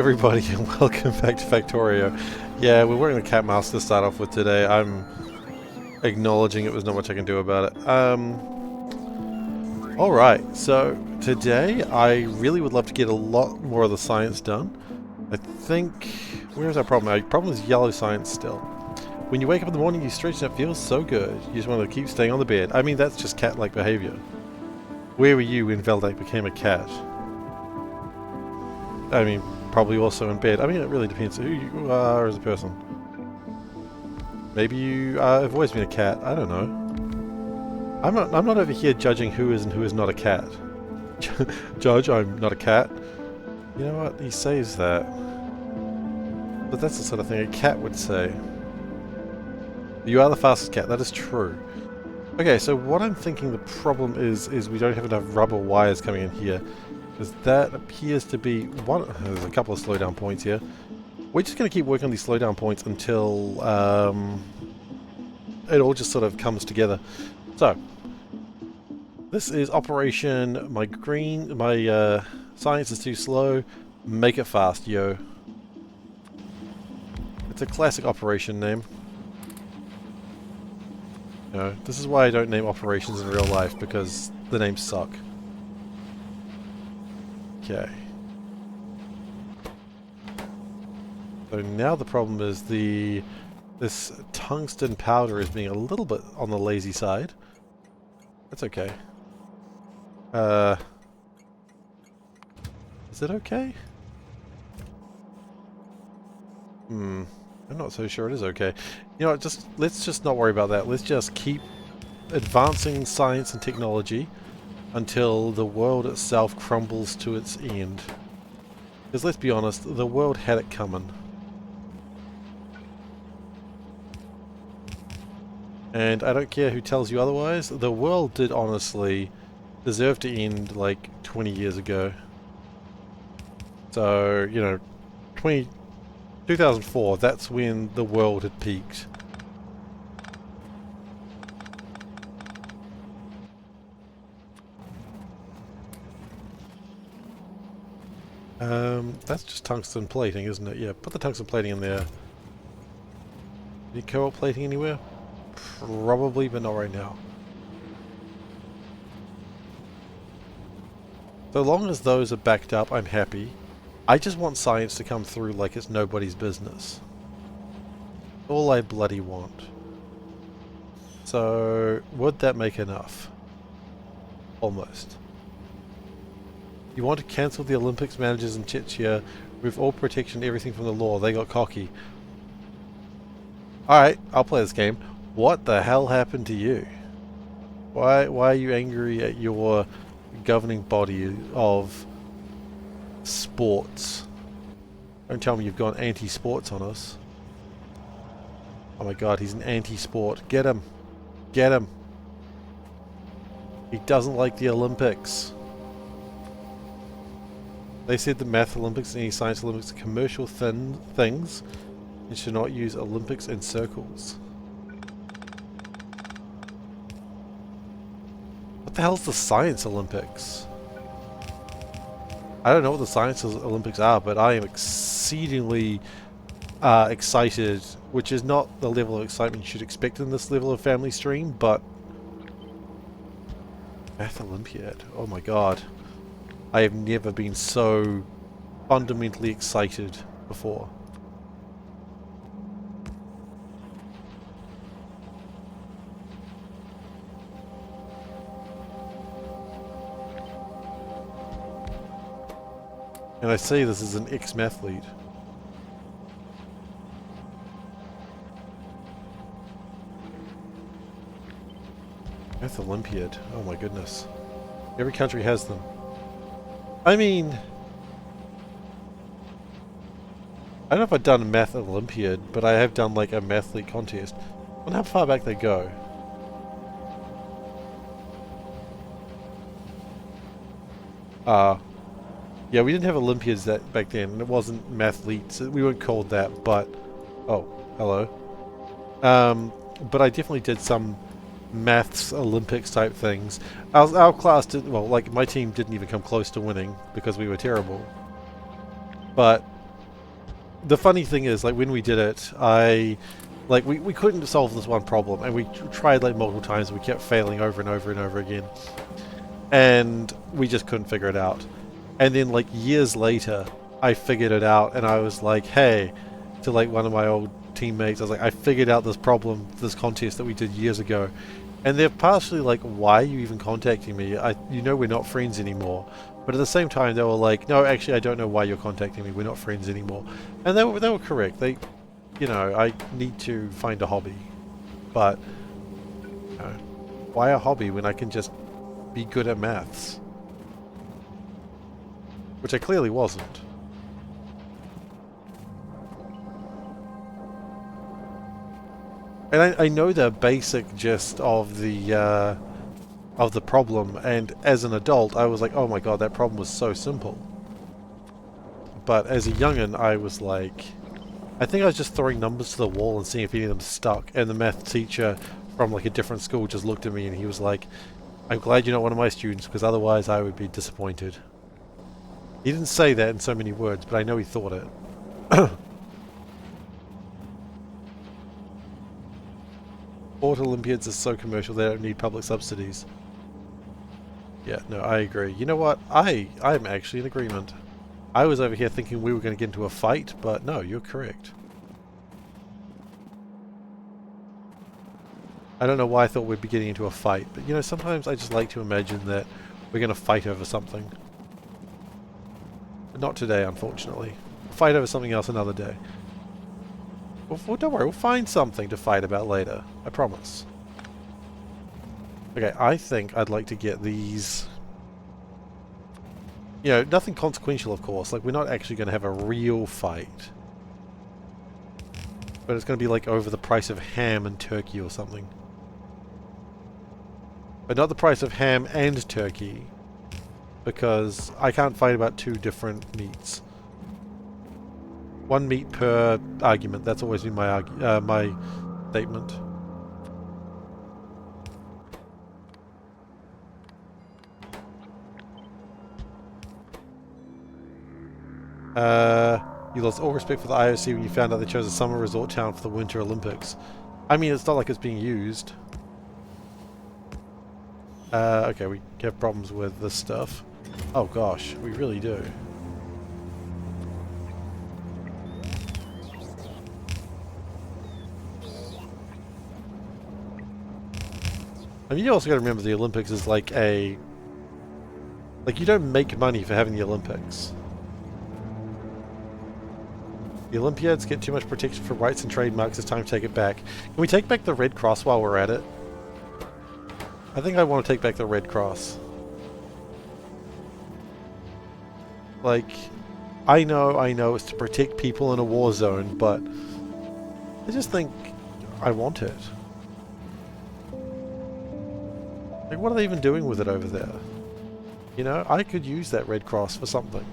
Everybody and welcome back to Factorio. Yeah, we're wearing the cat mask to start off with today. I'm acknowledging it was not much I can do about it. Alright, so today I really would love to get a lot more of the science done. I think... Where's our problem? Our problem is yellow science still. When you wake up in the morning, you stretch and it feels so good. You just want to keep staying on the bed. I mean, that's just cat-like behavior. Where were you when Veldak became a cat? I mean, probably also in bed. I mean, it really depends who you are as a person. Maybe you have always been a cat. I don't know. I'm not over here judging who is and who is not a cat. Judge, I'm not a cat. You know what? He says that. But that's the sort of thing a cat would say. You are the fastest cat. That is true. Okay, so what I'm thinking the problem is we don't have enough rubber wires coming in here. Because that appears to be one... There's a couple of slowdown points here. We're just going to keep working on these slowdown points until it all just sort of comes together. So, this is Operation My science is too slow. Make it fast, yo. It's a classic operation name. You know, this is why I don't name operations in real life, because the names suck. Okay. So now the problem is this tungsten powder is being a little bit on the lazy side. That's okay. Is it okay? I'm not so sure it is okay. You know, let's just not worry about that. Let's just keep advancing science and technology until the world itself crumbles to its end. Because let's be honest, the world had it coming. And I don't care who tells you otherwise, the world did honestly deserve to end like 20 years ago. So, you know, 2004, that's when the world had peaked. That's just tungsten plating, isn't it? Yeah, put the tungsten plating in there. Any cobalt plating anywhere? Probably, but not right now. So long as those are backed up, I'm happy. I just want science to come through like it's nobody's business. All I bloody want. So, would that make enough? Almost. You want to cancel the Olympics managers in Chechnya, remove all protection, everything from the law. They got cocky. Alright, I'll play this game. What the hell happened to you? Why are you angry at your governing body of sports? Don't tell me you've gone anti-sports on us. Oh my god, he's an anti-sport. Get him. Get him. He doesn't like the Olympics. They said the Math Olympics and any Science Olympics are commercial things and should not use Olympics in circles. What the hell's the Science Olympics? I don't know what the Science Olympics are, but I am exceedingly excited, which is not the level of excitement you should expect in this level of family stream, but... Math Olympiad, oh my god. I have never been so fundamentally excited before. And I say this as an ex-mathlete. Math Olympiad, oh my goodness. Every country has them. I mean, I don't know if I've done a Math Olympiad, but I have done like a mathlete contest. I wonder how far back they go. Yeah, we didn't have Olympiads back then, and it wasn't mathletes. We weren't called that, but... Oh, hello. But I definitely did some maths Olympics type things. Our class didn't, well, like my team didn't even come close to winning because we were terrible. But the funny thing is, like, when we did it, we couldn't solve this one problem, and we tried like multiple times, and we kept failing over and over and over again, and we just couldn't figure it out. And then like years later, I figured it out, and I was like, hey, to like one of my old teammates, I was like, I figured out this problem, this contest that we did years ago. And they're partially like, why are you even contacting me? You know we're not friends anymore. But at the same time, they were like, no, actually, I don't know why you're contacting me. We're not friends anymore. And they were correct. They, you know, I need to find a hobby. But, you know, why a hobby when I can just be good at maths? Which I clearly wasn't. And I know the basic gist of the problem, and as an adult I was like, oh my god, that problem was so simple. But as a youngin', I was like, I think I was just throwing numbers to the wall and seeing if any of them stuck, and the math teacher from like a different school just looked at me and he was like, I'm glad you're not one of my students, because otherwise I would be disappointed. He didn't say that in so many words, but I know he thought it. Sport Olympiads are so commercial they don't need public subsidies. Yeah, no, I agree. You know what? I'm actually in agreement. I was over here thinking we were going to get into a fight, but no, you're correct. I don't know why I thought we'd be getting into a fight, but you know, sometimes I just like to imagine that we're going to fight over something. But not today, unfortunately. We'll fight over something else another day. Well, don't worry, we'll find something to fight about later. I promise. Okay, I think I'd like to get these... You know, nothing consequential, of course. Like, we're not actually going to have a real fight. But it's going to be like over the price of ham and turkey or something. But not the price of ham and turkey. Because I can't fight about two different meats. One meat per argument. That's always been my my statement. You lost all respect for the IOC when you found out they chose a summer resort town for the Winter Olympics. I mean, it's not like it's being used. Okay, we have problems with this stuff. Oh gosh, we really do. I mean, you also got to remember the Olympics is like a... Like, you don't make money for having the Olympics. The Olympiads get too much protection for rights and trademarks. It's time to take it back. Can we take back the Red Cross while we're at it? I think I want to take back the Red Cross. Like, I know it's to protect people in a war zone, but I just think I want it. Like, what are they even doing with it over there? You know, I could use that Red Cross for something.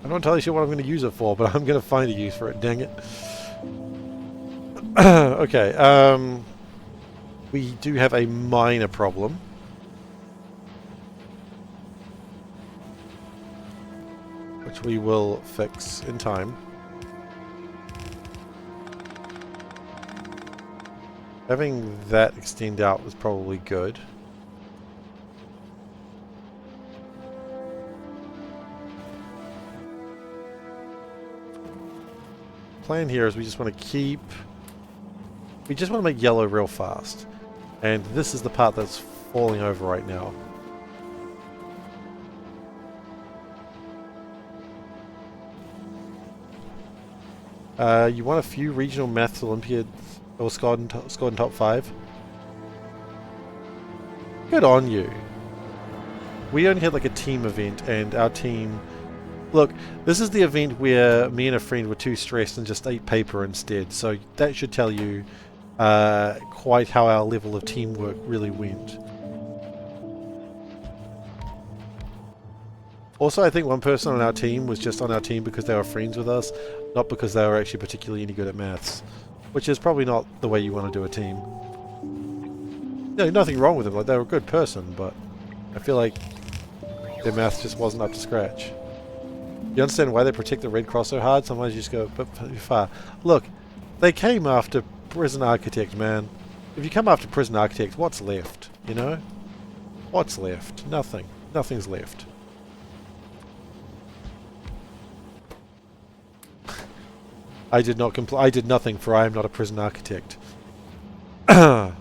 I'm not entirely sure what I'm going to use it for, but I'm going to find a use for it, dang it. Okay, we do have a minor problem. Which we will fix in time. Having that extend out was probably good. Plan here is we just want to keep... We just want to make yellow real fast. And this is the part that's falling over right now. You want a few regional maths Olympiads or scored in top 5? Good on you. We only had like a team event, and our team... Look, this is the event where me and a friend were too stressed and just ate paper instead, so that should tell you quite how our level of teamwork really went. Also, I think one person on our team was just on our team because they were friends with us, not because they were actually particularly any good at maths, which is probably not the way you want to do a team. No, nothing wrong with them, like they were a good person, but I feel like their maths just wasn't up to scratch. You understand why they protect the Red Cross so hard? Sometimes you just go a bit too far. Look, they came after Prison Architect, man. If you come after Prison Architect, what's left? You know? What's left? Nothing. Nothing's left. I did not comply. I did nothing, for I am not a prison architect. So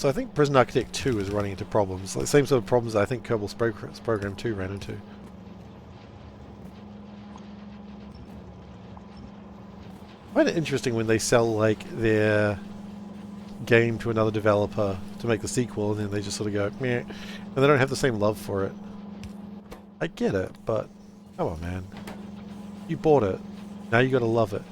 I think Prison Architect 2 is running into problems. The same sort of problems I think Kerbal Program 2 ran into. I find it interesting when they sell like their game to another developer to make the sequel, and then they just sort of go meh, and they don't have the same love for it. I get it, but come on, man. You bought it. Now you gotta love it.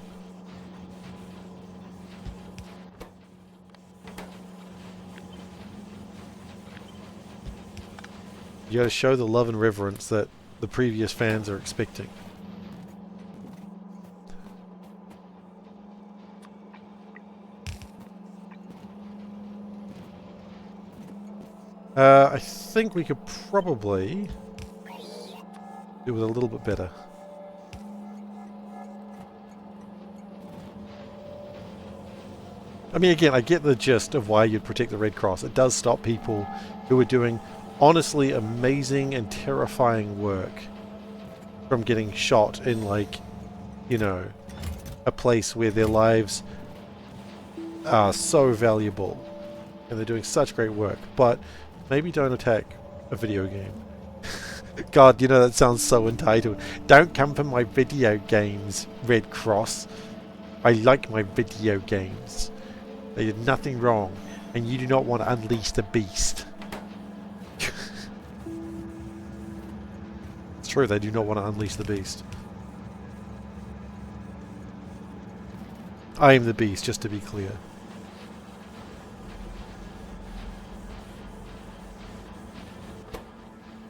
You gotta show the love and reverence that the previous fans are expecting. I think we could probably do it a little bit better. I mean, again, I get the gist of why you'd protect the Red Cross. It does stop people who are doing honestly amazing and terrifying work from getting shot in, like, you know, a place where their lives are so valuable and they're doing such great work. But maybe don't attack a video game. God, you know, that sounds so entitled. Don't come for my video games, Red Cross. I like my video games. They did nothing wrong, and you do not want to unleash the beast. It's true, they do not want to unleash the beast. I am the beast, just to be clear.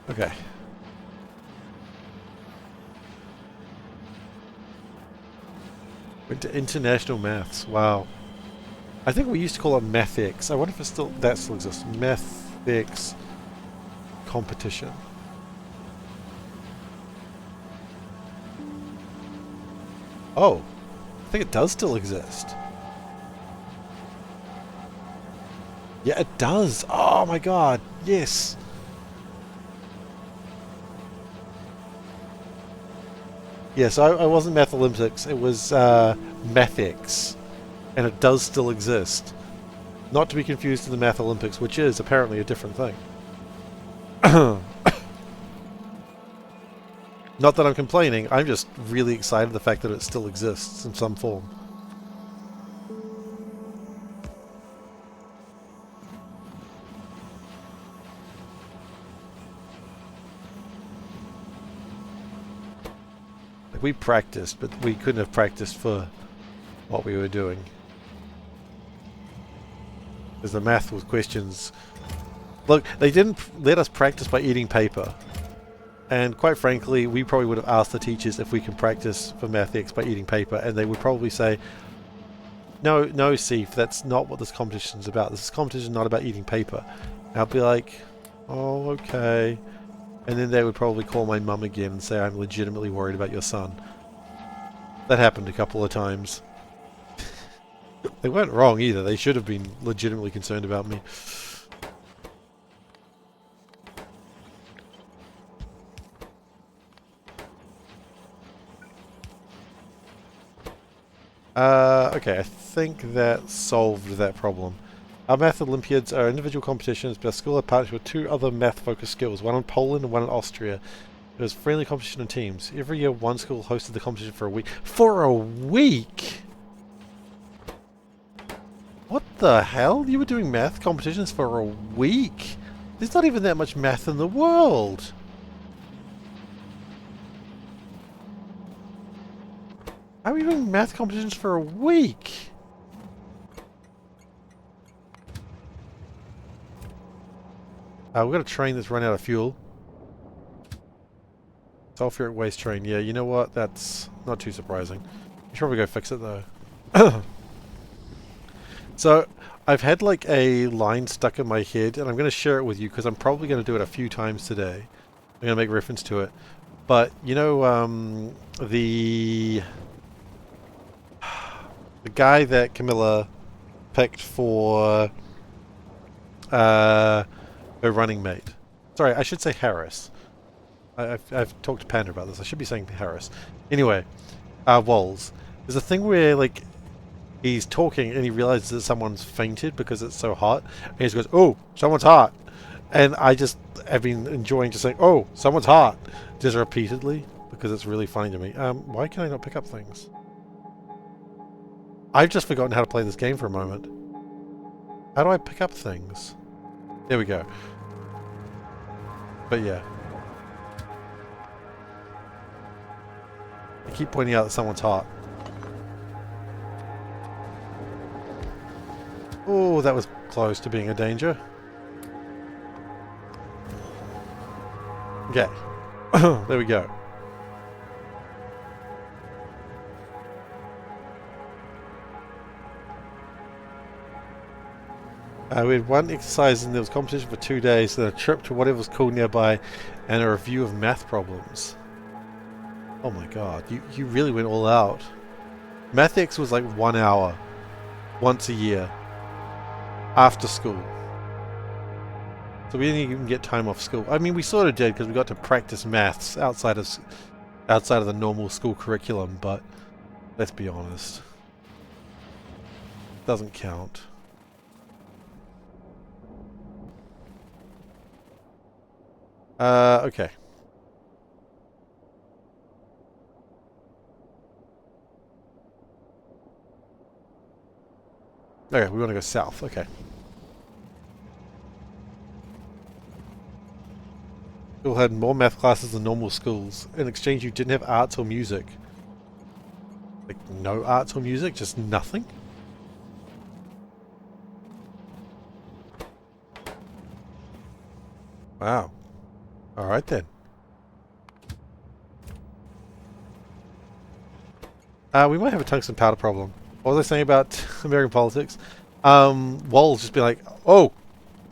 Okay. Went to international maths. Wow. I think we used to call it MathX. I wonder if that still exists. MathX competition. Oh, I think it does still exist. Yeah, it does. Oh my god, yes. Yes, I wasn't Math Olympics. It was MathX. And it does still exist. Not to be confused with the Math Olympics, which is apparently a different thing. Not that I'm complaining, I'm just really excited the fact that it still exists in some form. Like, we practiced, but we couldn't have practiced for what we were doing. Because the math was questions. Look, they didn't let us practice by eating paper. And quite frankly, we probably would have asked the teachers if we can practice for MathX by eating paper, and they would probably say, no, Seif, that's not what this competition is about. This competition is not about eating paper. And I'll be like, oh, okay. And then they would probably call my mum again and say, I'm legitimately worried about your son. That happened a couple of times. They weren't wrong either. They should have been legitimately concerned about me. Okay, I think that solved that problem. Our math Olympiads are individual competitions, but our school had partnered with two other math-focused schools, one in Poland and one in Austria. It was friendly competition in teams. Every year, one school hosted the competition for a week. For a week?! What the hell? You were doing math competitions for a week? There's not even that much math in the world! How are you doing math competitions for a week? We've got a train that's run out of fuel. Sulfuric waste train. Yeah, you know what? That's not too surprising. You should probably go fix it though. So, I've had like a line stuck in my head, and I'm going to share it with you because I'm probably going to do it a few times today. I'm going to make reference to it. But, you know, the guy that Camilla picked for her running mate. Sorry, I should say Harris. I've talked to Panda about this. I should be saying Harris. Anyway, Walls. There's a thing where, like, he's talking and he realizes that someone's fainted because it's so hot. And he just goes, "Oh, someone's hot." And I just have been enjoying just saying, "Oh, someone's hot," just repeatedly because it's really funny to me. Why can I not pick up things? I've just forgotten how to play this game for a moment. How do I pick up things? There we go. But yeah. I keep pointing out that someone's hot. Oh, that was close to being a danger. Okay. There we go. We had one exercise and there was competition for 2 days, then a trip to whatever was cool nearby, and a review of math problems. Oh my god, you really went all out. Mathx was like 1 hour, once a year, after school. So we didn't even get time off school. I mean, we sort of did because we got to practice maths outside of the normal school curriculum, but let's be honest, doesn't count. Okay. Okay, we want to go south. Okay. School had more math classes than normal schools. In exchange, you didn't have arts or music. Like, no arts or music? Just nothing? Wow. Alright then. We might have a tungsten powder problem. What was I saying about American politics? Walls just be like, "Oh!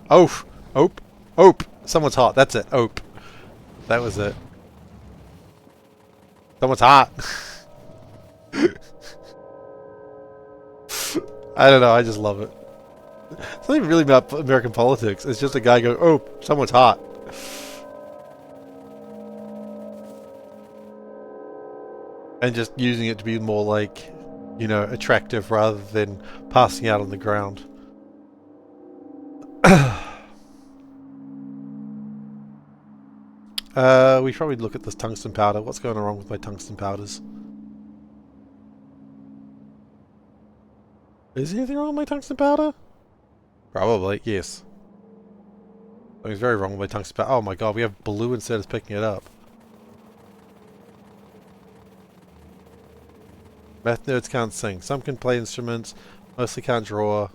Oh! Ope! Ope! Someone's hot. That's it. Ope." That was it. Someone's hot. I don't know, I just love it. It's not even really about American politics. It's just a guy going, "Oh, someone's hot." And just using it to be more like, you know, attractive rather than passing out on the ground. We should probably look at this tungsten powder. What's going wrong with my tungsten powders? Is anything wrong with my tungsten powder? Probably, yes. Something's very wrong with my tungsten powder. Oh my god, we have blue instead of picking it up. Math nerds can't sing. Some can play instruments, mostly can't draw.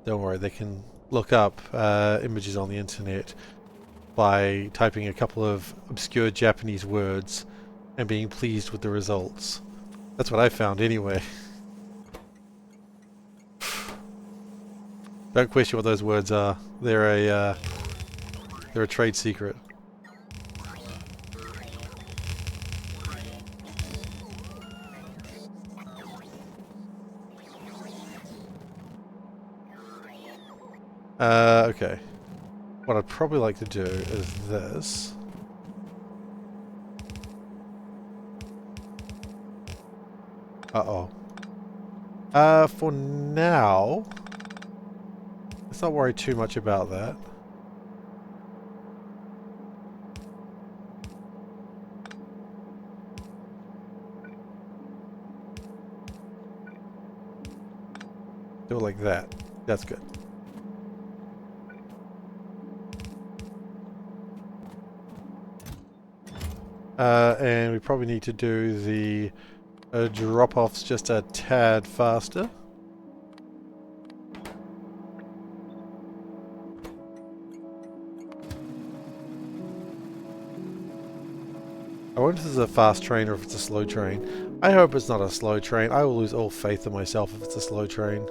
Don't worry, they can look up images on the internet by typing a couple of obscure Japanese words and being pleased with the results. That's what I found anyway. Don't question what those words are. They're a trade secret. Okay. What I'd probably like to do is this. Uh-oh. For now, let's not worry too much about that. Do it like that. That's good. And we probably need to do the drop-offs just a tad faster. I wonder if this is a fast train or if it's a slow train. I hope it's not a slow train. I will lose all faith in myself if it's a slow train.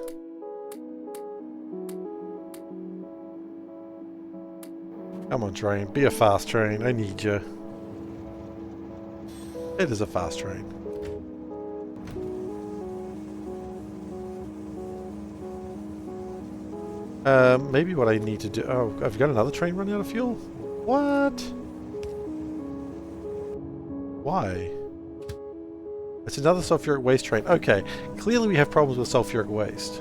Come on, train. Be a fast train. I need you. It is a fast train. Maybe what I need to do... Oh, I've got another train running out of fuel? What? Why? It's another sulfuric waste train. Okay, clearly we have problems with sulfuric waste.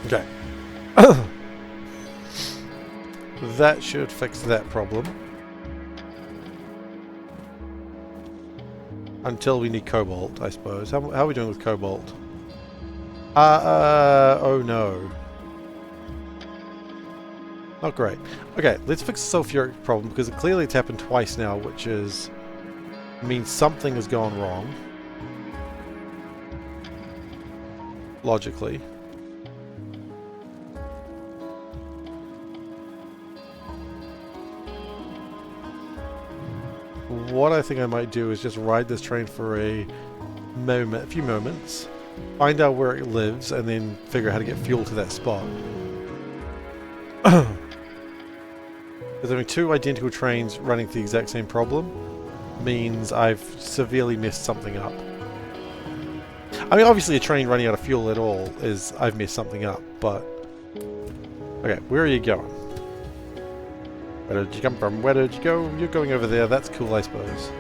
Okay. That should fix that problem. Until we need cobalt, I suppose. How are we doing with cobalt? Oh no. Not great. Okay, let's fix the sulfuric problem, because clearly it's happened twice now, which means something has gone wrong. Logically. What I think I might do is just ride this train for a few moments, find out where it lives, and then figure out how to get fuel to that spot. Because having two identical trains running to the exact same problem means I've severely messed something up. I mean, obviously a train running out of fuel at all is I've messed something up, but... Okay, where are you going? Where did you come from? Where did you go? You're going over there. That's cool, I suppose.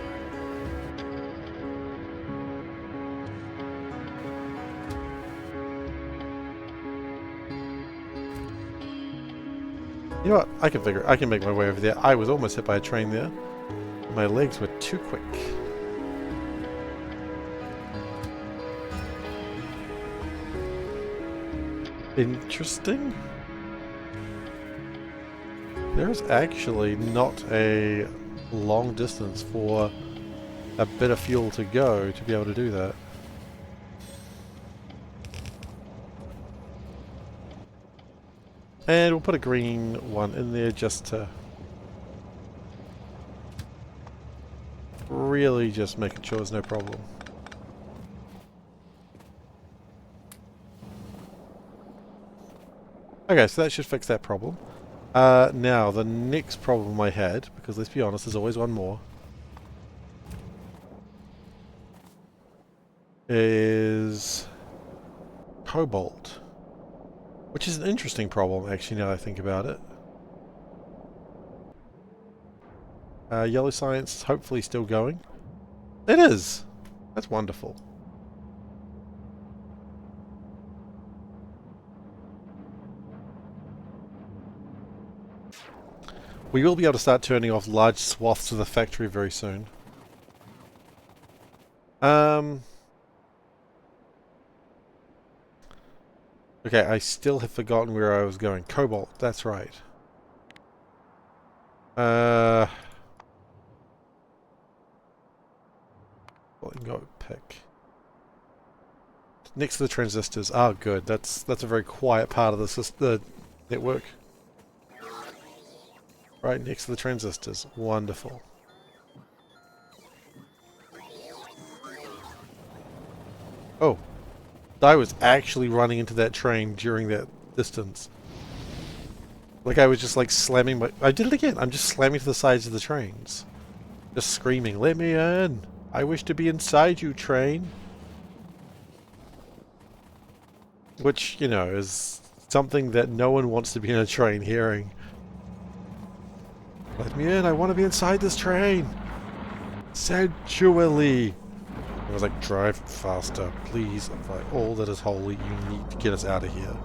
You know what? I can make my way over there. I was almost hit by a train there. My legs were too quick. Interesting. There's actually not a long distance for a bit of fuel to go to be able to do that. And we'll put a green one in there just to really just make sure there's no problem. Okay, so that should fix that problem. Now, the next problem I had, because let's be honest, there's always one more, is cobalt. Which is an interesting problem, actually, now that I think about it. Yellow science, hopefully still going. It is! That's wonderful. We will be able to start turning off large swaths of the factory very soon. Okay, I still have forgotten where I was going. Cobalt, that's right. Well, you can go pick. Next to the transistors. Ah, good. That's a very quiet part of the network. Right next to the transistors. Wonderful. Oh. I was actually running into that train during that distance. Like I was just like slamming my... I did it again. I'm just slamming to the sides of the trains. Just screaming, "Let me in! I wish to be inside you, train!" Which, you know, is something that no one wants to be in a train hearing. Let me in! I want to be inside this train! Sensually! I was like, drive faster, please. By all that is holy, you need to get us out of here.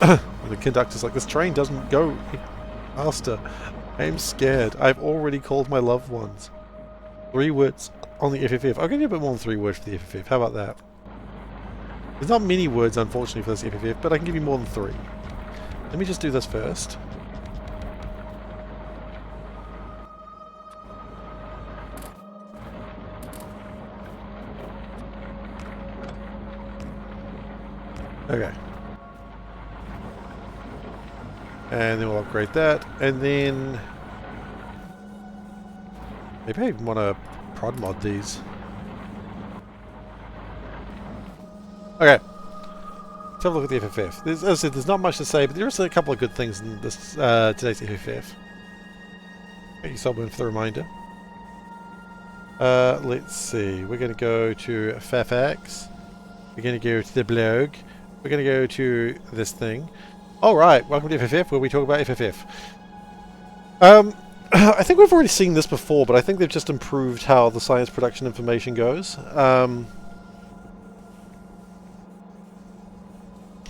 And the conductor's like, this train doesn't go faster. I'm scared. I've already called my loved ones. 3 words on the FFF. I'll give you a bit more than 3 words for the FFF. How about that? There's not many words, unfortunately, for this FFF, but I can give you more than 3. Let me just do this first. Okay. And then we'll upgrade that. And then maybe I even want to prod mod these. Okay. Let's have a look at the FFF. As I said, there's not much to say, but there is a couple of good things in this today's FFF. Thank you, Salburn, for the reminder. Let's see. We're going to go to Fairfax. We're going to go to the blog. We're going to go to this thing. Alright, welcome to FFF, where we talk about FFF. I think we've already seen this before, but I think they've just improved how the science production information goes.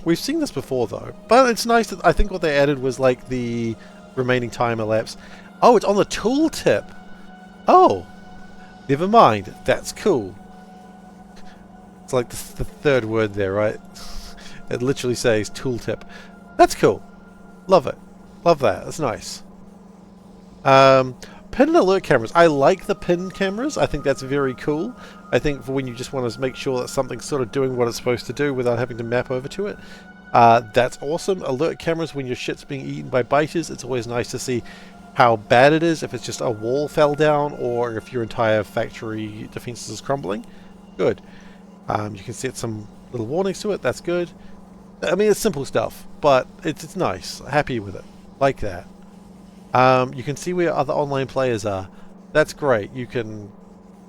We've seen this before, though. But it's nice that I think what they added was, like, the remaining time elapsed. Oh, it's on the tooltip! Oh! Never mind. That's cool. It's like the third word there, right? It literally says tooltip. That's cool. Love it. Love that. That's nice. Pin and alert cameras. I like the pin cameras. I think that's very cool. I think for when you just want to make sure that something's sort of doing what it's supposed to do without having to map over to it. That's awesome. Alert cameras when your shit's being eaten by biters. It's always nice to see how bad it is, if it's just a wall fell down or if your entire factory defenses is crumbling. Good. You can set some little warnings to it. That's good. I mean, it's simple stuff, but it's nice. Happy with it. Like that. You can see where other online players are. That's great. You can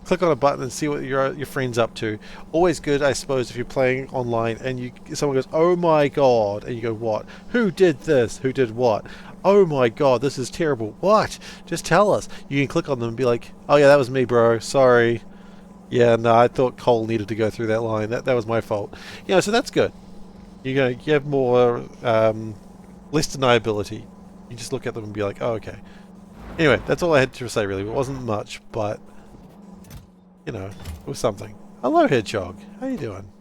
click on a button and see what your friend's up to. Always good, I suppose, if you're playing online and someone goes, "Oh my god," and you go, "What? Who did this? Who did what? Oh my god, this is terrible. What? Just tell us." You can click on them and be like, "Oh yeah, that was me, bro. Sorry. Yeah, no, I thought Cole needed to go through that line. That was my fault." You know, so that's good. You have more less deniability. You just look at them and be like, "Oh, okay." Anyway, that's all I had to say, really. It wasn't much, but you know, it was something. Hello, Hedgehog. How you doing?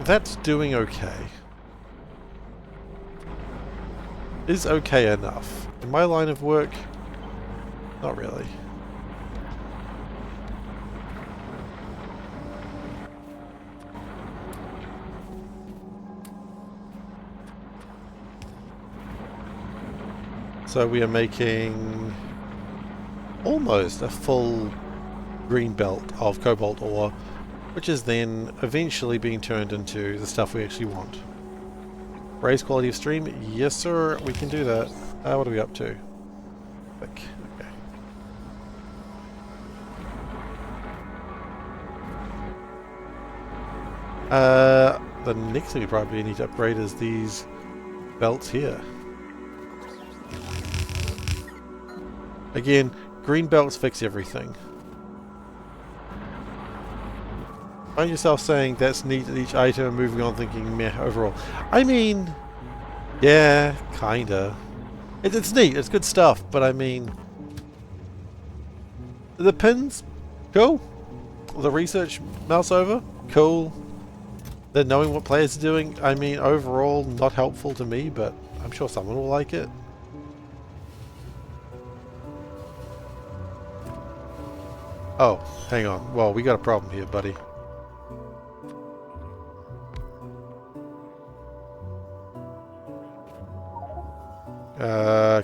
That's doing okay. Is okay enough. In my line of work, not really. So we are making almost a full green belt of cobalt ore, which is then eventually being turned into the stuff we actually want. Raise quality of stream? Yes, sir, we can do that. What are we up to? Click. Okay. The next thing we probably need to upgrade is these belts here. Again, green belts fix everything. Find yourself saying that's neat at each item and moving on thinking meh overall. I mean, yeah, kinda. It's neat, it's good stuff, but I mean, the pins, cool. The research mouse over, cool. The knowing what players are doing, I mean, overall not helpful to me, but I'm sure someone will like it. Oh, hang on. Well, we got a problem here, buddy.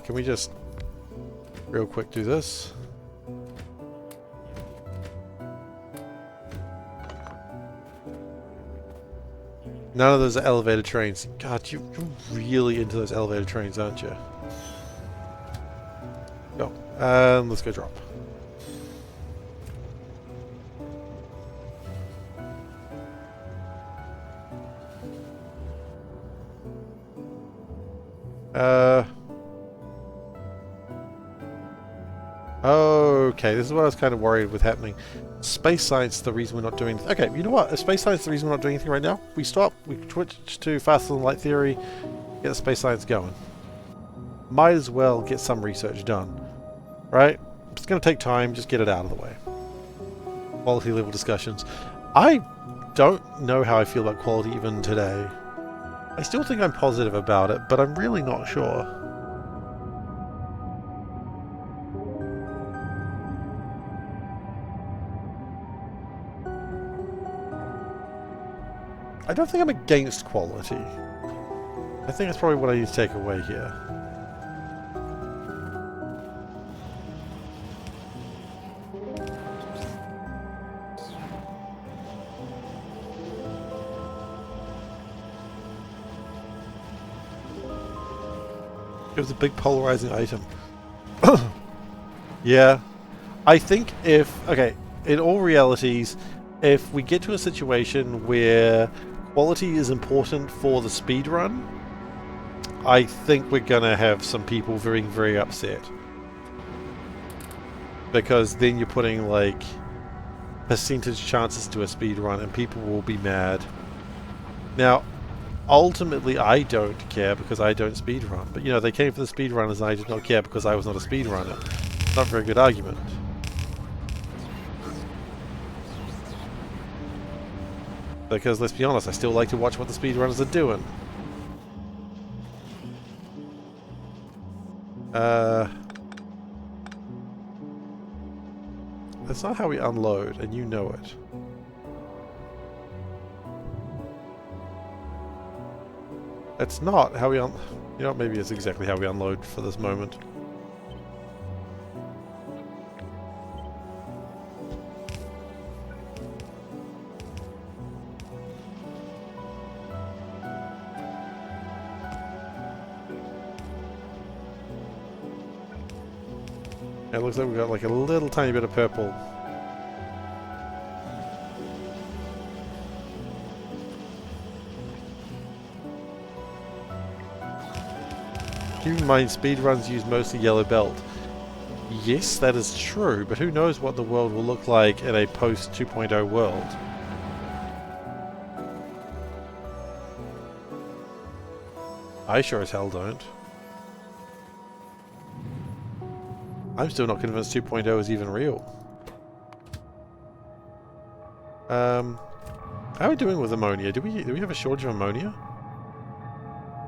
Can we just real quick do this? None of those are elevated trains. God, you're really into those elevated trains, aren't you? Go. Let's go drop. Okay, this is what I was kind of worried with happening. Space science is the reason we're not doing... Okay, you know what? If space science is the reason we're not doing anything right now, we stop, we switch to faster than light theory, get the space science going. Might as well get some research done. Right? It's going to take time, just get it out of the way. Quality level discussions. I don't know how I feel about quality even today. I still think I'm positive about it, but I'm really not sure. I don't think I'm against quality. I think that's probably what I need to take away here. It was a big polarizing item. Yeah. I think okay, in all realities, if we get to a situation where quality is important for the speed run, I think we're gonna have some people very, very upset. Because then you're putting, like, percentage chances to a speed run and people will be mad. Now, ultimately, I don't care because I don't speedrun. But, you know, they came for the speedrunners and I did not care because I was not a speedrunner. Not a very good argument. Because, let's be honest, I still like to watch what the speedrunners are doing. That's not how we unload, and you know it. It's not how we you know, maybe it's exactly how we unload for this moment. It looks like we've got like a little tiny bit of purple. Keep in mind, speedruns use mostly yellow belt. Yes, that is true, but who knows what the world will look like in a post 2.0 world. I sure as hell don't. I'm still not convinced 2.0 is even real. How are we doing with ammonia? Do we have a shortage of ammonia?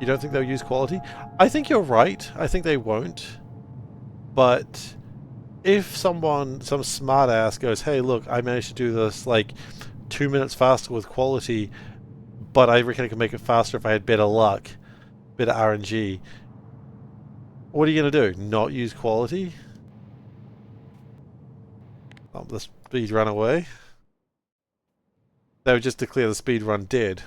You don't think they'll use quality? I think you're right. I think they won't. But if some smart ass goes, hey, look, I managed to do this like 2 minutes faster with quality, but I reckon I could make it faster if I had better luck, better RNG. What are you going to do? Not use quality? Oh, the speed run away? They would just declare the speed run dead.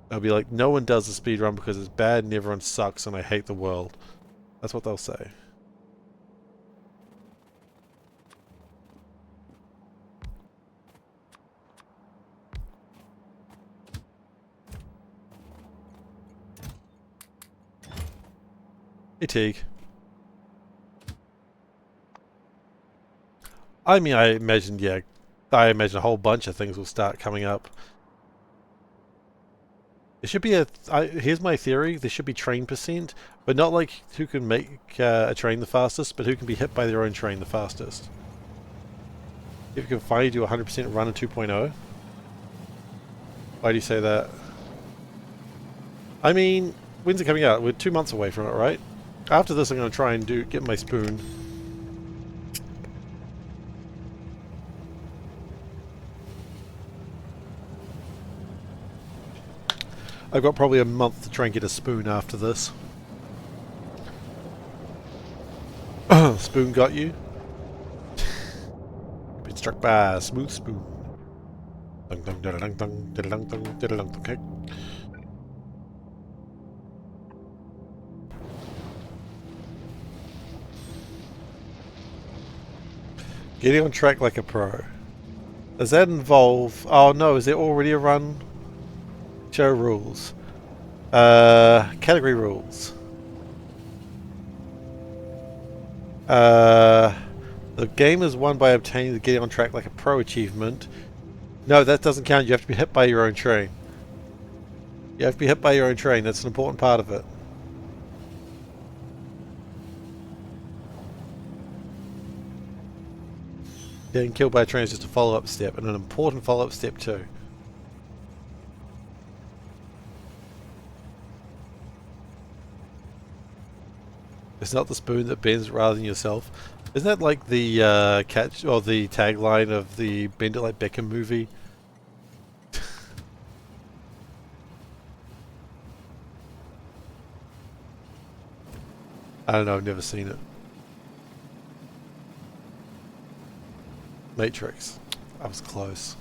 They'll be like, no one does the speed run because it's bad and everyone sucks and I hate the world. That's what they'll say. Hey, Teague. I mean, I imagine a whole bunch of things will start coming up. There should be here's my theory, there should be train percent, but not like who can make a train the fastest, but who can be hit by their own train the fastest. If you can finally do 100% run in 2.0. Why do you say that? I mean, when's it coming out? We're 2 months away from it, right? After this I'm going to try and get my spoon. I've got probably a month to try and get a spoon after this. Spoon got you? Been struck by a smooth spoon. Dun dun dun dun dun dun dun dun dun dun. Okay. Getting on track like a pro. Does that involve... Oh no, is there already a run? Show rules. Category rules. The game is won by obtaining the Getting on Track like a Pro achievement. No, that doesn't count. You have to be hit by your own train. You have to be hit by your own train. That's an important part of it. Getting killed by a train is just a follow-up step, and an important follow-up step too. It's not the spoon that bends rather than yourself. Isn't that like the catch or the tagline of the Bend It Like Beckham movie? I don't know, I've never seen it. Matrix. I was close.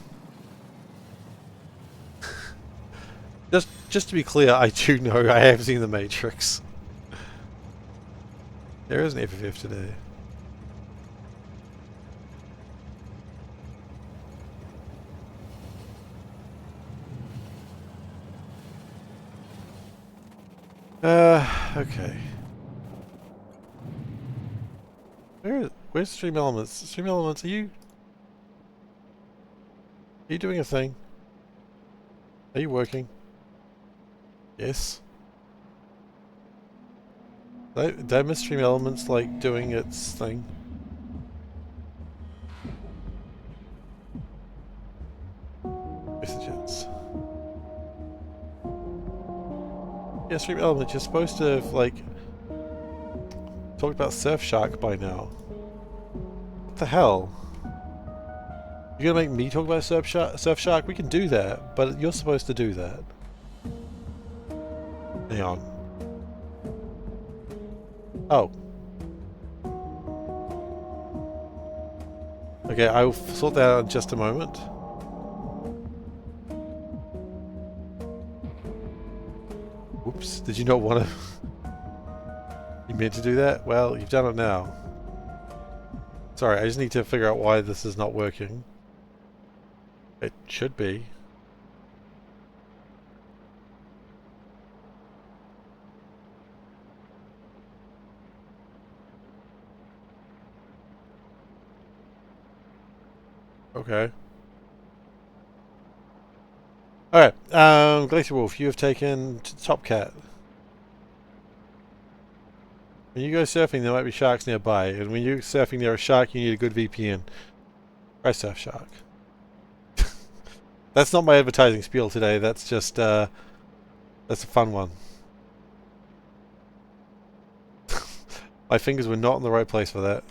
Just to be clear, I do know I have seen The Matrix. There is an FFF today. Okay. Where's Stream Elements? Stream Elements, are you doing a thing? Are you working? Yes. Did I miss Stream Elements like doing its thing? Messages. Yeah, Stream Elements, you're supposed to have like talked about Surfshark by now. What the hell? You're gonna make me talk about Surfshark? We can do that, but you're supposed to do that. Hang on. Oh. Okay, I will sort that out in just a moment. Whoops, did you not want to... You meant to do that? Well, you've done it now. Sorry, I just need to figure out why this is not working. It should be. Okay. Alright, Glacier Wolf, you have taken Top Cat. When you go surfing, there might be sharks nearby, and when you're surfing near a shark, you need a good VPN. Try Surfshark. That's not my advertising spiel today, that's just, that's a fun one. My fingers were not in the right place for that.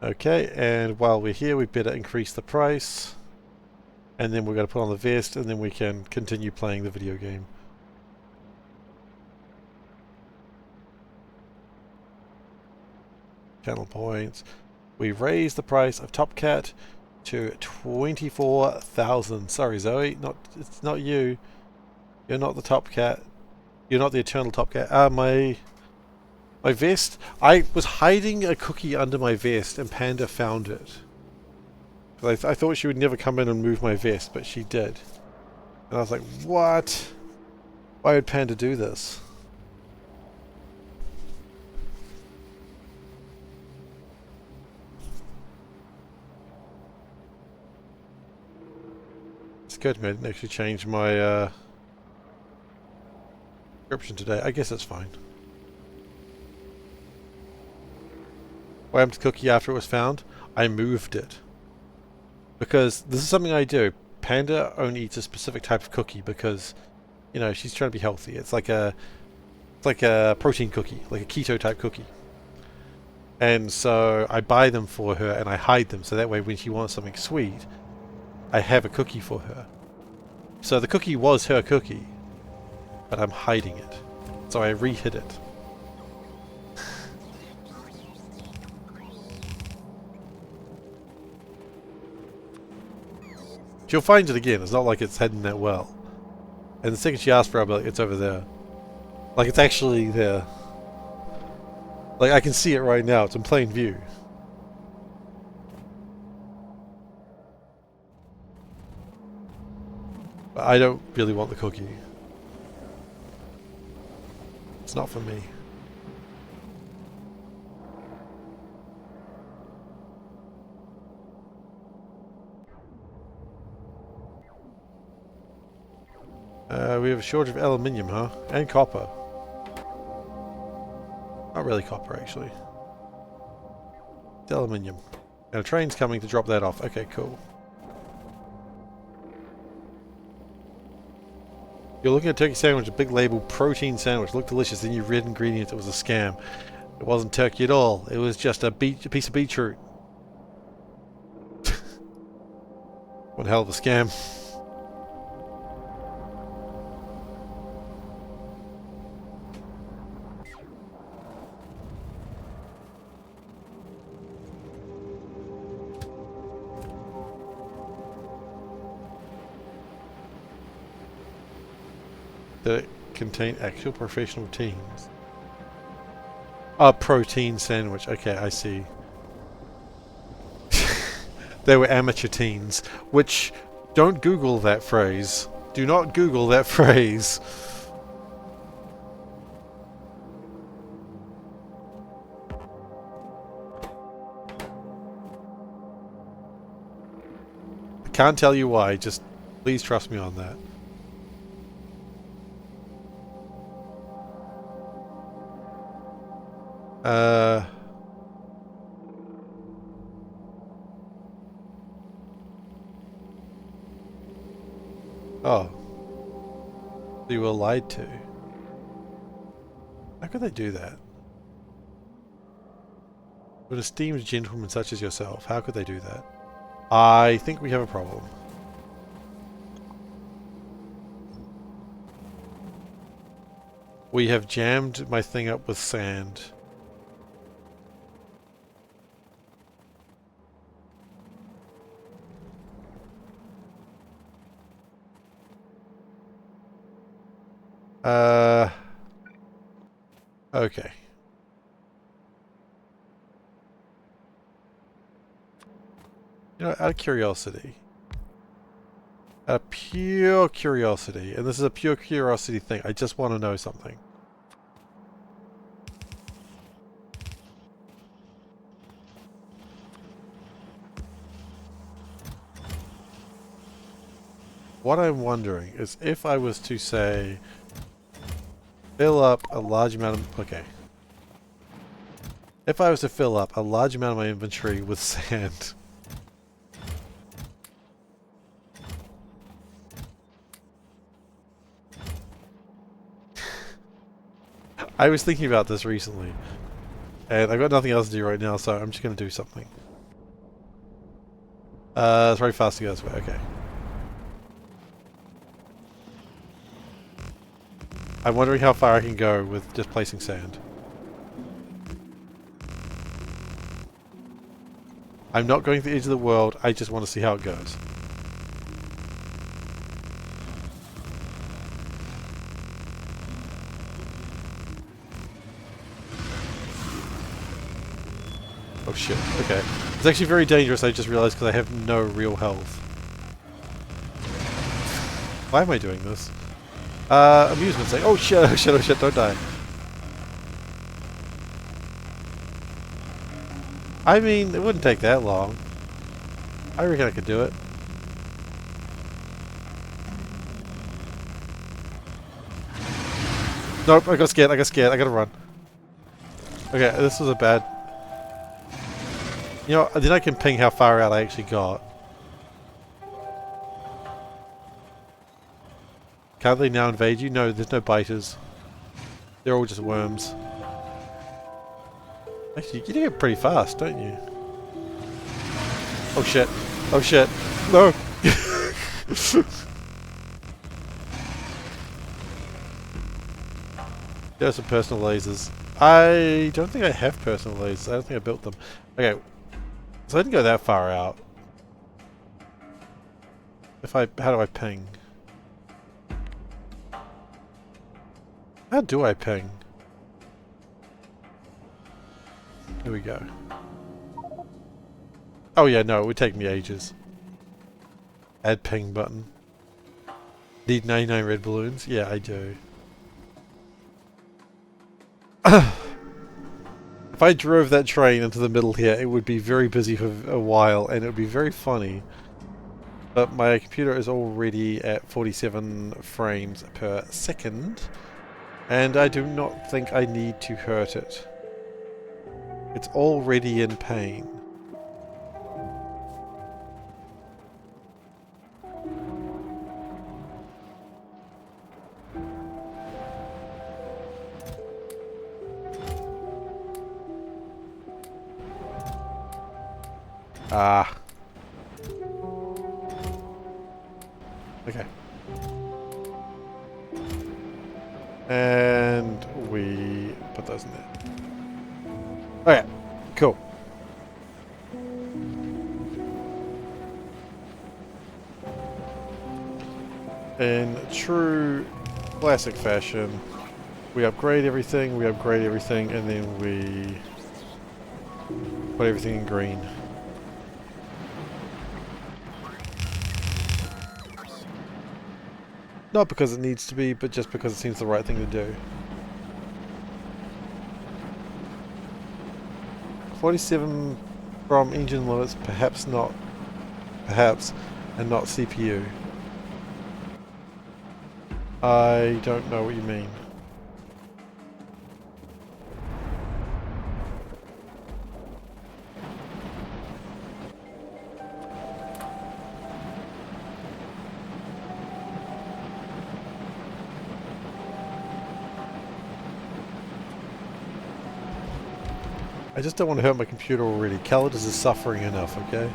Okay, and while we're here, we better increase the price. And then we're going to put on the vest, and then we can continue playing the video game. Channel points. We raised the price of Top Cat to 24,000. Sorry, Zoe, it's not you. You're not the Top Cat. You're not the eternal Top Cat. My vest. I was hiding a cookie under my vest, and Panda found it. I thought she would never come in and move my vest, but she did. And I was like, what? Why would Panda do this? It's good to me. I didn't actually change my description today. I guess that's fine. What happened to the cookie after it was found? I moved it. Because this is something I do. Panda only eats a specific type of cookie because, you know, she's trying to be healthy. It's like a protein cookie, like a keto type cookie. And so I buy them for her and I hide them so that way when she wants something sweet, I have a cookie for her. So the cookie was her cookie, but I'm hiding it. So I re-hid it. She'll find it again. It's not like it's heading that well. And the second she asks for it, I'll be like, it's over there. Like, it's actually there. Like, I can see it right now. It's in plain view. But I don't really want the cookie. It's not for me. We have a shortage of aluminium, huh? And copper. Not really copper, actually. It's aluminium. And a train's coming to drop that off. Okay, cool. You're looking at a turkey sandwich, a big label, protein sandwich. Looked delicious, then you read ingredients, it was a scam. It wasn't turkey at all. It was just a piece of beetroot. One hell of a scam. Did it contain actual professional teams? A protein sandwich. Okay, I see. They were amateur teens, which don't Google that phrase. Do not Google that phrase. I can't tell you why, just please trust me on that. Oh. You were lied to. How could they do that? An esteemed gentleman such as yourself, how could they do that? I think we have a problem. We have jammed my thing up with sand. Okay. You know, out of curiosity. Out of pure curiosity, and this is a pure curiosity thing, I just want to know something. What I'm wondering is if I was to say, fill up a large amount of... Okay. If I was to fill up a large amount of my inventory with sand... I was thinking about this recently, and I've got nothing else to do right now, so I'm just going to do something. It's very fast to go this way, okay. I'm wondering how far I can go with just placing sand. I'm not going to the edge of the world, I just want to see how it goes. Oh shit, okay. It's actually very dangerous, I just realized, because I have no real health. Why am I doing this? Amusement sake. Oh shit, oh shit, oh shit, don't die. I mean, it wouldn't take that long. I reckon I could do it. Nope, I got scared, I gotta run. Okay, this was a bad... You know, then I can ping how far out I actually got. Can't they now invade you? No, there's no biters. They're all just worms. Actually, you do it pretty fast, don't you? Oh shit. Oh shit. No! There are some personal lasers. I don't think I have personal lasers. I don't think I built them. Okay. So I didn't go that far out. How do I ping? How do I ping? Here we go. Oh yeah, no, it would take me ages. Add ping button. Need 99 red balloons? Yeah, I do. If I drove that train into the middle here, it would be very busy for a while, and it would be very funny. But my computer is already at 47 frames per second, and I do not think I need to hurt it. It's already in pain. Ah. Okay. And we put those in there. Okay, cool. In true classic fashion, we upgrade everything, and then we put everything in green. Not because it needs to be, but just because it seems the right thing to do. 47 from engine limits, perhaps, and not CPU. I don't know what you mean. I just don't want to hurt my computer already. Calidus is suffering enough, okay?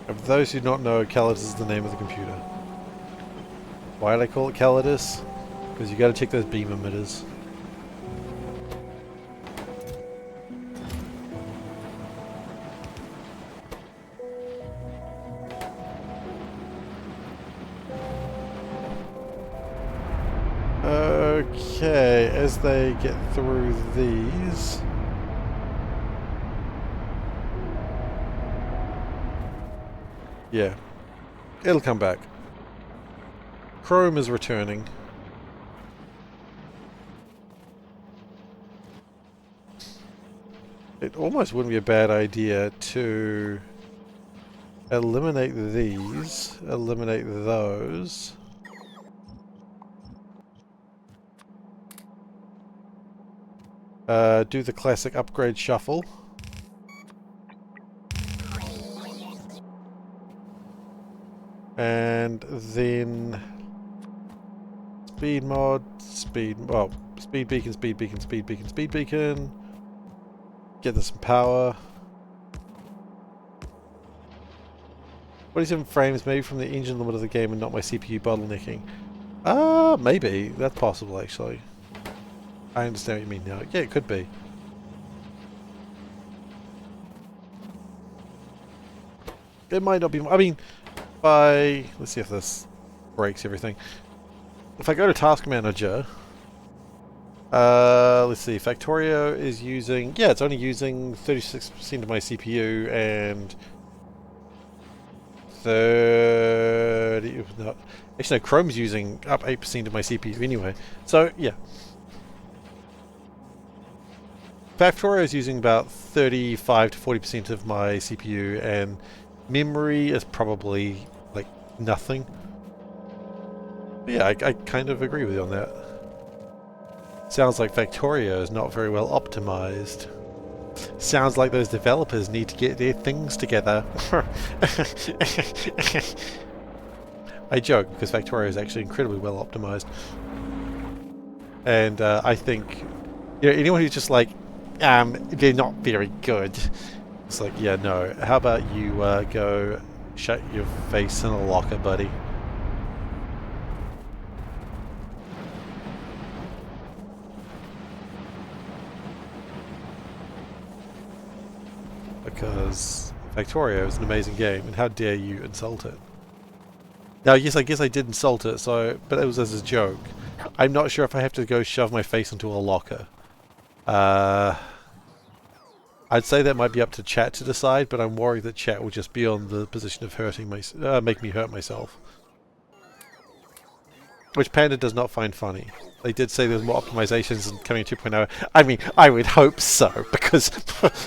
And for those who do not know, Calidus is the name of the computer. Why did I call it Calidus? Because you gotta check those beam emitters. Okay, as they get through these... Yeah, it'll come back. Chrome is returning. It almost wouldn't be a bad idea to eliminate these, eliminate those. Do the classic upgrade shuffle. And then speed mod, speed beacon, speed beacon, speed beacon, speed beacon. Get this some power. 47 frames, maybe from the engine limit of the game and not my CPU bottlenecking. Maybe. That's possible, actually. I understand what you mean now. Yeah, it could be. It might not be... I mean, let's see if this breaks everything. If I go to Task Manager... let's see, Factorio is using... Yeah, it's only using 36% of my CPU and... 30... No, actually, no, Chrome's using up 8% of my CPU anyway. So, yeah. Factorio is using about 35 to 40% of my CPU, and memory is probably like nothing. But yeah, I kind of agree with you on that. Sounds like Factorio is not very well optimized. Sounds like those developers need to get their things together. I joke, because Factorio is actually incredibly well optimized. And I think, you know, anyone who's just like, they're not very good. It's like, yeah, no. How about you go shut your face in a locker, buddy? Because Factorio is an amazing game, and how dare you insult it? Now, yes, I guess I did insult it, but it was as a joke. I'm not sure if I have to go shove my face into a locker. I'd say that might be up to chat to decide, but I'm worried that chat will just be on the position of make me hurt myself. Which Panda does not find funny. They did say there's more optimizations in coming 2.0. I mean, I would hope so, because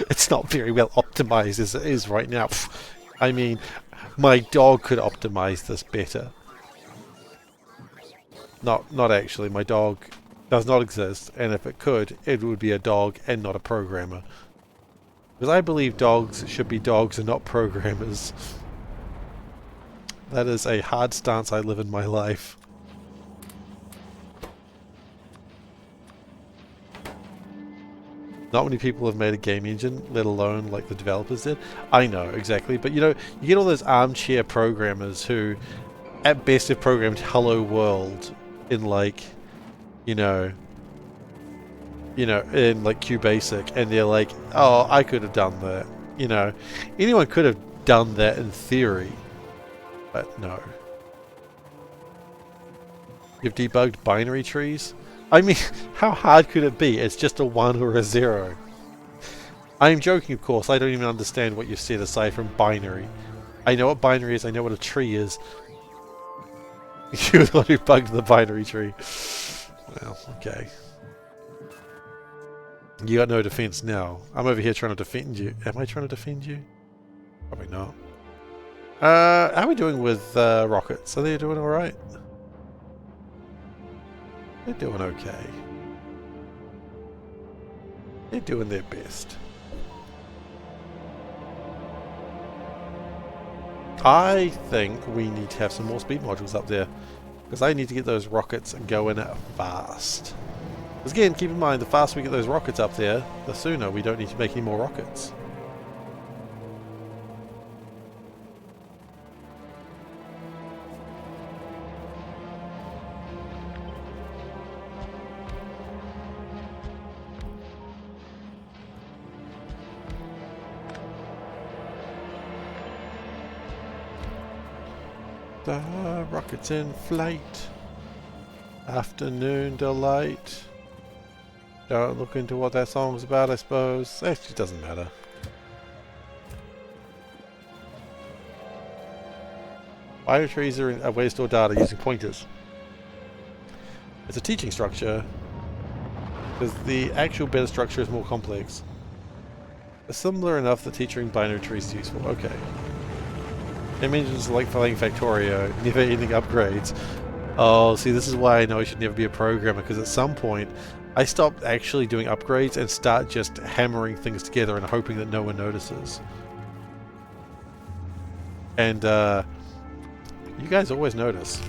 it's not very well optimized as it is right now. I mean, my dog could optimize this better. Not actually. My dog does not exist, and if it could, it would be a dog and not a programmer. Because I believe dogs should be dogs and not programmers. That is a hard stance I live in my life. Not many people have made a game engine, let alone like the developers did. I know, exactly. But you know, you get all those armchair programmers who, at best, have programmed Hello World in like, you know, in like QBasic, and they're like, oh, I could have done that. You know, anyone could have done that in theory, but no. You've debugged binary trees? I mean, how hard could it be? It's just a 1 or a 0. I am joking, of course. I don't even understand what you've said aside from binary. I know what binary is, I know what a tree is. You're the one who bugged the binary tree. Well, okay. You got no defense now. I'm over here trying to defend you. Am I trying to defend you? Probably not. How are we doing with rockets? Are they doing alright? They're doing okay. They're doing their best. I think we need to have some more speed modules up there, because I need to get those rockets going fast. Because again, keep in mind, the faster we get those rockets up there, the sooner we don't need to make any more rockets. The rockets in flight. Afternoon delight. Don't look into what that song was about, I suppose. Actually, doesn't matter. Binary trees are a way to store data using pointers. It's a teaching structure, because the actual better structure is more complex. It's similar enough that teaching binary trees is useful. Okay. It means it's like playing Factorio, never ending upgrades. Oh, see, this is why I know I should never be a programmer, because at some point I stopped actually doing upgrades and start just hammering things together and hoping that no one notices. And you guys always notice.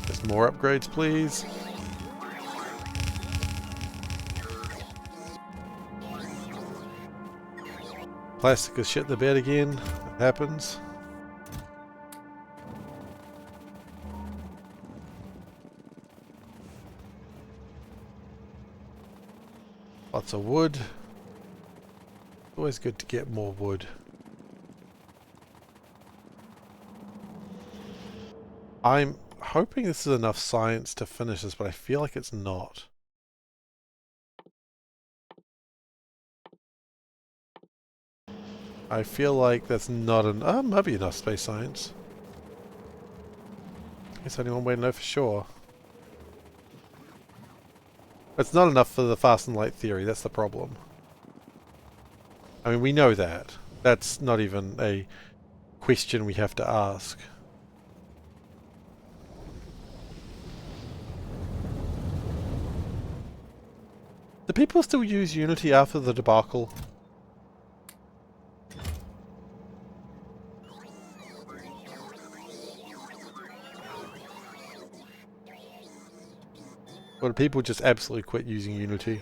Just more upgrades, please. Plastic has shit the bed again. It happens. Lots of wood. Always good to get more wood. I'm hoping this is enough science to finish this, but I feel like it's not. I feel like that's not an... maybe enough space science. There's only one way to know for sure. It's not enough for the fast and light theory, that's the problem. I mean, we know that. That's not even a question we have to ask. Do people still use Unity after the debacle? Or do people just absolutely quit using Unity?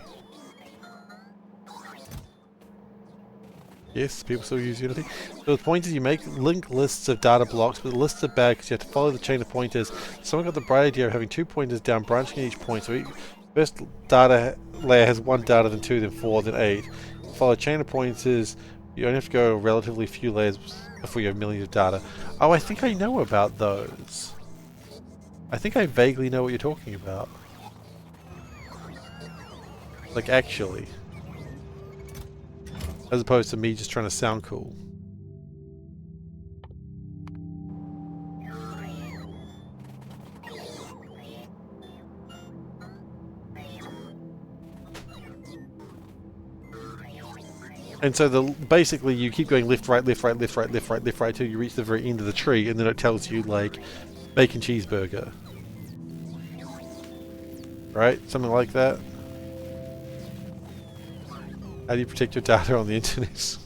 Yes, people still use Unity. So the point is you make link lists of data blocks, but the lists are bad because you have to follow the chain of pointers. Someone got the bright idea of having 2 pointers down, branching at each point. So each first data layer has 1 data, then 2, then 4, then 8. Follow a chain of pointers. You only have to go relatively few layers before you have millions of data. Oh, I think I know about those. I think I vaguely know what you're talking about. Like, actually. As opposed to me just trying to sound cool. And so basically you keep going left, right, left, right, left, right, left, right, left, right till you reach the very end of the tree, and then it tells you, like, bacon cheeseburger. Right? Something like that. How do you protect your data on the internet?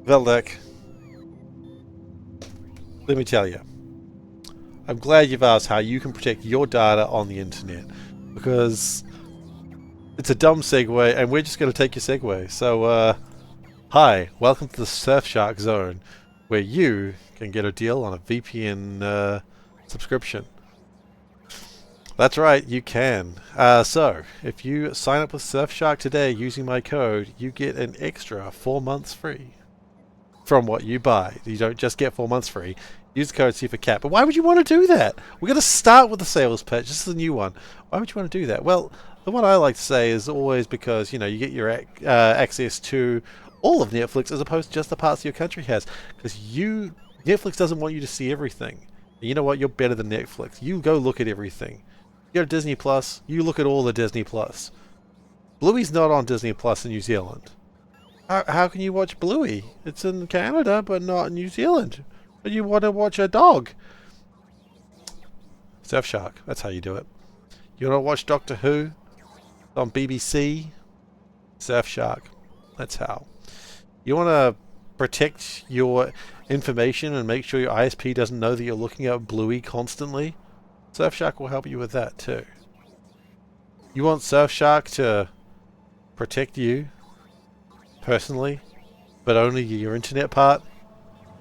Veldak, let me tell you. I'm glad you've asked how you can protect your data on the internet, because it's a dumb segue, and we're just going to take your segue. So, hi, welcome to the Surfshark Zone, where you can get a deal on a VPN subscription. That's right, you can. So, if you sign up with Surfshark today using my code, you get an extra 4 months free from what you buy. You don't just get 4 months free. Use the code SeiferKatt. But why would you want to do that? We're going to start with the sales pitch. This is the new one. Why would you want to do that? Well, the one I like to say is always because, you know, you get your access to all of Netflix as opposed to just the parts your country has. Because Netflix doesn't want you to see everything. And you know what? You're better than Netflix. You go look at everything. You go to Disney Plus, you look at all the Disney Plus. Bluey's not on Disney Plus in New Zealand. How can you watch Bluey? It's in Canada, but not in New Zealand. But you want to watch a dog. Surfshark, that's how you do it. You want to watch Doctor Who? On BBC? Surfshark, that's how. You want to protect your information and make sure your ISP doesn't know that you're looking at Bluey constantly? Surfshark will help you with that too. You want Surfshark to protect you personally, but only your internet part?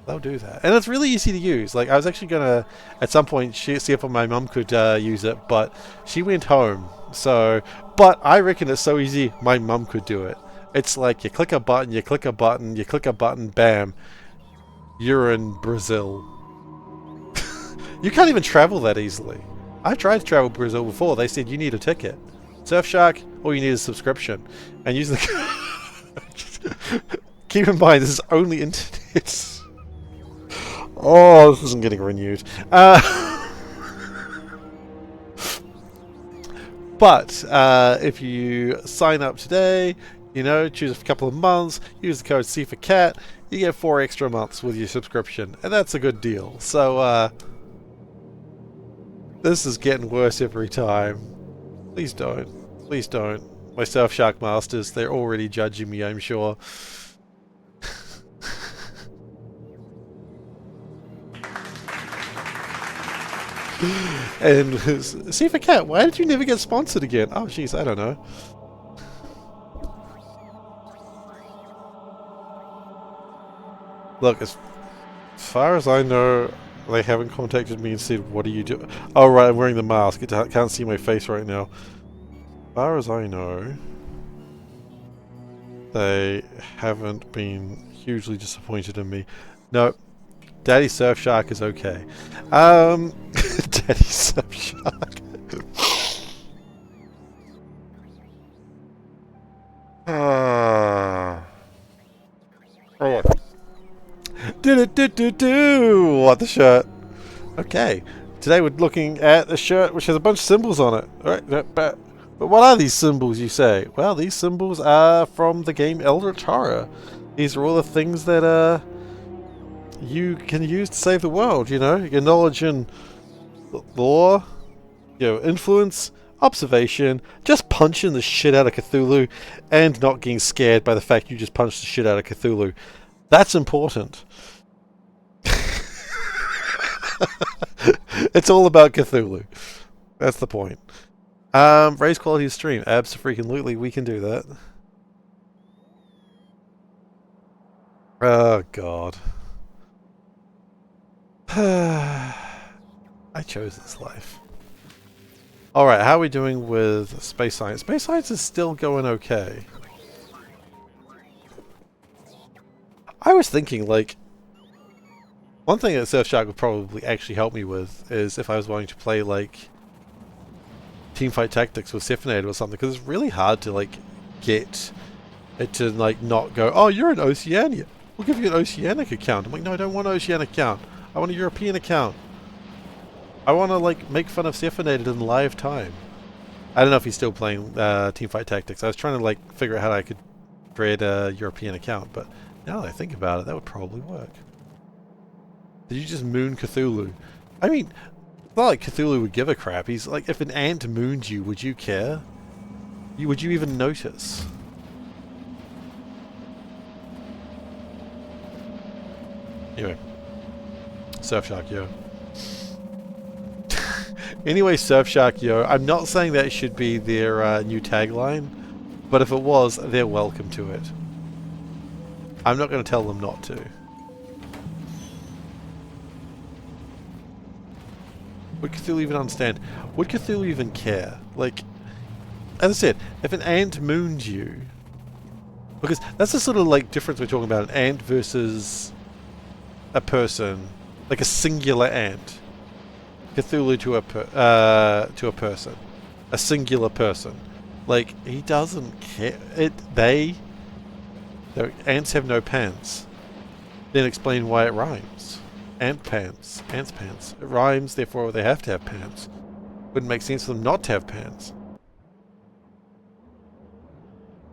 They'll do that. And it's really easy to use. Like, I was actually going to, at some point, see if my mum could use it, but she went home. So, but I reckon it's so easy, my mum could do it. It's like you click a button, you click a button, you click a button, bam. You're in Brazil. You can't even travel that easily. I tried to travel Brazil before. They said you need a ticket. Surfshark, all you need is a subscription. And use the... Keep in mind, this is only internet. Oh, this isn't getting renewed. But if you sign up today, you know, choose a couple of months, use the code SeiferKatt, you get 4 extra months with your subscription. And that's a good deal. So, this is getting worse every time. Please don't. Please don't. My Surfshark masters, they're already judging me, I'm sure. And SeiferKatt, why did you never get sponsored again? Oh, jeez, I don't know. Look, as far as I know, they haven't contacted me and said, what do you do? Oh, right, I'm wearing the mask. I can't see my face right now. As far as I know, they haven't been hugely disappointed in me. No, Daddy Surfshark is okay. Daddy Surfshark. Oh, do what the shirt? Okay, today we're looking at a shirt which has a bunch of symbols on it. All right, but what are these symbols, you say? Well, these symbols are from the game Elder Tara. These are all the things that you can use to save the world. You know, your knowledge and lore, your influence, observation, just punching the shit out of Cthulhu, and not getting scared by the fact you just punched the shit out of Cthulhu. That's important. It's all about Cthulhu. That's the point. Raise quality of stream. Abso-freaking-lutely, we can do that. Oh, God. I chose this life. Alright, how are we doing with space science? Space science is still going okay. I was thinking, like, one thing that Surfshark would probably actually help me with is if I was wanting to play, like, Teamfight Tactics with Seifferkatt or something, because it's really hard to, like, get it to, like, not go, oh, you're in Oceania. We'll give you an Oceanic account. I'm like, no, I don't want an Oceanic account. I want a European account. I want to, like, make fun of Seifferkatt in live time. I don't know if he's still playing Teamfight Tactics. I was trying to, like, figure out how I could create a European account, but now that I think about it, that would probably work. Did you just moon Cthulhu? I mean, It's not like Cthulhu would give a crap. He's like, if an ant mooned you, would you care? Would you even notice? Anyway. Surfshark, yo. Anyway, Surfshark, yo. I'm not saying that should be their new tagline, but if it was, they're welcome to it. I'm not going to tell them not to. Would Cthulhu even understand? Would Cthulhu even care? Like, as I said, if an ant mooned you... Because that's the sort of like difference we're talking about, an ant versus a person. Like a singular ant. Cthulhu to a person. A singular person. Like, he doesn't care. The ants have no pants. Then explain why it rhymes. Ant pants. Ants pants. It rhymes, therefore they have to have pants. Wouldn't make sense for them not to have pants.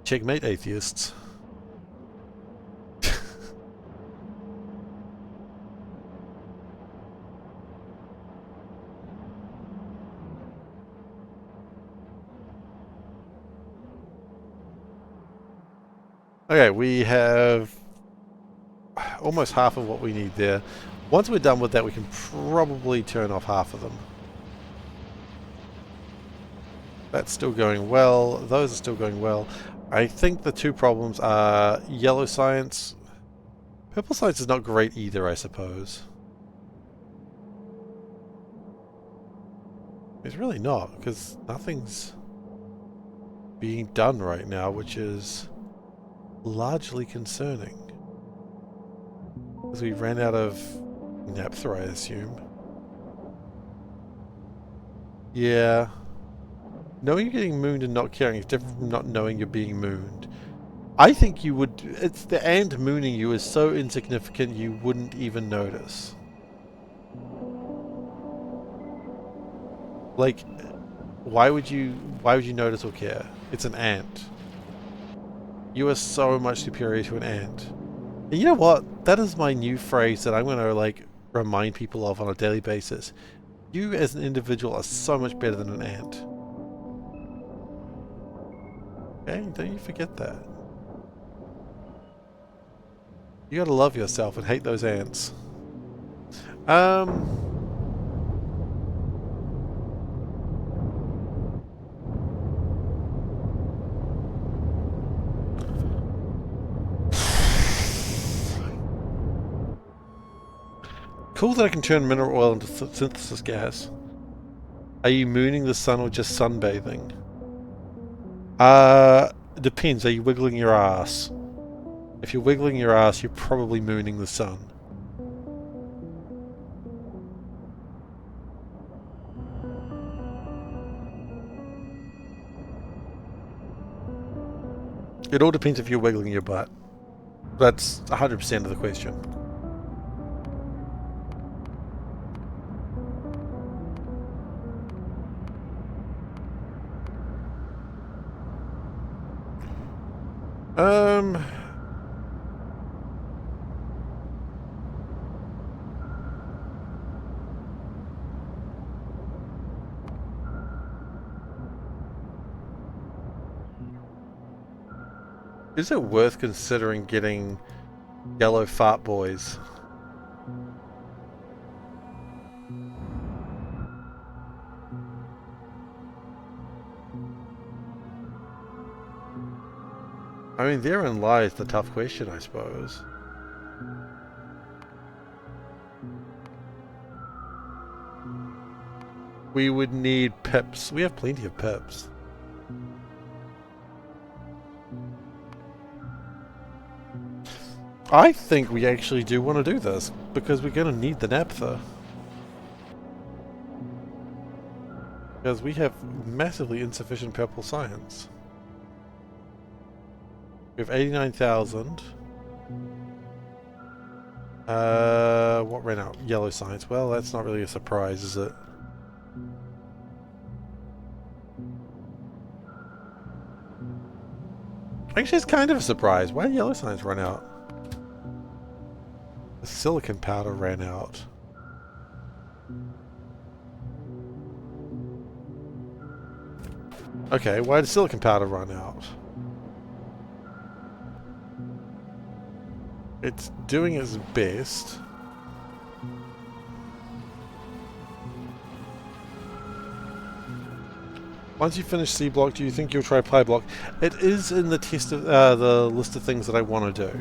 Checkmate, atheists. Okay, we have almost half of what we need there. Once we're done with that, we can probably turn off half of them. That's still going well. Those are still going well. I think the two problems are yellow science. Purple science is not great either, I suppose. It's really not, because nothing's being done right now, which is largely concerning. Because we ran out of naphtha, I assume. Yeah. Knowing you're getting mooned and not caring is different from not knowing you're being mooned. I think you would... It's the ant mooning you is so insignificant you wouldn't even notice. Like, why would you notice or care? It's an ant. You are so much superior to an ant. And you know what? That is my new phrase that I'm going to, like, remind people of on a daily basis. You as an individual are so much better than an ant. Okay? Don't you forget that. You gotta love yourself and hate those ants. Cool that I can turn mineral oil into synthesis gas. Are you mooning the sun or just sunbathing? Depends. Are you wiggling your ass? If you're wiggling your ass, you're probably mooning the sun. It all depends if you're wiggling your butt. That's 100% of the question. Is it worth considering getting yellow fart boys? I mean, therein lies the tough question, I suppose. We would need pips. We have plenty of pips. I think we actually do want to do this, because we're going to need the naphtha. Because we have massively insufficient purple science. We have 89,000. What ran out? Yellow science. Well, that's not really a surprise, is it? Actually, it's kind of a surprise. Why did yellow science run out? The silicon powder ran out. Okay, why did silicon powder run out? It's doing its best. Once you finish Seablock, do you think you'll try Pi Block? It is in the the list of things that I want to do.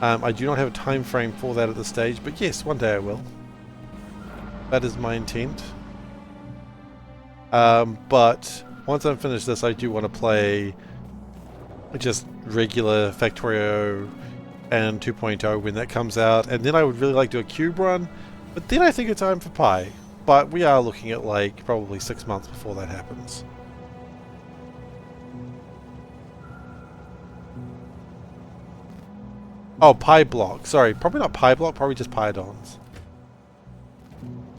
I do not have a time frame for that at this stage, but yes, one day I will. That is my intent. But once I'm finished this, I do want to play just regular Factorio and 2.0 when that comes out, and then I would really like to do a cube run, but then I think it's time for Pi. But we are looking at like probably 6 months before that happens. Oh, Pi Block. Sorry, probably not Pi Block, probably just Pyodons.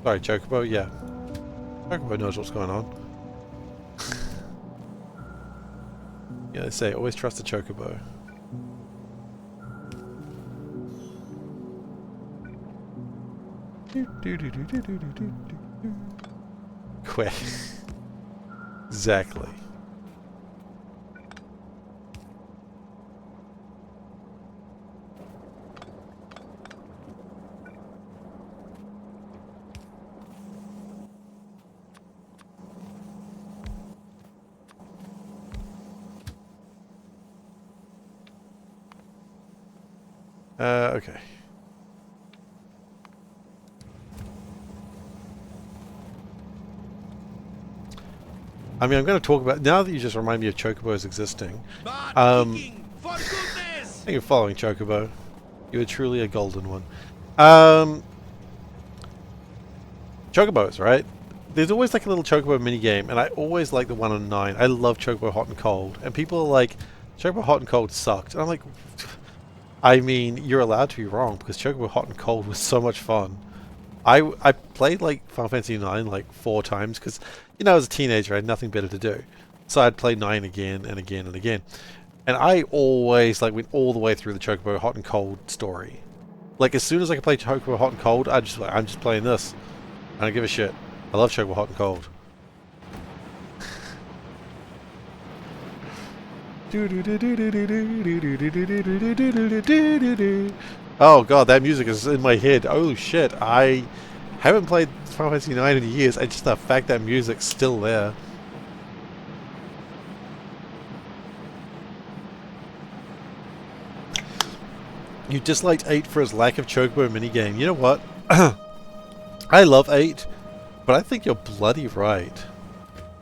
Sorry, Chocobo, yeah. Chocobo knows what's going on. Yeah, they say, always trust the Chocobo. Quick. Exactly. Okay. I mean, I'm going to talk about, now that you just remind me of Chocobos existing. Thank you for following, Chocobo. You are truly a golden one. Chocobos, right? There's always like a little Chocobo minigame, and I always like the one on 9. I love Chocobo Hot and Cold. And people are like, Chocobo Hot and Cold sucked. And I'm like, I mean, you're allowed to be wrong, because Chocobo Hot and Cold was so much fun. I played like Final Fantasy IX like 4 times because, you know, as a teenager I had nothing better to do. So I'd play 9 again and again and again. And I always like went all the way through the Chocobo Hot and Cold story. Like as soon as I could play Chocobo Hot and Cold, I'm just playing this. I don't give a shit. I love Chocobo Hot and Cold. Oh god, that music is in my head. Oh shit, I haven't played Final Fantasy IX in years. It's just the fact that music's still there. You disliked 8 for his lack of Chocobo minigame. You know what? I love 8, but I think you're bloody right.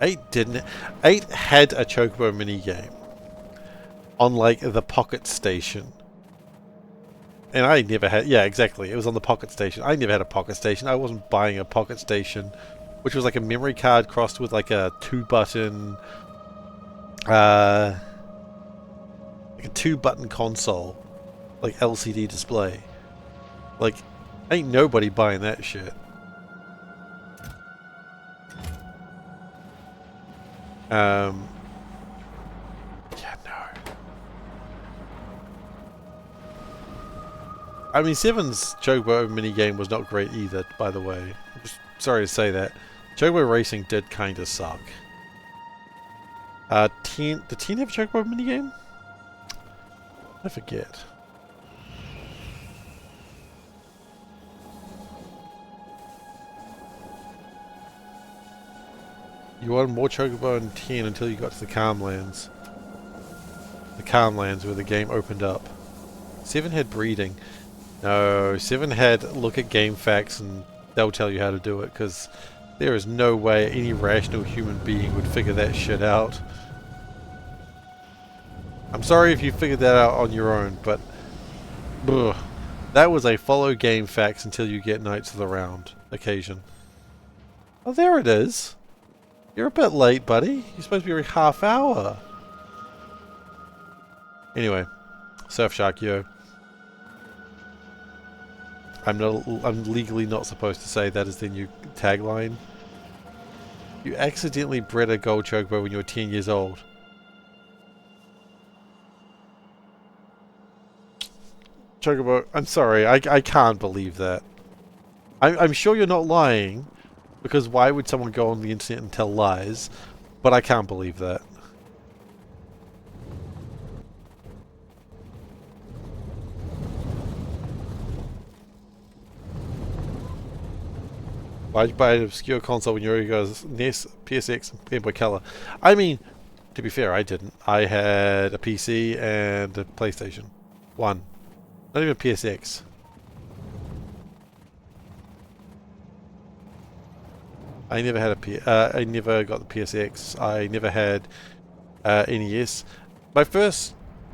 8 didn't. 8 had a Chocobo minigame on like the Pocket Station. And I never had, yeah, exactly. It was on the Pocket Station. I never had a Pocket Station. I wasn't buying a Pocket Station, which was like a memory card crossed with like a 2-button, like a 2-button console, like LCD display. Like, ain't nobody buying that shit. Yeah, no. I mean, 7's Chocobo minigame was not great either, by the way. I'm just sorry to say that. Chocobo Racing did kind of suck. 10, did 10 have a Chocobo minigame? I forget. You wanted more Chocobo in 10 until you got to the Calmlands. The Calmlands where the game opened up. 7 had breeding. No, 7 had look at game facts and they'll tell you how to do it, because there is no way any rational human being would figure that shit out. I'm sorry if you figured that out on your own, but ugh, that was a follow game facts until you get Knights of the Round occasion. Oh, there it is. You're a bit late, buddy. You're supposed to be every half hour. Anyway, Surfshark Yo. I'm legally not supposed to say that as the new tagline. You accidentally bred a gold Chocobo when you were 10 years old. Chocobo, I'm sorry, I can't believe that. I'm sure you're not lying, because why would someone go on the internet and tell lies? But I can't believe that. Why'd you buy an obscure console when you already got NES, PSX, and Game Boy Color? I mean, to be fair, I didn't. I had a PC and a PlayStation 1. Not even a PSX. I never had I never got the PSX. I never had NES. My first,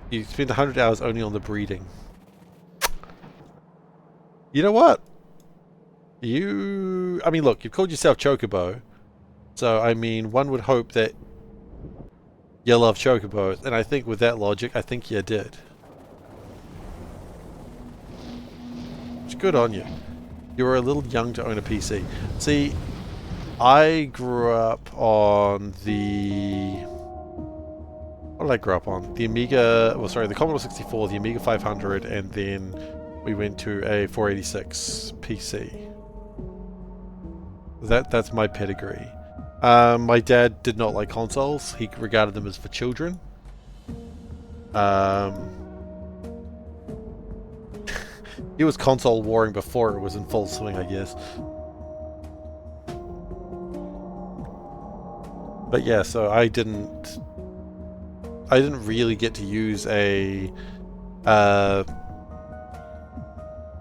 you spend 100 hours only on the breeding. You know what? I mean, look, you've called yourself Chocobo. So, I mean, one would hope that you love Chocobos. And I think with that logic, I think you did. It's good on you. You were a little young to own a PC. See, I grew up on the... What did I grow up on? The Amiga... Well, sorry, the Commodore 64, the Amiga 500, and then we went to a 486 PC. That's my pedigree. My dad did not like consoles. He regarded them as for children. He was console warring before it was in full swing, I guess. But yeah, so I didn't really get to use a oh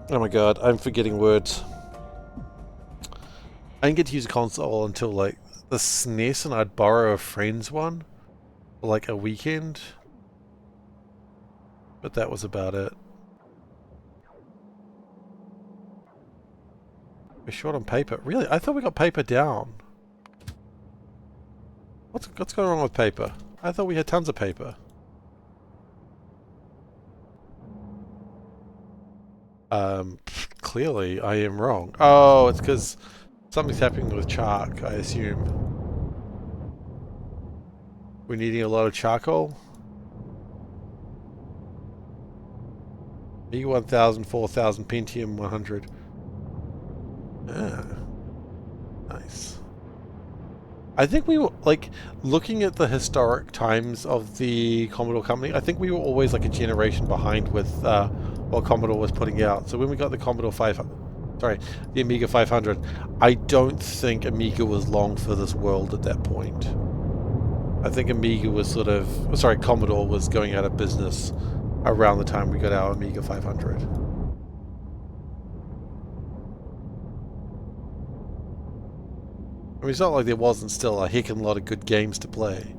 my god, I'm forgetting words. I didn't get to use a console until like the SNES, and I'd borrow a friend's one for like a weekend. But that was about it. We're short on paper. Really? I thought we got paper down. What's going on with paper? I thought we had tons of paper. Clearly I am wrong. Oh, it's because something's happening with chalk, I assume. We're needing a lot of charcoal. Amiga 1000, 4000, Pentium 100. Ah, nice. I think we were, like, looking at the historic times of the Commodore company, I think we were always like a generation behind with what Commodore was putting out. So when we got the Commodore 500, sorry, the Amiga 500, I don't think Amiga was long for this world at that point. I think Amiga was sort of, sorry, Commodore was going out of business around the time we got our Amiga 500. I mean, it's not like there wasn't still a heck of a lot of good games to play.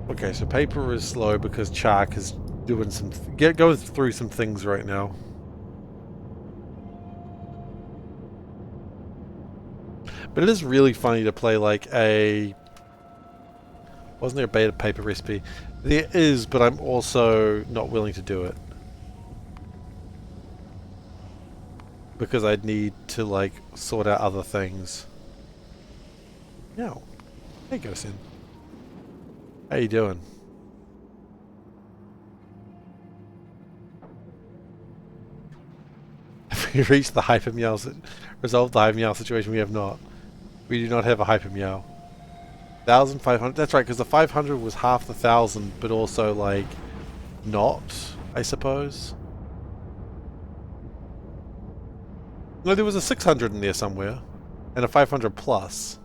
Okay, so paper is slow because Chark is doing some... going through some things right now. But it is really funny to play like a... Wasn't there a beta paper recipe? There is, but I'm also not willing to do it. Because I'd need to, like, sort out other things. No. Hey, Gosin. How you doing? Have we reached the hyper meow... resolved the hyper meow situation? We have not. We do not have a hyper meow. 1,500... That's right, because the 500 was half the 1,000, but also, like, not, I suppose. No, there was a 600 in there somewhere. And a 500 plus.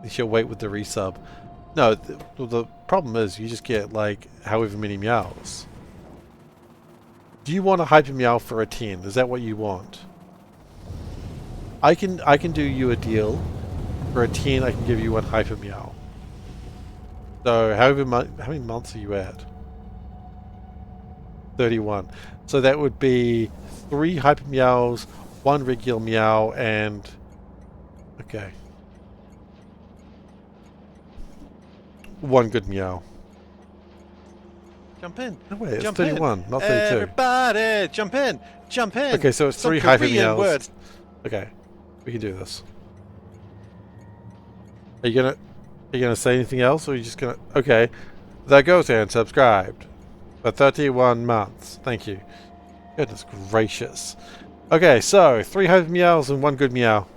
You should wait with the resub. No, the problem is you just get, like, however many meows. Do you want a hyper meow for a 10? Is that what you want? I can do you a deal. For a 10, I can give you one hyper meow. So, how many months are you at? 31. So that would be 3 hyper meows, 1 regular meow, and... Okay. 1 good meow. Jump in. No way, it's 31, not 32. Everybody, jump in. Jump in. Okay, so it's 3 hyper meows. Words. Okay, we can do this. Are you gonna say anything else, or are you just gonna... Okay, there goes and subscribed for 31 months. Thank you. Goodness gracious. Okay, so 3 hyper meows and 1 good meow.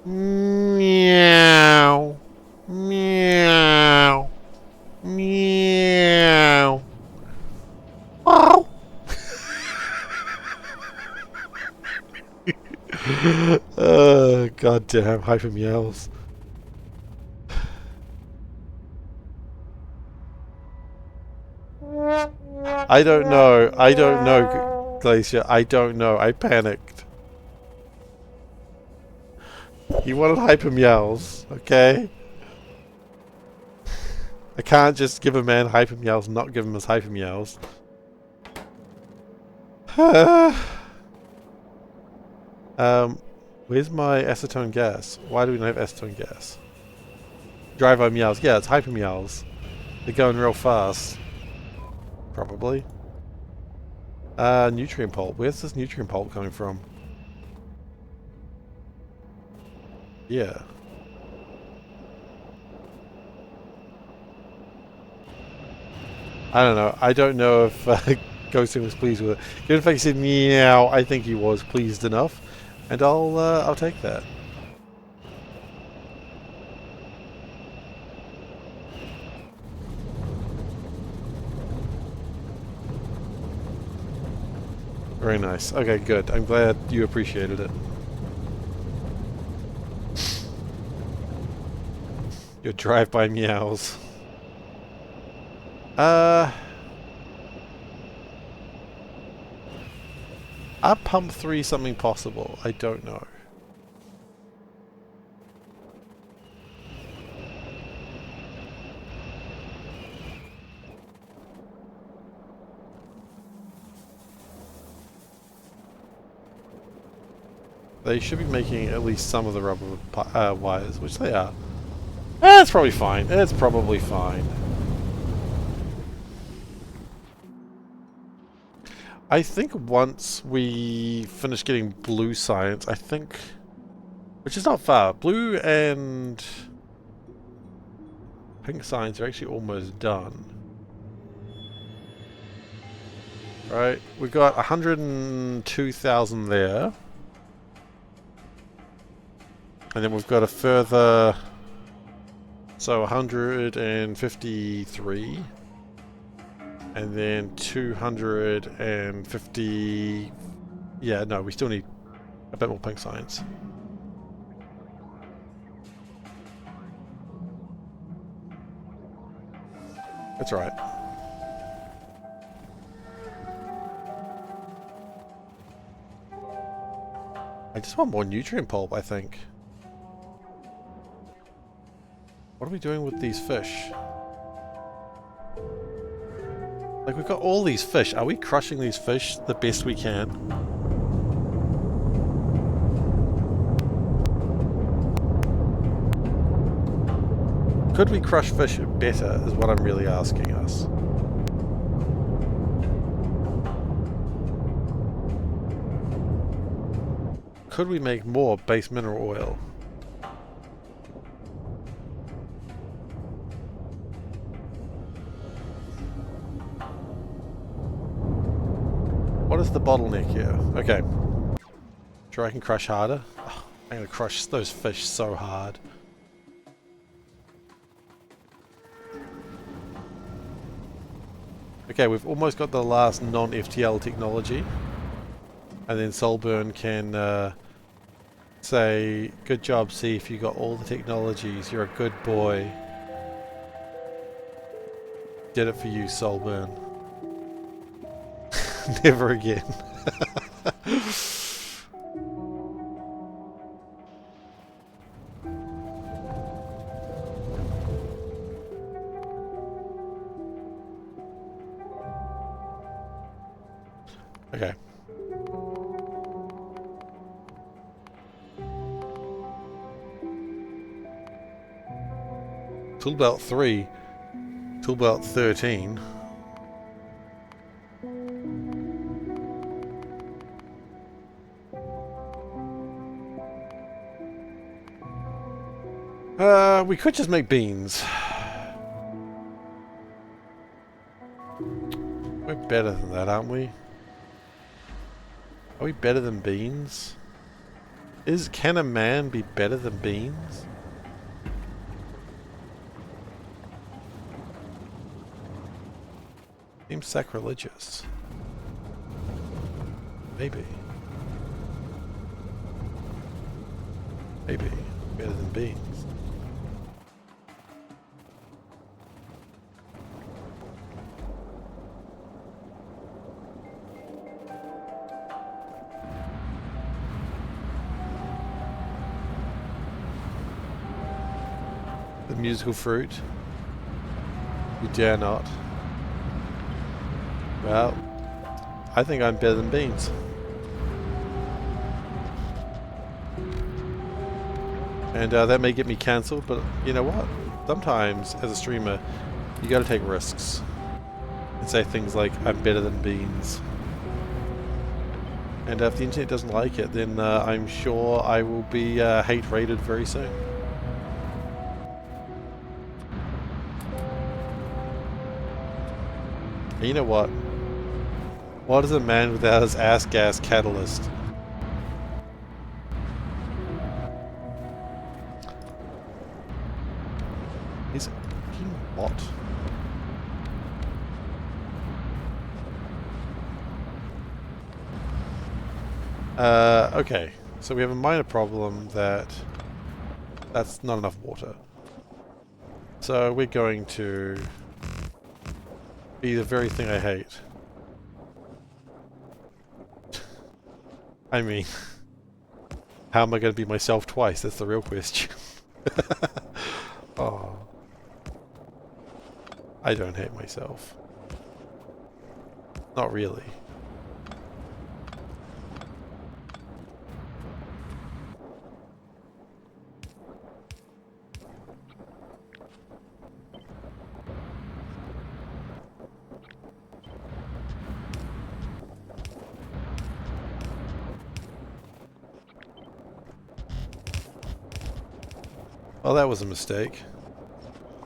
Meow. Meow. Meow. Oh. Goddamn hyper meows. I don't know. I don't know, Glacier. I don't know. I panicked. He wanted hyper meows, okay? I can't just give a man hyper meows and not give him his hyper meows. Where's my acetone gas? Why do we not have acetone gas? Drive-by meows. Yeah, it's hyper meows. They're going real fast. Probably. Nutrient pulp. Where's this nutrient pulp coming from? Yeah. I don't know. I don't know if Ghosting was pleased with it. Given the fact he said meow, I think he was pleased enough. And I'll take that. Very nice. Okay, good. I'm glad you appreciated it. Your drive-by meows. Are pump 3 something possible? I don't know. They should be making at least some of the rubber wires, which they are. It's probably fine. It's probably fine. I think once we finish getting blue science, I think... Which is not far. Blue and pink science are actually almost done. Right, we've got 102,000 there. And then we've got a further... So 153. And then 250... Yeah, no, we still need a bit more pink science. That's right. I just want more nutrient pulp, I think. What are we doing with these fish? Like, we've got all these fish. Are we crushing these fish the best we can? Could we crush fish better, is what I'm really asking us. Could we make more base mineral oil? What is the bottleneck here? Okay. Sure, I can crush harder. Oh, I'm gonna crush those fish so hard. Okay, we've almost got the last non-FTL technology. And then Solburn can say, good job, Seif, you got all the technologies, you're a good boy. Did it for you, Solburn. Never again. Okay. Toolbelt 3. Toolbelt 13. We could just make beans. We're better than that, aren't we? Are we better than beans? Can a man be better than beans? Seems sacrilegious. Maybe. Maybe. Better than beans. The musical fruit. You dare not. Well, I think I'm better than beans. And that may get me cancelled, but you know what? Sometimes, as a streamer, you gotta take risks. And say things like, I'm better than beans. And if the internet doesn't like it, then I'm sure I will be hate-rated very soon. And you know what? What is a man without his ass gas catalyst? He's fucking what? Okay. So we have a minor problem that's not enough water. So we're going to be the very thing I hate. I mean, how am I going to be myself twice? That's the real question. Oh. I don't hate myself. Not really. Well, that was a mistake.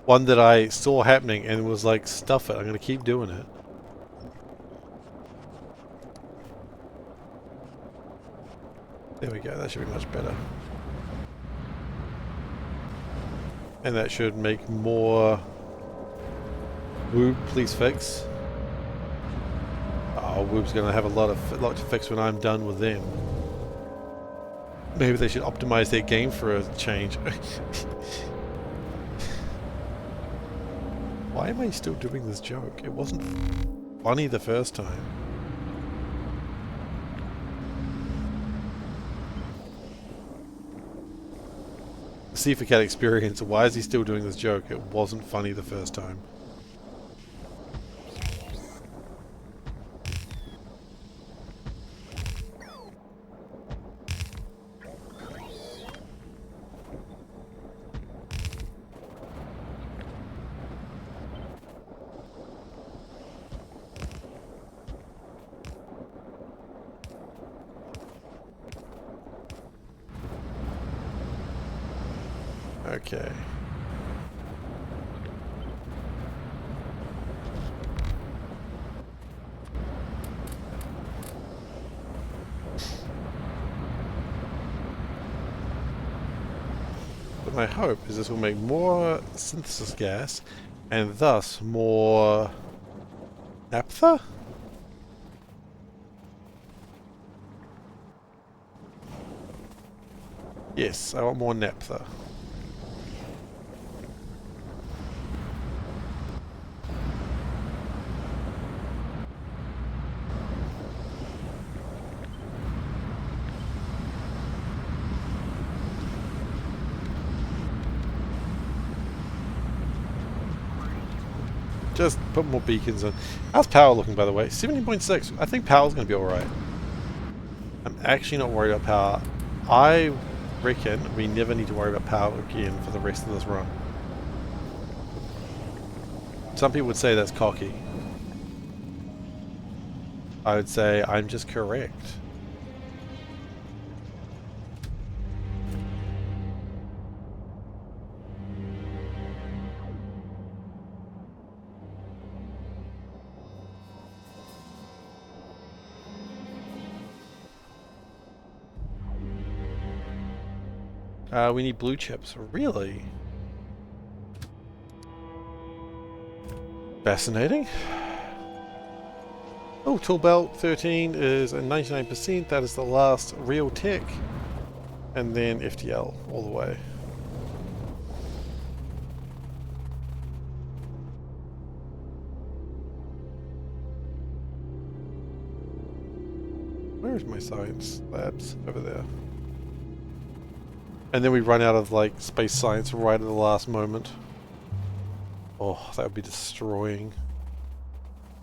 One that I saw happening and was like, stuff it, I'm gonna keep doing it. There we go, that should be much better. And that should make more... Whoop, please fix. Oh, Whoop's gonna have a lot to fix when I'm done with them. Maybe they should optimize their game for a change. Why am I still doing this joke? It wasn't funny the first time. The SeiferKatt experience. Why is he still doing this joke? It wasn't funny the first time. Okay. But my hope is this will make more synthesis gas and thus more naphtha? Yes, I want more naphtha. Just put more beacons on. How's power looking, by the way? 17.6. I think power's going to be alright. I'm actually not worried about power. I reckon we never need to worry about power again for the rest of this run. Some people would say that's cocky. I would say I'm just correct. We need blue chips. Really? Fascinating. Oh, tool belt 13 is a 99%. That is the last real tech. And then FTL all the way. Where's my science labs? Over there. And then we run out of like space science right at the last moment. Oh, that would be destroying.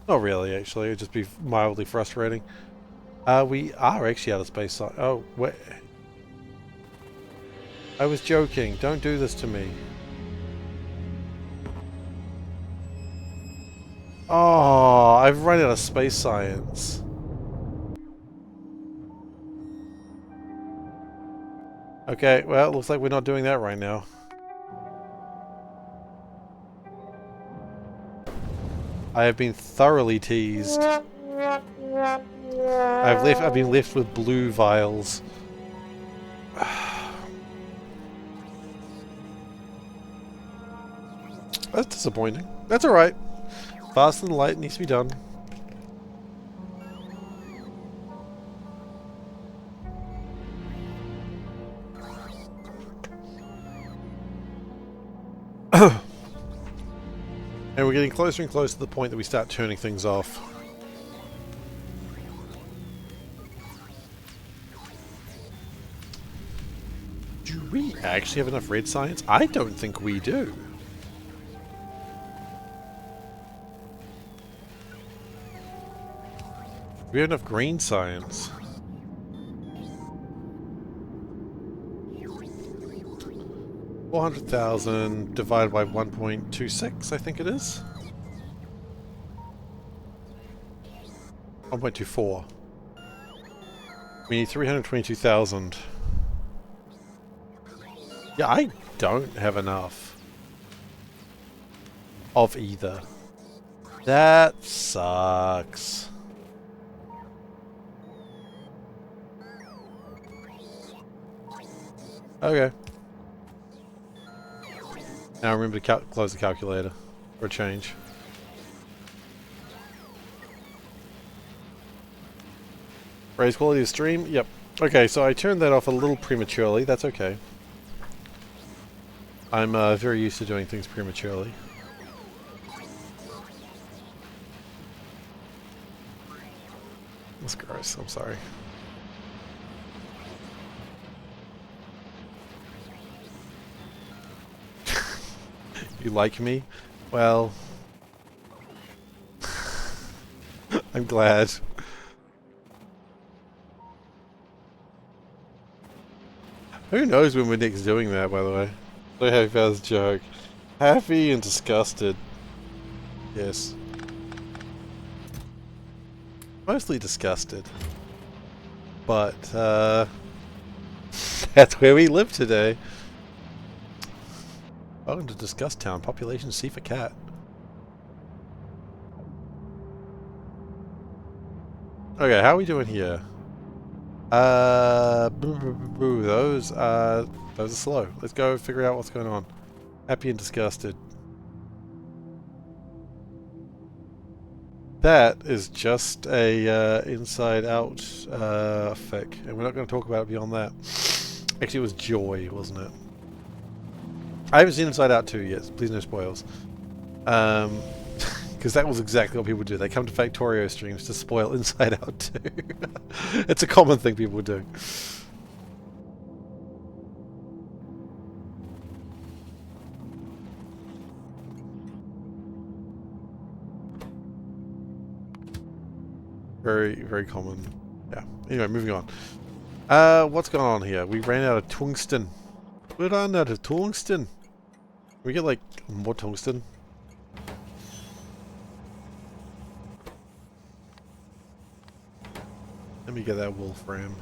Not really, actually. It would just be mildly frustrating. We are actually out of space science. Oh, wait. I was joking. Don't do this to me. Oh, I've run out of space science. Okay, well, it looks like we're not doing that right now. I have been thoroughly teased. I've been left with blue vials. That's disappointing. That's alright. Fast and light needs to be done. And we're getting closer and closer to the point that we start turning things off. Do we actually have enough red science? I don't think we do. We have enough green science. $400,000 divided by 1.26, I think it is. 1.24. We need 322,000. Yeah, I don't have enough of either. That sucks. Okay. Now remember to close the calculator for a change. Raise quality of stream? Yep. Okay, so I turned that off a little prematurely. That's okay. I'm very used to doing things prematurely. That's gross. I'm sorry. You like me? Well, I'm glad. Who knows when we're next doing that, by the way? So happy about this joke. Happy and disgusted. Yes. Mostly disgusted. But, that's where we live today. Welcome to Disgust Town. Population SeiferKatt. Okay, how are we doing here? Those are slow. Let's go figure out what's going on. Happy and disgusted. That is just a inside-out fic, and we're not going to talk about it beyond that. Actually, it was joy, wasn't it? I haven't seen Inside Out 2 yet. Please no spoils. Because that was exactly what people do. They come to Factorio streams to spoil Inside Out 2. It's a common thing people do. Very, very common. Yeah. Anyway, moving on. What's going on here? We ran out of tungsten. We ran out of tungsten. Can we get, like, more tungsten? Let me get that wolfram.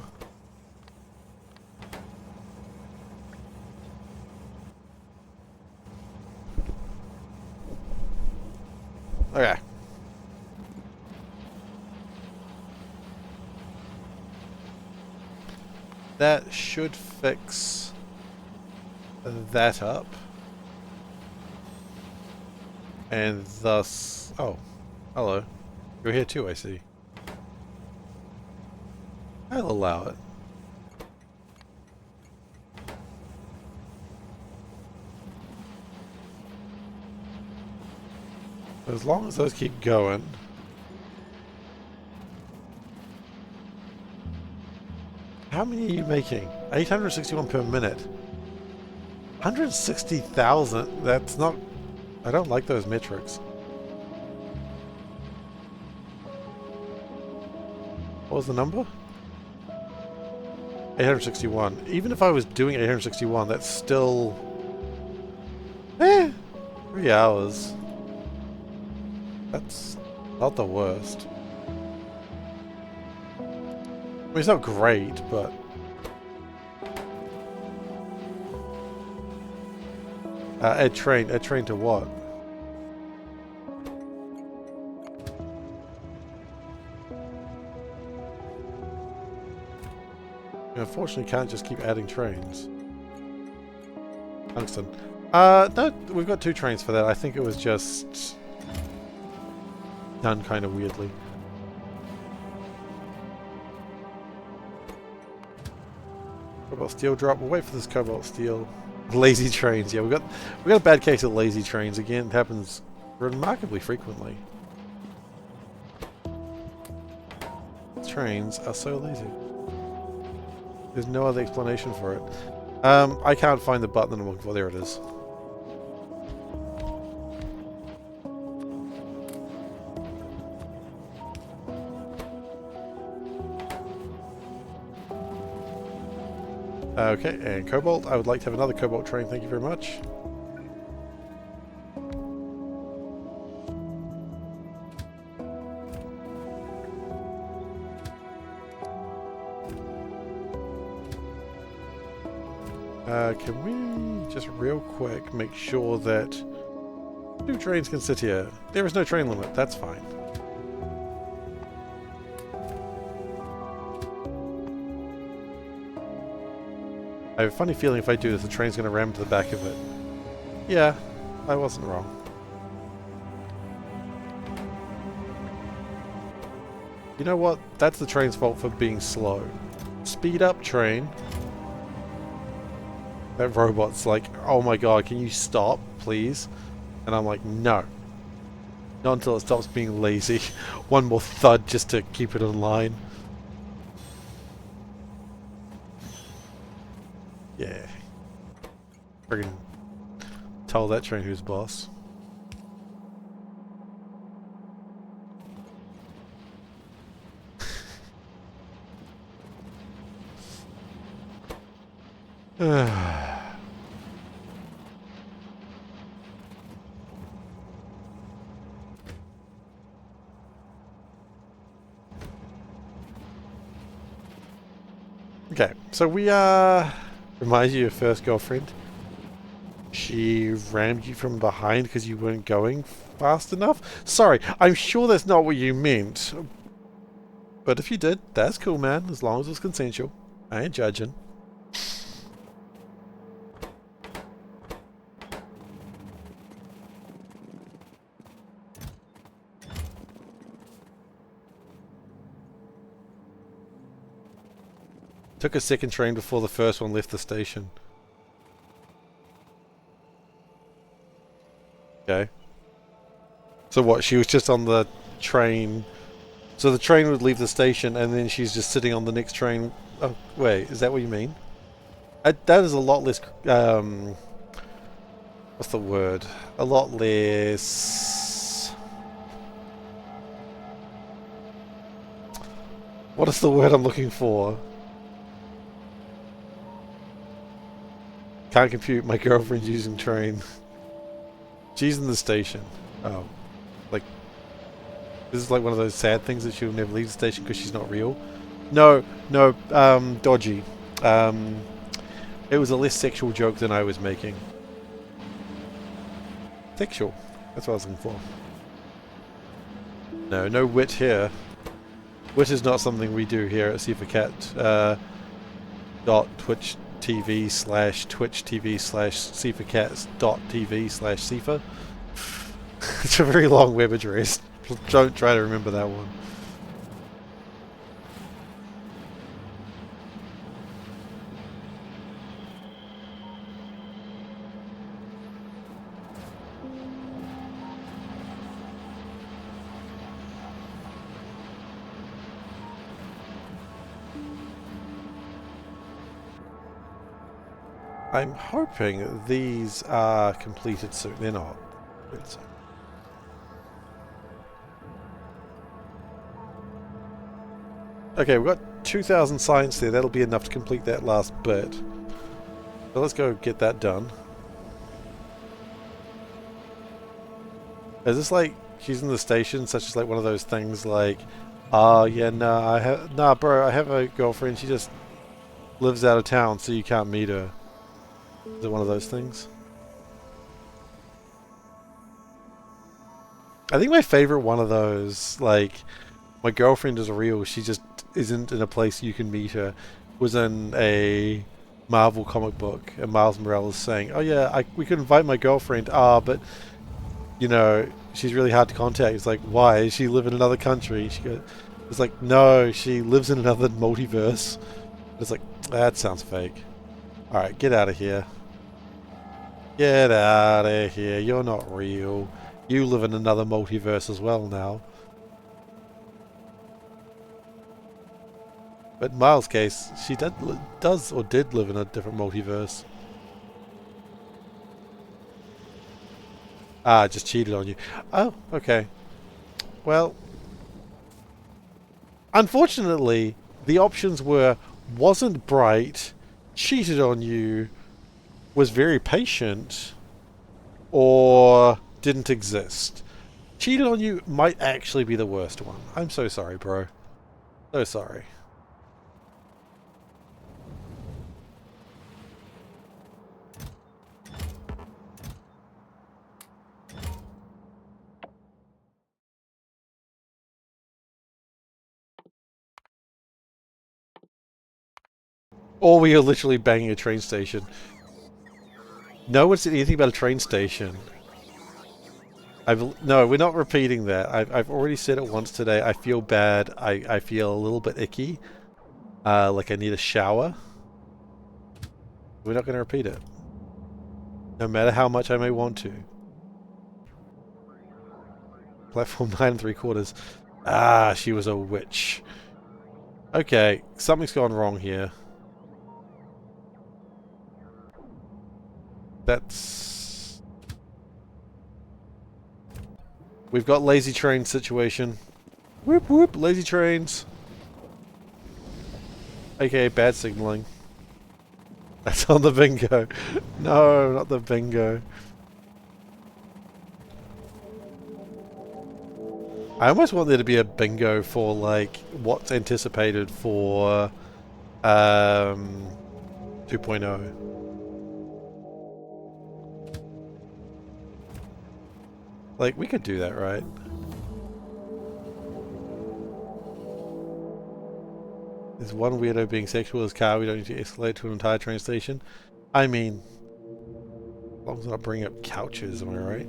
Okay. That should fix that up. And thus... Oh, hello. You're here too, I see. I'll allow it. As long as those keep going... How many are you making? 861 per minute. 160,000? That's not... I don't like those metrics. What was the number? 861. Even if I was doing 861, that's still... 3 hours. That's not the worst. I mean, it's not great, but... add train to what? You unfortunately can't just keep adding trains. Tungsten. No, we've got 2 trains for that. I think it was just... done kind of weirdly. Cobalt steel drop. We'll wait for this cobalt steel. Lazy trains. Yeah, we got a bad case of lazy trains again. It happens remarkably frequently. Trains are so lazy. There's no other explanation for it. I can't find the button that I'm looking for. There it is. Okay, and cobalt. I would like to have another cobalt train, thank you very much. Can we just real quick make sure that 2 trains can sit here? There is no train limit, that's fine. I have a funny feeling if I do this, the train's going to ram to the back of it. Yeah, I wasn't wrong. You know what? That's the train's fault for being slow. Speed up, train. That robot's like, oh my god, can you stop, please? And I'm like, no. Not until it stops being lazy. One more thud just to keep it in line. Yeah. Friggin' tell that train who's boss. Okay, so we reminds you of your first girlfriend. She rammed you from behind because you weren't going fast enough? Sorry, I'm sure that's not what you meant. But if you did, that's cool, man, as long as it's consensual. I ain't judging. Took a second train before the first one left the station. Okay. So what, she was just on the train... So the train would leave the station and then she's just sitting on the next train... Oh, wait, is that what you mean? That is a lot less... what's the word? A lot less... What is the word I'm looking for? Can't compute, my girlfriend's using train. She's in the station. Oh. Like, this is like one of those sad things that she'll never leave the station because she's not real. No, dodgy. It was a less sexual joke than I was making. Sexual. That's what I was looking for. No wit here. Wit is not something we do here at SeiferKatt. TV slash Twitch TV slash SeiferKatt.tv slash Seifer. It's a very long web address. Don't try to remember that one. I'm hoping these are completed soon. They're not. Okay, we've got 2,000 science there. That'll be enough to complete that last bit. So let's go get that done. Is this like she's in the station, such as like one of those things like, oh yeah, nah, bro, I have a girlfriend. She just lives out of town, so you can't meet her. Is it one of those things? I think my favorite one of those, like, my girlfriend is real, she just isn't in a place you can meet her, was in a Marvel comic book, and Miles Morales saying, oh yeah, we could invite my girlfriend, but, you know, she's really hard to contact. It's like, why? Does she live in another country? It's like, no, she lives in another multiverse. It's like, that sounds fake. Alright, get out of here. Get out of here. You're not real. You live in another multiverse as well now. But in Miles' case, she does or did live in a different multiverse. Ah, just cheated on you. Oh, okay. Well, unfortunately, the options were wasn't bright, cheated on you, was very patient, or didn't exist. Cheated on you might actually be the worst one. I'm so sorry, bro. So sorry. Or we are literally banging a train station. No one said anything about a train station. No, we're not repeating that. I've already said it once today. I feel bad. I feel a little bit icky. Like I need a shower. We're not going to repeat it. No matter how much I may want to. Platform 9 3/4. Ah, she was a witch. Okay, something's gone wrong here. That's... We've got lazy train situation. Whoop whoop, lazy trains. AKA bad signaling. That's on the bingo. No, not the bingo. I almost want there to be a bingo for like what's anticipated for 2.0. Like, we could do that, right? Is one weirdo being sexual as car? We don't need to escalate to an entire train station. I mean, as long as I'm not bringing up couches, am I right?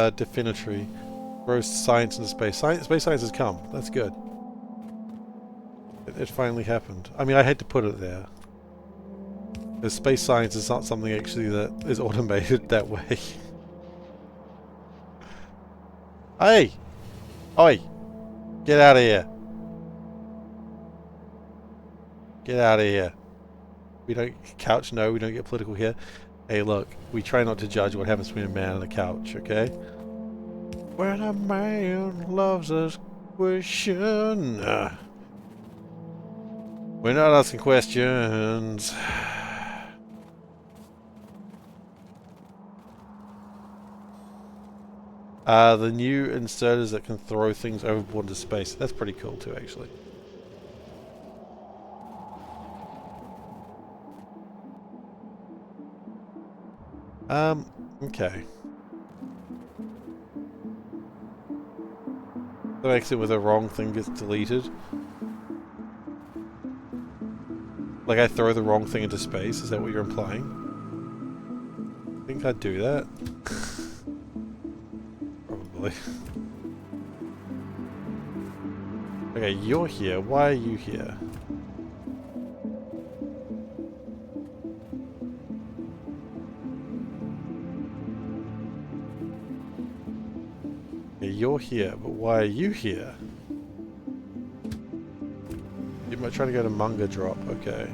Definitory. Gross science into space. Space science has come. That's good. It finally happened. I mean, I had to put it there. Because space science is not something actually that is automated that way. Hey! Oi! Get out of here. Get out of here. We don't... Couch? No, we don't get political here. Hey, look. We try not to judge what happens between a man and a couch, okay? When a man loves a question... We're not asking questions. The new inserters that can throw things overboard into space. That's pretty cool too, actually. Okay. That makes it where the wrong thing gets deleted. Like I throw the wrong thing into space, is that what you're implying? I think I'd do that. Probably. Okay, you're here. Why are you here? Okay, you're here, but why are you here? You might try to go to Munga Drop, okay.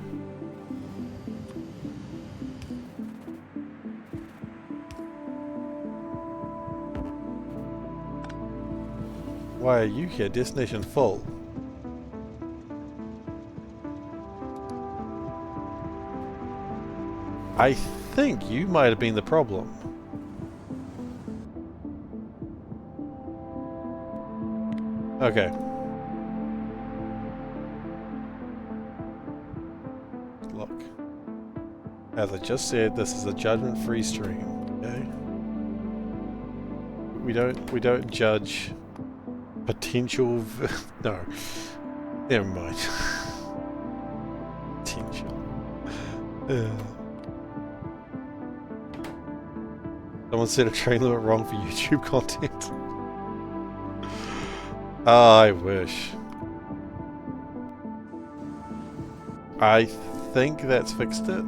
Why are you here? Destination full. I think you might have been the problem. Okay. Look. As I just said, this is a judgment-free stream, okay? We don't judge potential no. Never mind. Potential. Someone said a train limit wrong for YouTube content. I wish. I think that's fixed it.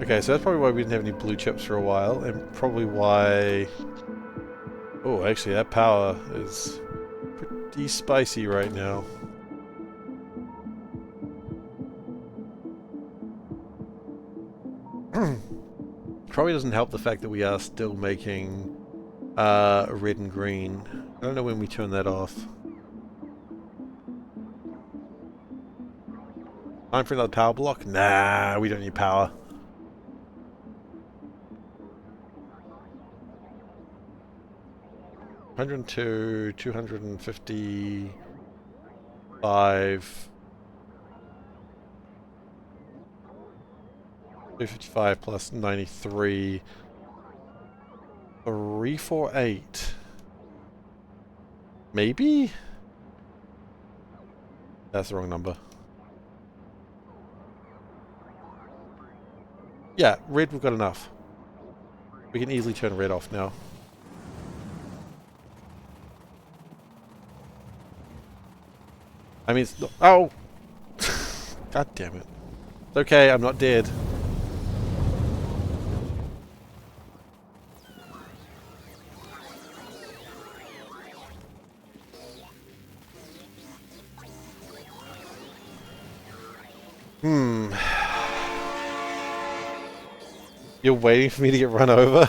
Okay, so that's probably why we didn't have any blue chips for a while, and probably why... Oh, actually, that power is pretty spicy right now. Probably doesn't help the fact that we are still making red and green. I don't know when we turn that off. Time for another power block? Nah, we don't need power. $102, 255, 255 plus 93, 348. Maybe? That's the wrong number. Yeah, red, we've got enough. We can easily turn red off now. I mean, it's not, oh! God damn it. It's okay, I'm not dead. You're waiting for me to get run over?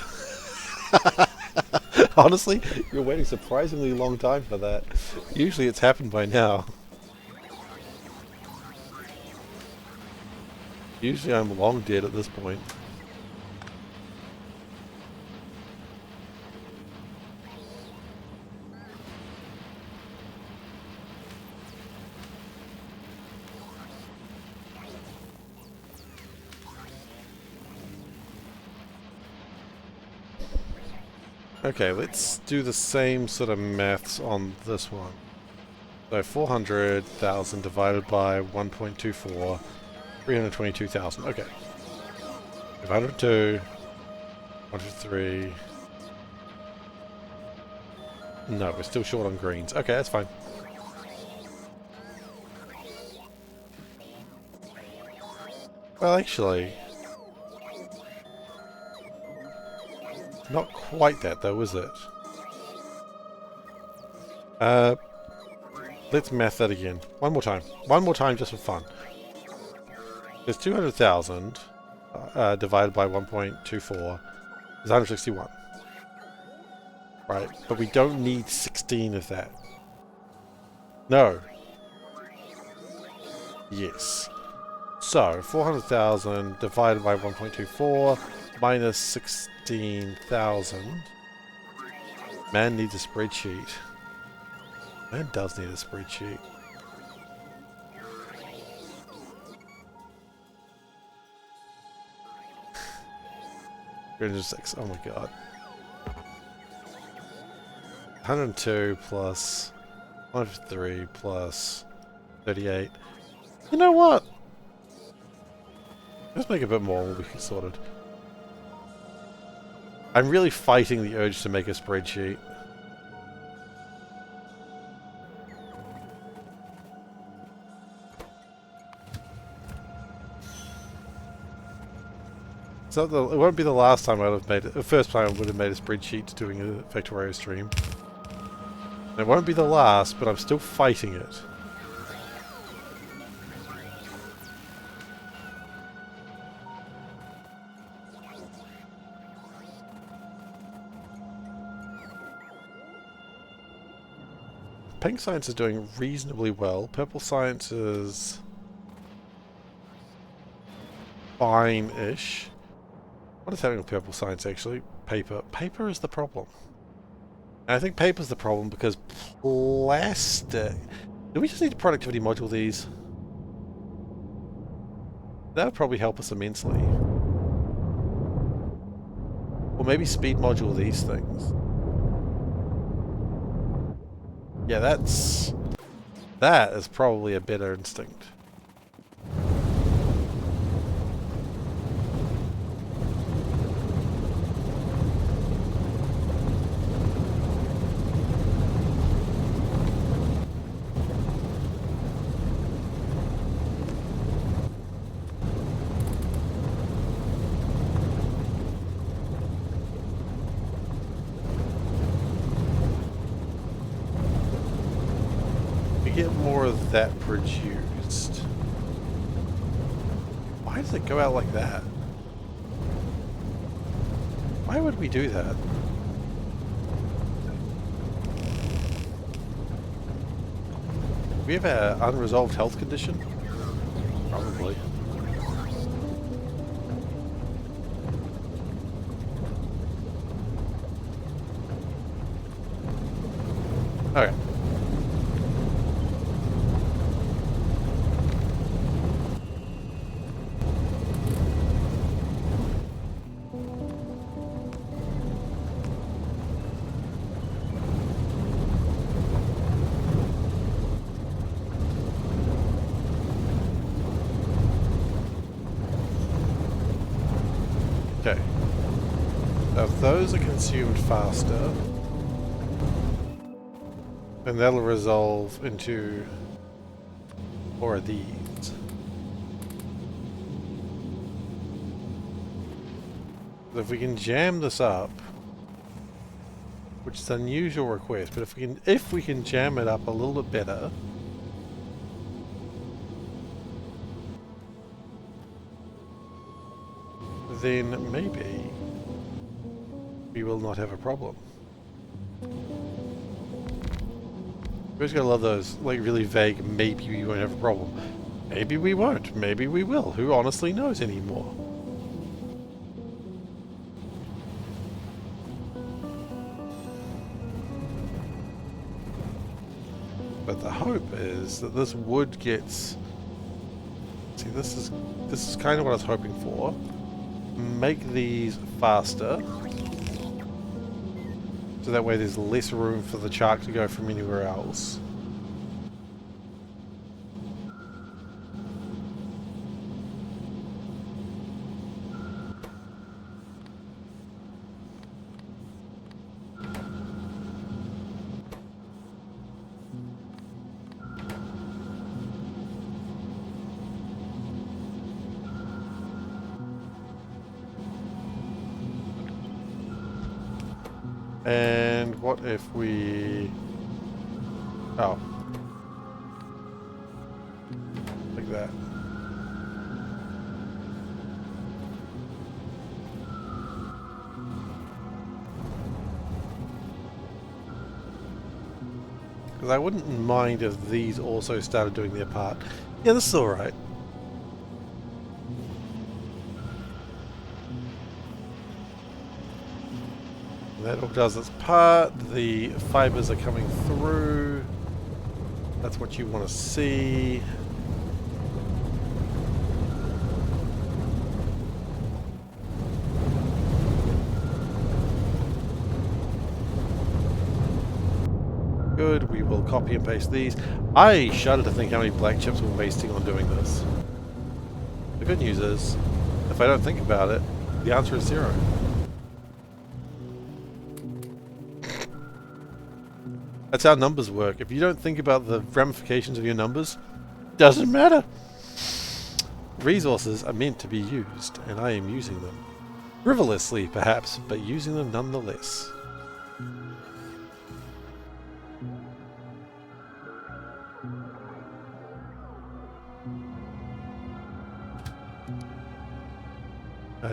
Honestly, you're waiting a surprisingly long time for that. Usually it's happened by now. Usually I'm long dead at this point. Okay, let's do the same sort of maths on this one. So 400,000 divided by 1.24, 322,000. Okay. 502, 153. No, we're still short on greens. Okay, that's fine. Well, actually... not quite that though, is it? Let's math that again. One more time. One more time just for fun. There's 200,000 divided by 1.24 is 161. Right, but we don't need 16 of that. No. Yes. So, 400,000 divided by 1.24 minus 16,000. Man needs a spreadsheet. Man does need a spreadsheet. 306, oh my god. 102 plus 103 plus 38. You know what? Let's make a bit more, we'll be sorted. I'm really fighting the urge to make a spreadsheet. So it won't be the last time I would have made it. The first time I would have made a spreadsheet doing a Factorio stream. And it won't be the last, but I'm still fighting it. Pink science is doing reasonably well. Purple science is fine-ish. What is happening with purple science actually? Paper. Paper is the problem. And I think paper's the problem because plastic... Do we just need to productivity module these? That would probably help us immensely. Or maybe speed module these things. Yeah, that is probably a better instinct. Get more of that produced. Why does it go out like that? Why would we do that? We have an unresolved health condition? Probably. Okay. Okay. Now if those are consumed faster, then that'll resolve into more of these. If we can jam this up, which is an unusual request, but if we can jam it up a little bit better, then maybe we will not have a problem. We're just gonna love those, like, really vague, maybe we won't have a problem. Maybe we won't, maybe we will. Who honestly knows anymore? But the hope is that this wood gets... See, this is kind of what I was hoping for. Make these faster. So that way there's less room for the shark to go from anywhere else. And what if we... Oh. Like that. Because I wouldn't mind if these also started doing their part. Yeah, this is alright. That all does its part. The fibers are coming through. That's what you want to see. Good, we will copy and paste these. I shudder to think how many black chips we're wasting on doing this. The good news is, if I don't think about it, the answer is 0. That's how numbers work. If you don't think about the ramifications of your numbers, doesn't matter. Resources are meant to be used, and I am using them. Frivolously, perhaps, but using them nonetheless.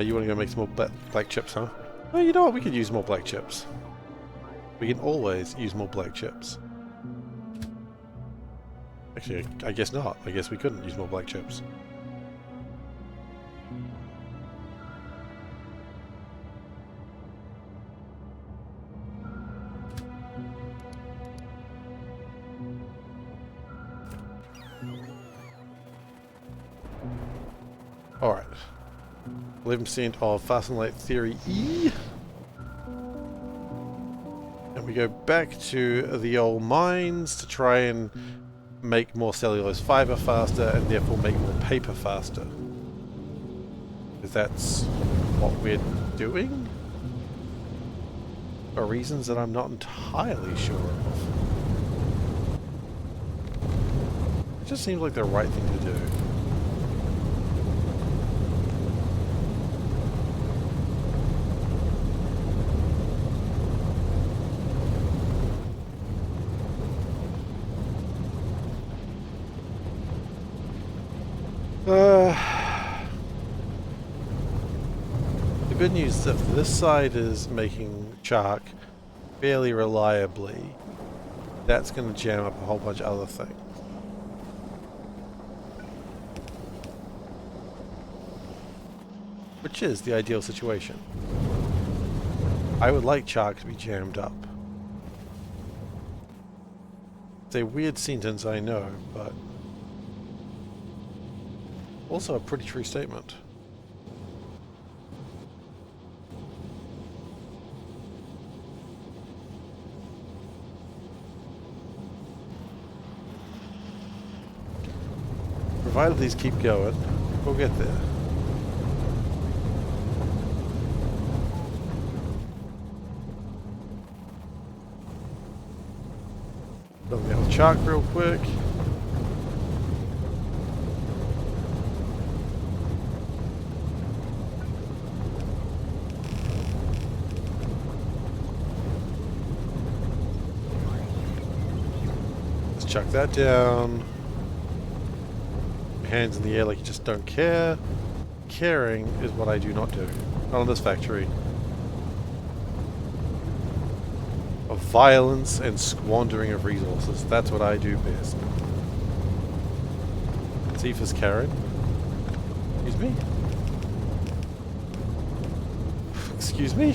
You want to go make some more black chips, huh? Oh, you know what? We could use more black chips. We can always use more black chips. Actually, I guess not. I guess we couldn't use more black chips. Alright. 11% of Fast and Late Theory E. And we go back to the old mines to try and make more cellulose fiber faster and therefore make more paper faster. Because that's what we're doing? For reasons that I'm not entirely sure of. It just seems like the right thing to do. The good news is if this side is making chalk fairly reliably, that's going to jam up a whole bunch of other things. Which is the ideal situation. I would like chalk to be jammed up. It's a weird sentence, I know, but also a pretty true statement. Provided these keep going, we'll get there. Building out the chalk real quick. Let's chuck that down. Hands in the air like you just don't care. Caring is what I do not do. Not on this factory. Of violence and squandering of resources. That's what I do best. SeiferKatt. Excuse me? Excuse me?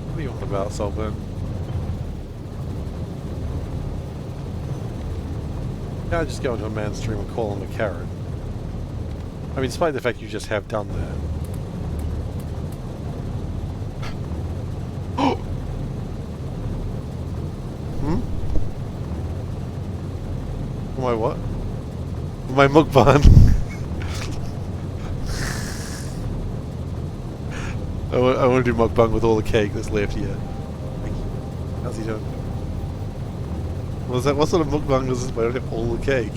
What are you on about, Saltburn? I just go into a man's stream and call him a carrot. I mean, despite the fact you just have done that. My what? My mukbang. I want to do mukbang with all the cake that's left here. How's he doing? What sort of mukbang is this if I don't have all the cake?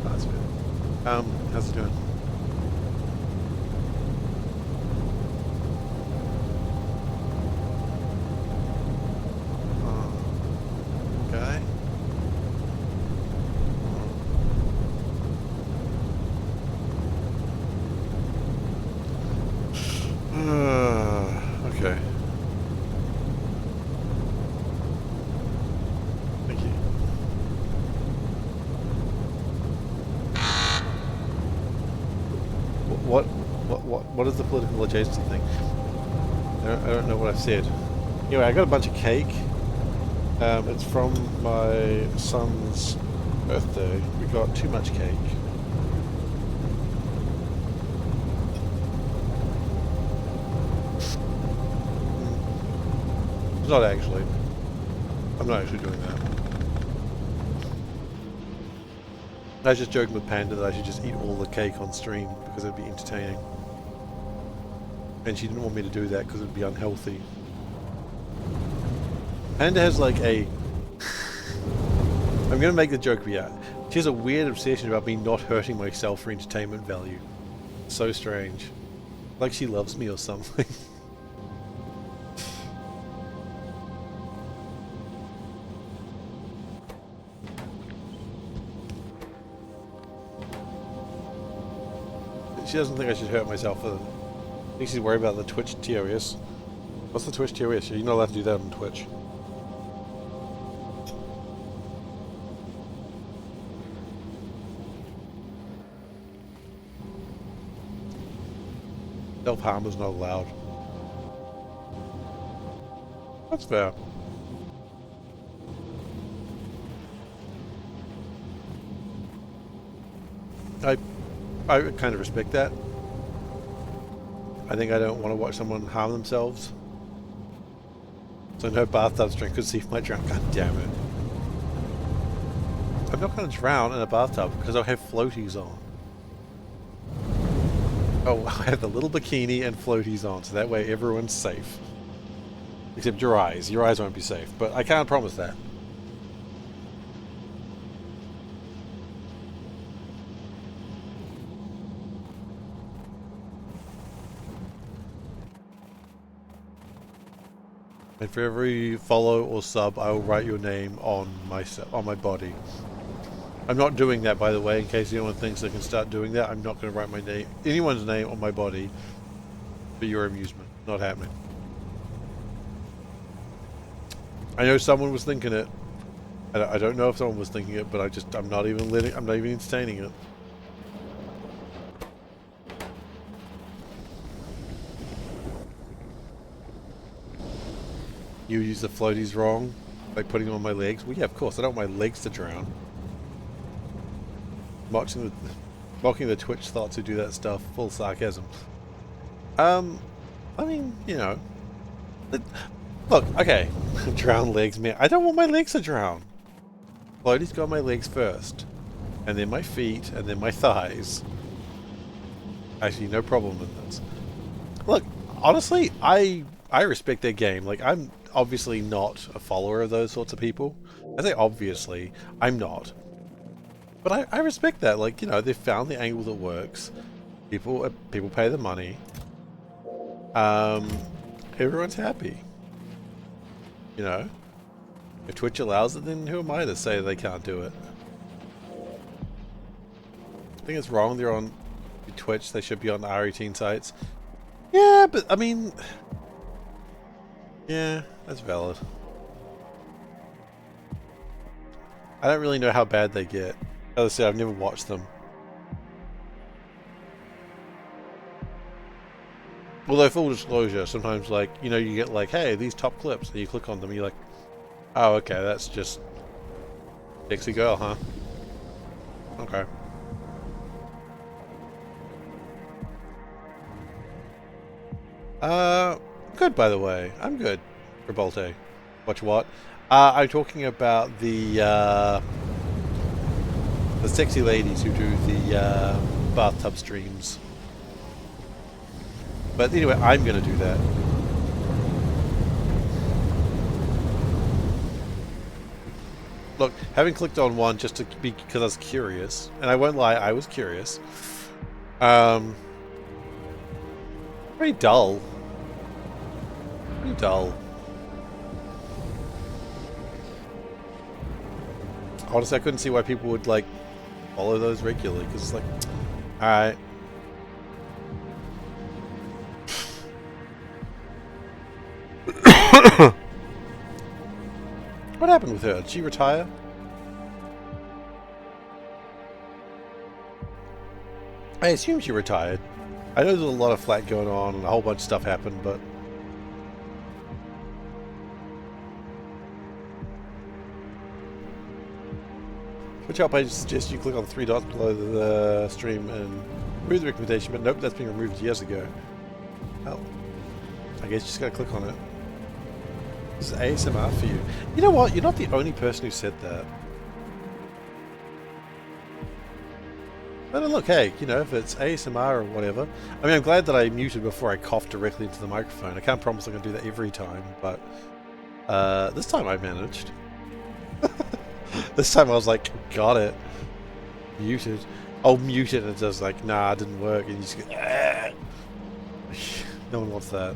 Oh, that's fair. How's he doing? Okay. Okay. Thank you. What is the political adjacency thing? I don't know what I've said. Anyway, I got a bunch of cake. It's from my son's birthday. We got too much cake. Not actually. I'm not actually doing that. I was just joking with Panda that I should just eat all the cake on stream because it'd be entertaining. And she didn't want me to do that because it'd be unhealthy. Panda has like a... I'm gonna make the joke, but yeah. She has a weird obsession about me not hurting myself for entertainment value. So strange. Like she loves me or something. She doesn't think I should hurt myself. I think she's worried about the Twitch TOS. What's the Twitch TOS? You're not allowed to do that on Twitch. Self-harm is not allowed. That's fair. I kind of respect that. I think I don't want to watch someone harm themselves. So no bathtub drink could see if I drown. God damn it. I'm not going to drown in a bathtub because I'll have floaties on. Oh, I have the little bikini and floaties on, so that way everyone's safe. Except your eyes. Your eyes won't be safe, but I can't promise that. And for every follow or sub, I will write your name on my body. I'm not doing that, by the way, in case anyone thinks they can start doing that. I'm not going to write my name, anyone's name on my body for your amusement. Not happening. I know someone was thinking it. I don't know if someone was thinking it, but I'm not even entertaining it. You use the floaties wrong by putting them on my legs. Well, yeah, of course. I don't want my legs to drown. Mocking the Twitch thoughts who do that stuff. Full sarcasm. I mean, you know. Look, okay. Drown legs, man. I don't want my legs to drown. Floaties go on my legs first. And then my feet, and then my thighs. Actually, no problem with this. Look, honestly, I respect their game. Like, I'm obviously not a follower of those sorts of people. I say obviously, I'm not. But I respect that. Like, you know, they've found the angle that works. People pay the money. Everyone's happy. You know? If Twitch allows it, then who am I to say they can't do it? I think it's wrong they're on Twitch. They should be on the R18 sites. Yeah, but, I mean... Yeah, that's valid. I don't really know how bad they get. As I said, I've never watched them. Although, full disclosure, sometimes, like, you know, you get like, hey, these top clips, and you click on them, and you're like, oh, okay, that's just Dixie Girl, huh? Okay. Good, by the way. I'm good for Bolte. Watch what? I'm talking about the sexy ladies who do the bathtub streams. But anyway, I'm gonna do that. Look, having clicked on one just to be because I was curious, and I won't lie, I was curious. Very dull. Pretty dull. Honestly, I couldn't see why people would, like, follow those regularly, because it's like, alright. What happened with her? Did she retire? I assume she retired. I know there's a lot of flack going on and a whole bunch of stuff happened, but... Which help I suggest you click on the 3 dots below the stream and remove the recommendation, but nope, that's been removed years ago. Oh. I guess you just gotta click on it. This is ASMR for you. You know what? You're not the only person who said that. But look, hey, you know, if it's ASMR or whatever. I mean, I'm glad that I muted before I coughed directly into the microphone. I can't promise I'm going to do that every time, but this time I managed. This time I was like, got it. Muted. Oh, muted, and it does like, nah, it didn't work, and you just go, ah. No one wants that.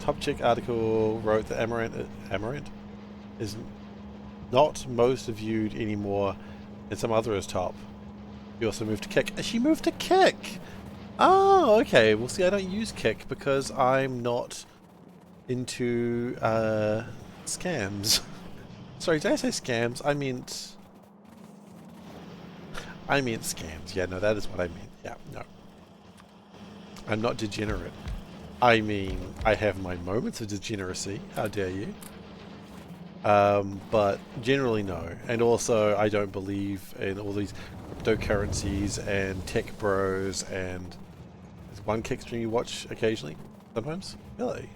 Top Chick article wrote that Amaranth is not most viewed anymore, and some other is top. She also moved to Kick. She moved to Kick! Oh, okay. Well, see, I don't use Kick because I'm not into scams. Sorry, did I say scams? I meant scams. Yeah, no, that is what I meant. Yeah, no. I'm not degenerate. I mean, I have my moments of degeneracy. How dare you? But generally no. And also, I don't believe in all these cryptocurrencies and tech bros, and there's one Kick stream you watch occasionally, sometimes. Really?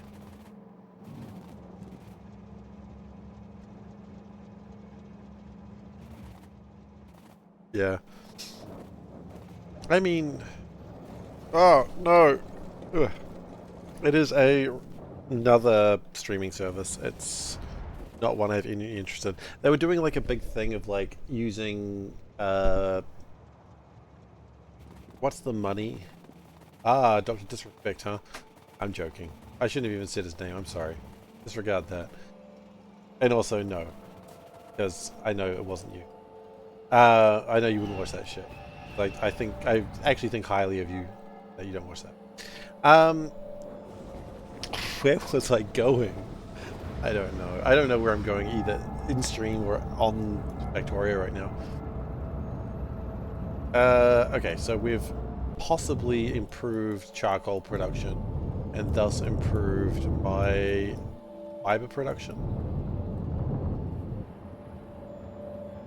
Yeah. I mean, oh no. Ugh. It is another streaming service. It's not one I have any interest in. They were doing like a big thing of like using what's the money? Ah, Dr. Disrespect, huh? I'm joking. I shouldn't have even said his name. I'm sorry. Disregard that. And also no, because I know it wasn't you. I know you wouldn't watch that shit. Like I actually think highly of you that you don't watch that. Where was I going? I don't know. I don't know where I'm going either in stream or on Factorio right now. Okay, so we've possibly improved charcoal production and thus improved my fiber production.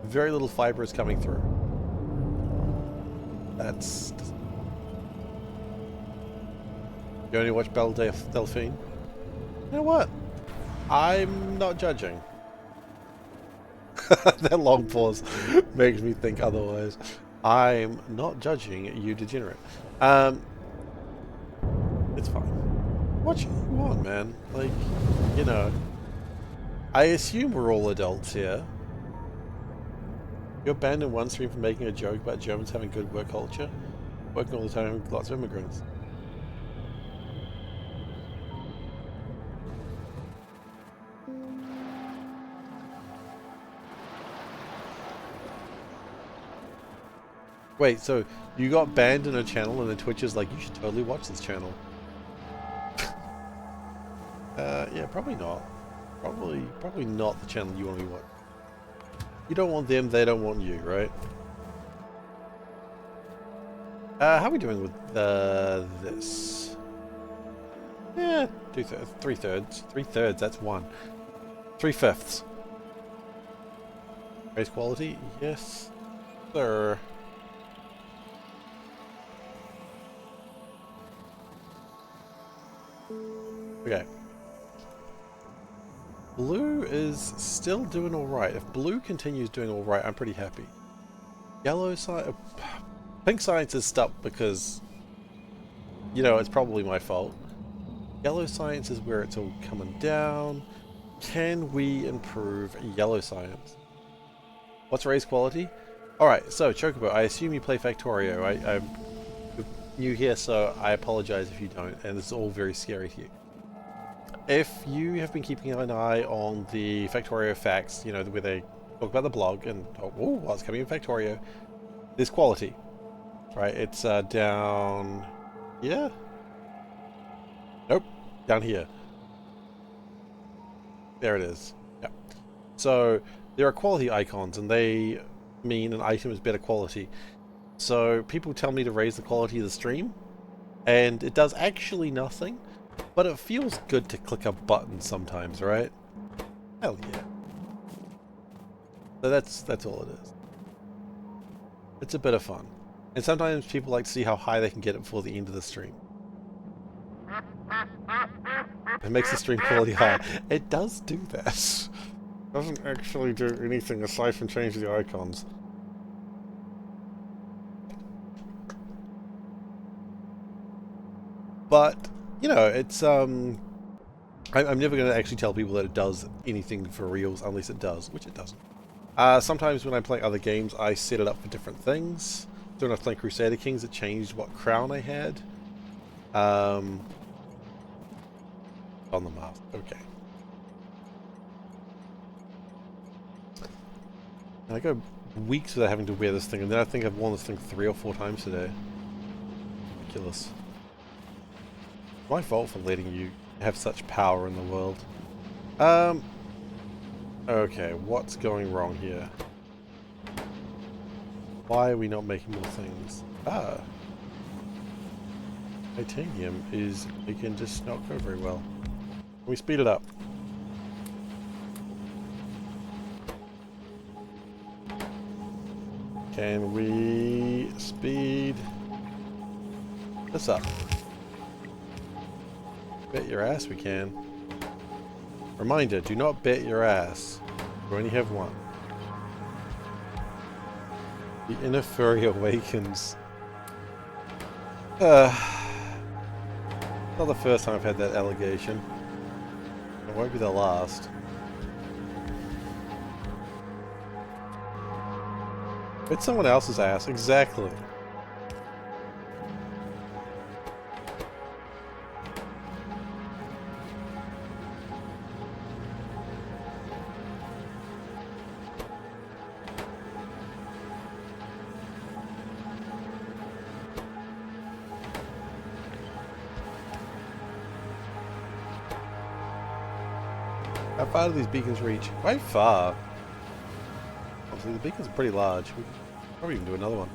Very little fiber is coming through. That's... You only watch Belle Delphine? You know what? I'm not judging. That long pause makes me think otherwise. I'm not judging, you degenerate. It's fine. What you want, man? Like, you know. I assume we're all adults here. You're banned in one stream for making a joke about Germans having good work culture. Working all the time with lots of immigrants. Wait, so you got banned in a channel and then Twitch is like, you should totally watch this channel. Yeah, probably not. Probably not the channel you want to be watching. You don't want them, they don't want you, right? How are we doing with this? Yeah, 3/3. 3/3, that's 1. 3/5. Race quality? Yes, sir. Okay. Blue is still doing alright. If blue continues doing alright, I'm pretty happy. Yellow science... Pink science is stuck because, you know, it's probably my fault. Yellow science is where it's all coming down. Can we improve yellow science? What's race quality? Alright, so Chocobo, I assume you play Factorio. I'm new here, so I apologize if you don't, and this is all very scary to you. If you have been keeping an eye on the Factorio facts, you know, where they talk about the blog and, oh, what's coming in Factorio, there's quality, right? It's down here? Nope, down here. There it is. Yeah. So there are quality icons, and they mean an item is better quality. So people tell me to raise the quality of the stream, and it does actually nothing. But it feels good to click a button sometimes, right? Hell yeah. So that's all it is. It's a bit of fun. And sometimes people like to see how high they can get it before the end of the stream. It makes the stream quality higher. It does do that. It doesn't actually do anything aside from change the icons. But, you know, it's, I'm never going to actually tell people that it does anything for reals unless it does, which it doesn't. Sometimes when I play other games, I set it up for different things. So when I was playing Crusader Kings, it changed what crown I had. On the mask, okay. And I go weeks without having to wear this thing, and then I think I've worn this thing 3 or 4 times today. Ridiculous. My fault for letting you have such power in the world. Okay, what's going wrong here? Why are we not making more things? Titanium is, it can just not go very well. Can we speed it up? Can we speed this up? Bet your ass we can. Reminder, do not bet your ass. You only have one. The inner fury awakens. Not the first time I've had that allegation. It won't be the last. Bet someone else's ass, exactly. How far do these beacons reach? Quite far. Obviously, the beacons are pretty large. We could probably even do another one.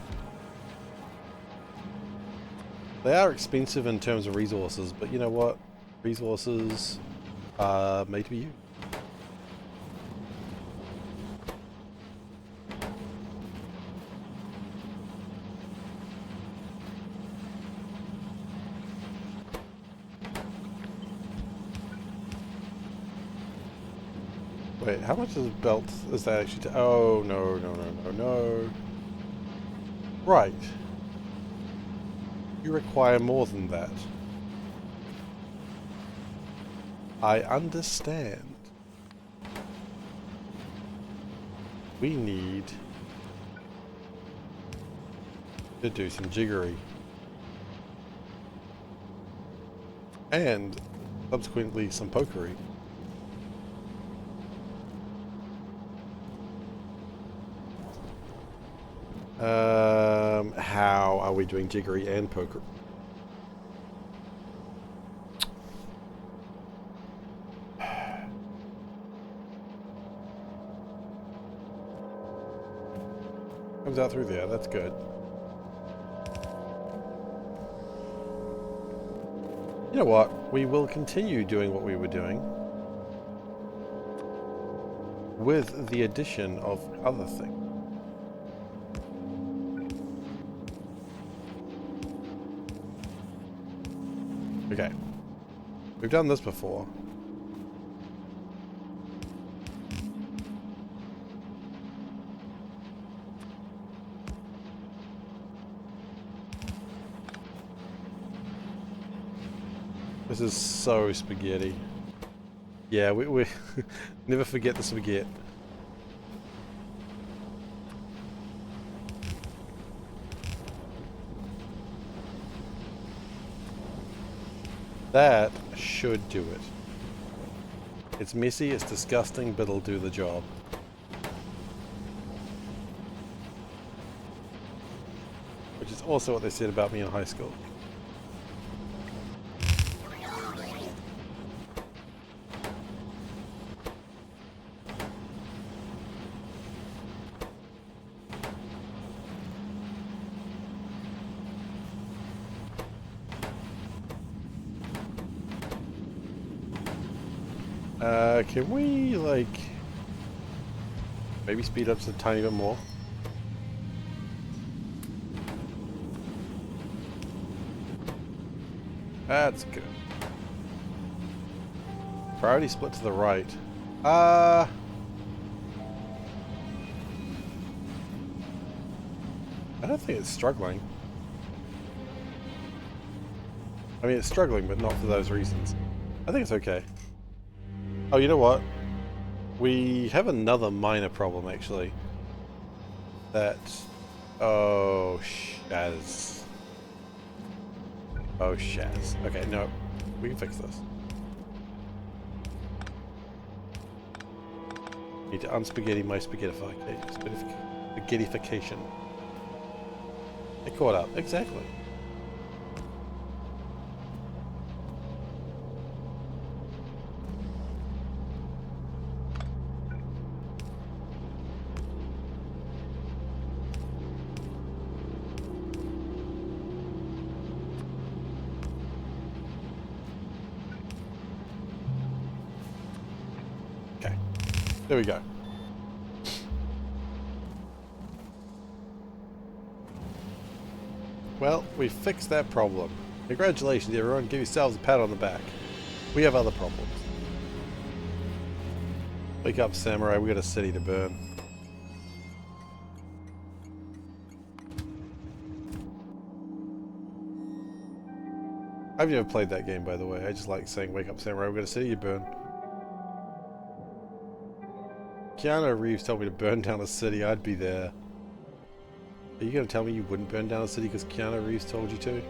They are expensive in terms of resources, but you know what? Resources are made to be used. Wait, how much is belt is that actually? Oh, no. Right. You require more than that. I understand. We need to do some jiggery. And subsequently some pokery. How are we doing jiggery and poker? Comes out through there, that's good. You know what? We will continue doing what we were doing with the addition of other things. Okay. We've done this before. This is so spaghetti. Yeah, we never forget the spaghetti. That should do it. It's messy, it's disgusting, but it'll do the job. Which is also what they said about me in high school. Can we, like, maybe speed up just a tiny bit more? That's good. Priority split to the right. I don't think it's struggling. I mean, it's struggling, but not for those reasons. I think it's okay. Oh, you know what? We have another minor problem, actually. That... Oh, Shaz. Oh, Shaz. Okay, no. We can fix this. Need to unspaghetti my spaghettification. It caught up. Exactly. Okay. There we go. Well, we fixed that problem. Congratulations, everyone. Give yourselves a pat on the back. We have other problems. Wake up, samurai. We got a city to burn. I've never played that game, by the way. I just like saying, wake up, samurai. We got a city to burn. Keanu Reeves told me to burn down a city. I'd be there. Are you going to tell me you wouldn't burn down a city because Keanu Reeves told you to?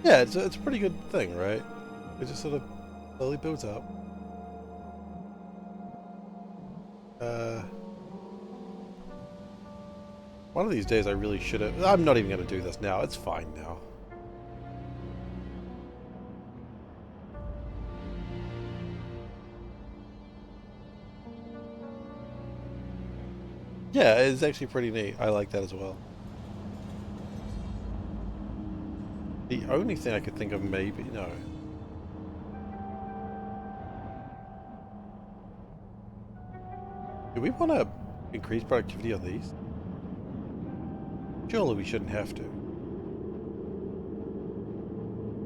Yeah, it's a pretty good thing, right? It just sort of slowly builds up. One of these days I really should have... I'm not even going to do this now. It's fine now. Yeah, it's actually pretty neat. I like that as well. The only thing I could think of maybe... No. Do we want to increase productivity on these? Surely we shouldn't have to.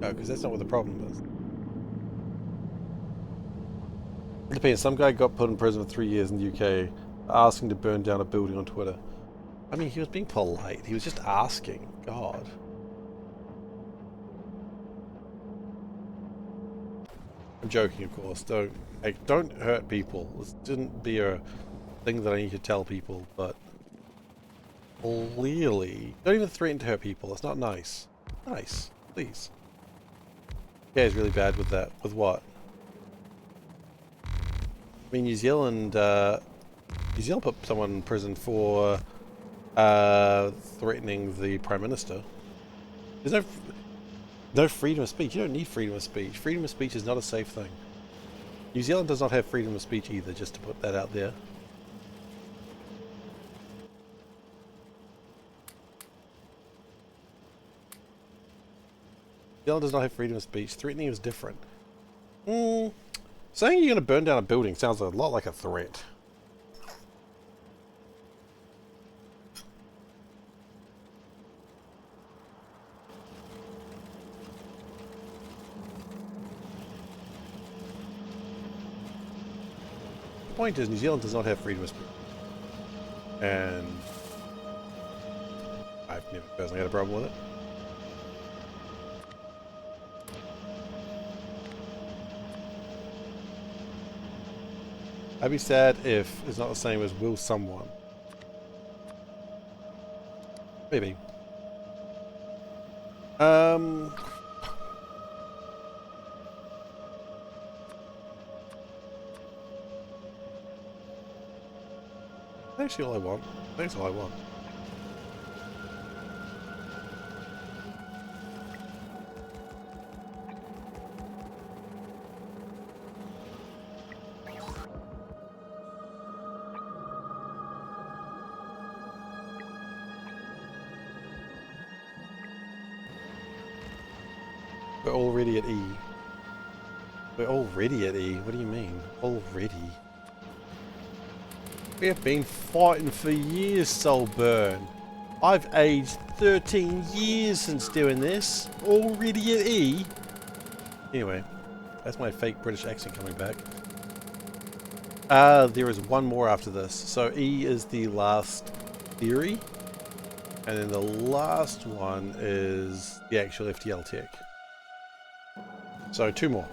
No, because that's not what the problem is. It depends. Some guy got put in prison for 3 years in the UK asking to burn down a building on Twitter. I mean, he was being polite. He was just asking. God. I'm joking, of course. Don't hurt people. This shouldn't be a thing that I need to tell people, but clearly, don't even threaten to hurt people. It's not nice. Nice, please. Yeah, he's really bad with that. With what? I mean, New Zealand put someone in prison for threatening the Prime Minister. There's no freedom of speech. You don't need freedom of speech. Freedom of speech is not a safe thing. New Zealand does not have freedom of speech either, just to put that out there. New Zealand does not have freedom of speech. Threatening is different. Saying you're going to burn down a building sounds a lot like a threat. The point is, New Zealand does not have freedom of speech. And I've never personally had a problem with it. I'd be sad if it's not the same as will someone. Maybe. Actually all I want. That's all I want. We're already at E. We're already at E? What do you mean? Already? We have been fighting for years, Soulburn. I've aged 13 years since doing this. Already at E? Anyway, that's my fake British accent coming back. There is one more after this. So E is the last theory. And then the last one is the actual FTL tech. So 2 more.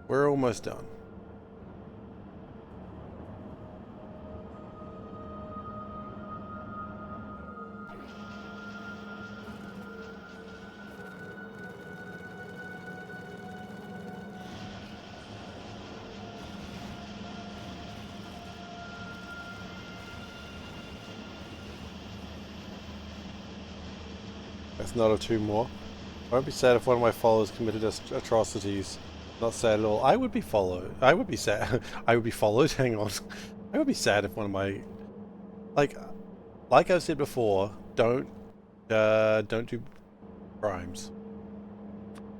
We're almost done. That's not a 2 more. I won't be sad if one of my followers committed atrocities. Not sad at all. I would be followed. I would be sad. I would be followed. Hang on. I would be sad if one of my, like I've said before, don't do crimes.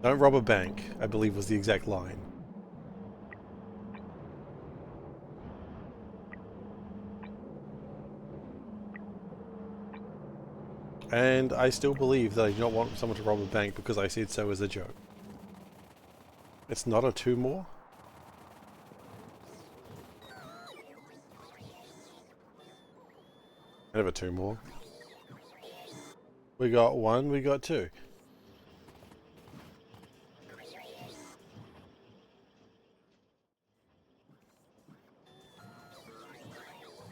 Don't rob a bank, I believe was the exact line. And I still believe that I do not want someone to rob a bank because I said so as a joke. It's not a 2 more? I have a 2 more. We got 1, we got 2.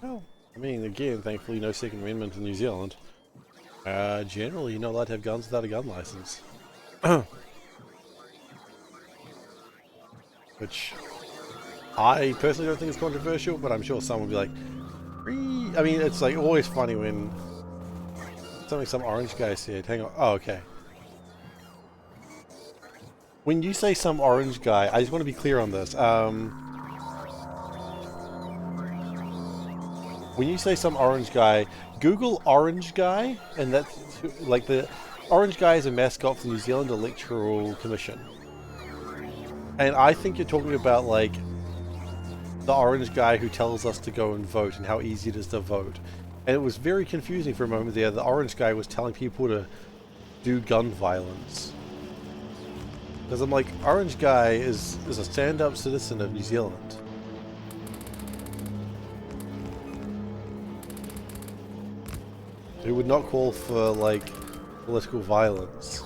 Well, I mean, again, thankfully no Second Amendment in New Zealand. Generally, you're not allowed to have guns without a gun license. Which I personally don't think is controversial, but I'm sure someone will be like, I mean, it's like always funny when some orange guy said, hang on, oh, okay. When you say some orange guy, I just want to be clear on this. When you say some orange guy, Google orange guy, and that's like the orange guy is a mascot for the New Zealand Electoral Commission. And I think you're talking about like the orange guy who tells us to go and vote and how easy it is to vote. And it was very confusing for a moment there. The orange guy was telling people to do gun violence. Because I'm like, orange guy is a stand-up citizen of New Zealand. Who would not call for like political violence.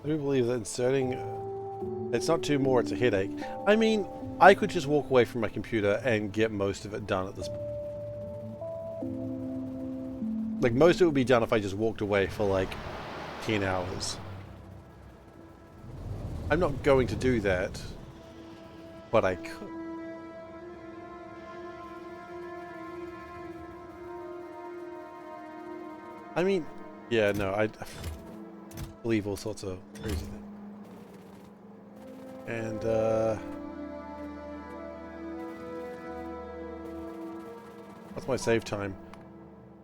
I do believe that inserting... It's not 2 more, it's a headache. I mean, I could just walk away from my computer and get most of it done at this point. Like, most of it would be done if I just walked away for like 10 hours. I'm not going to do that, but I could. I mean, yeah, no, I believe all sorts of crazy things. And, what's my save time?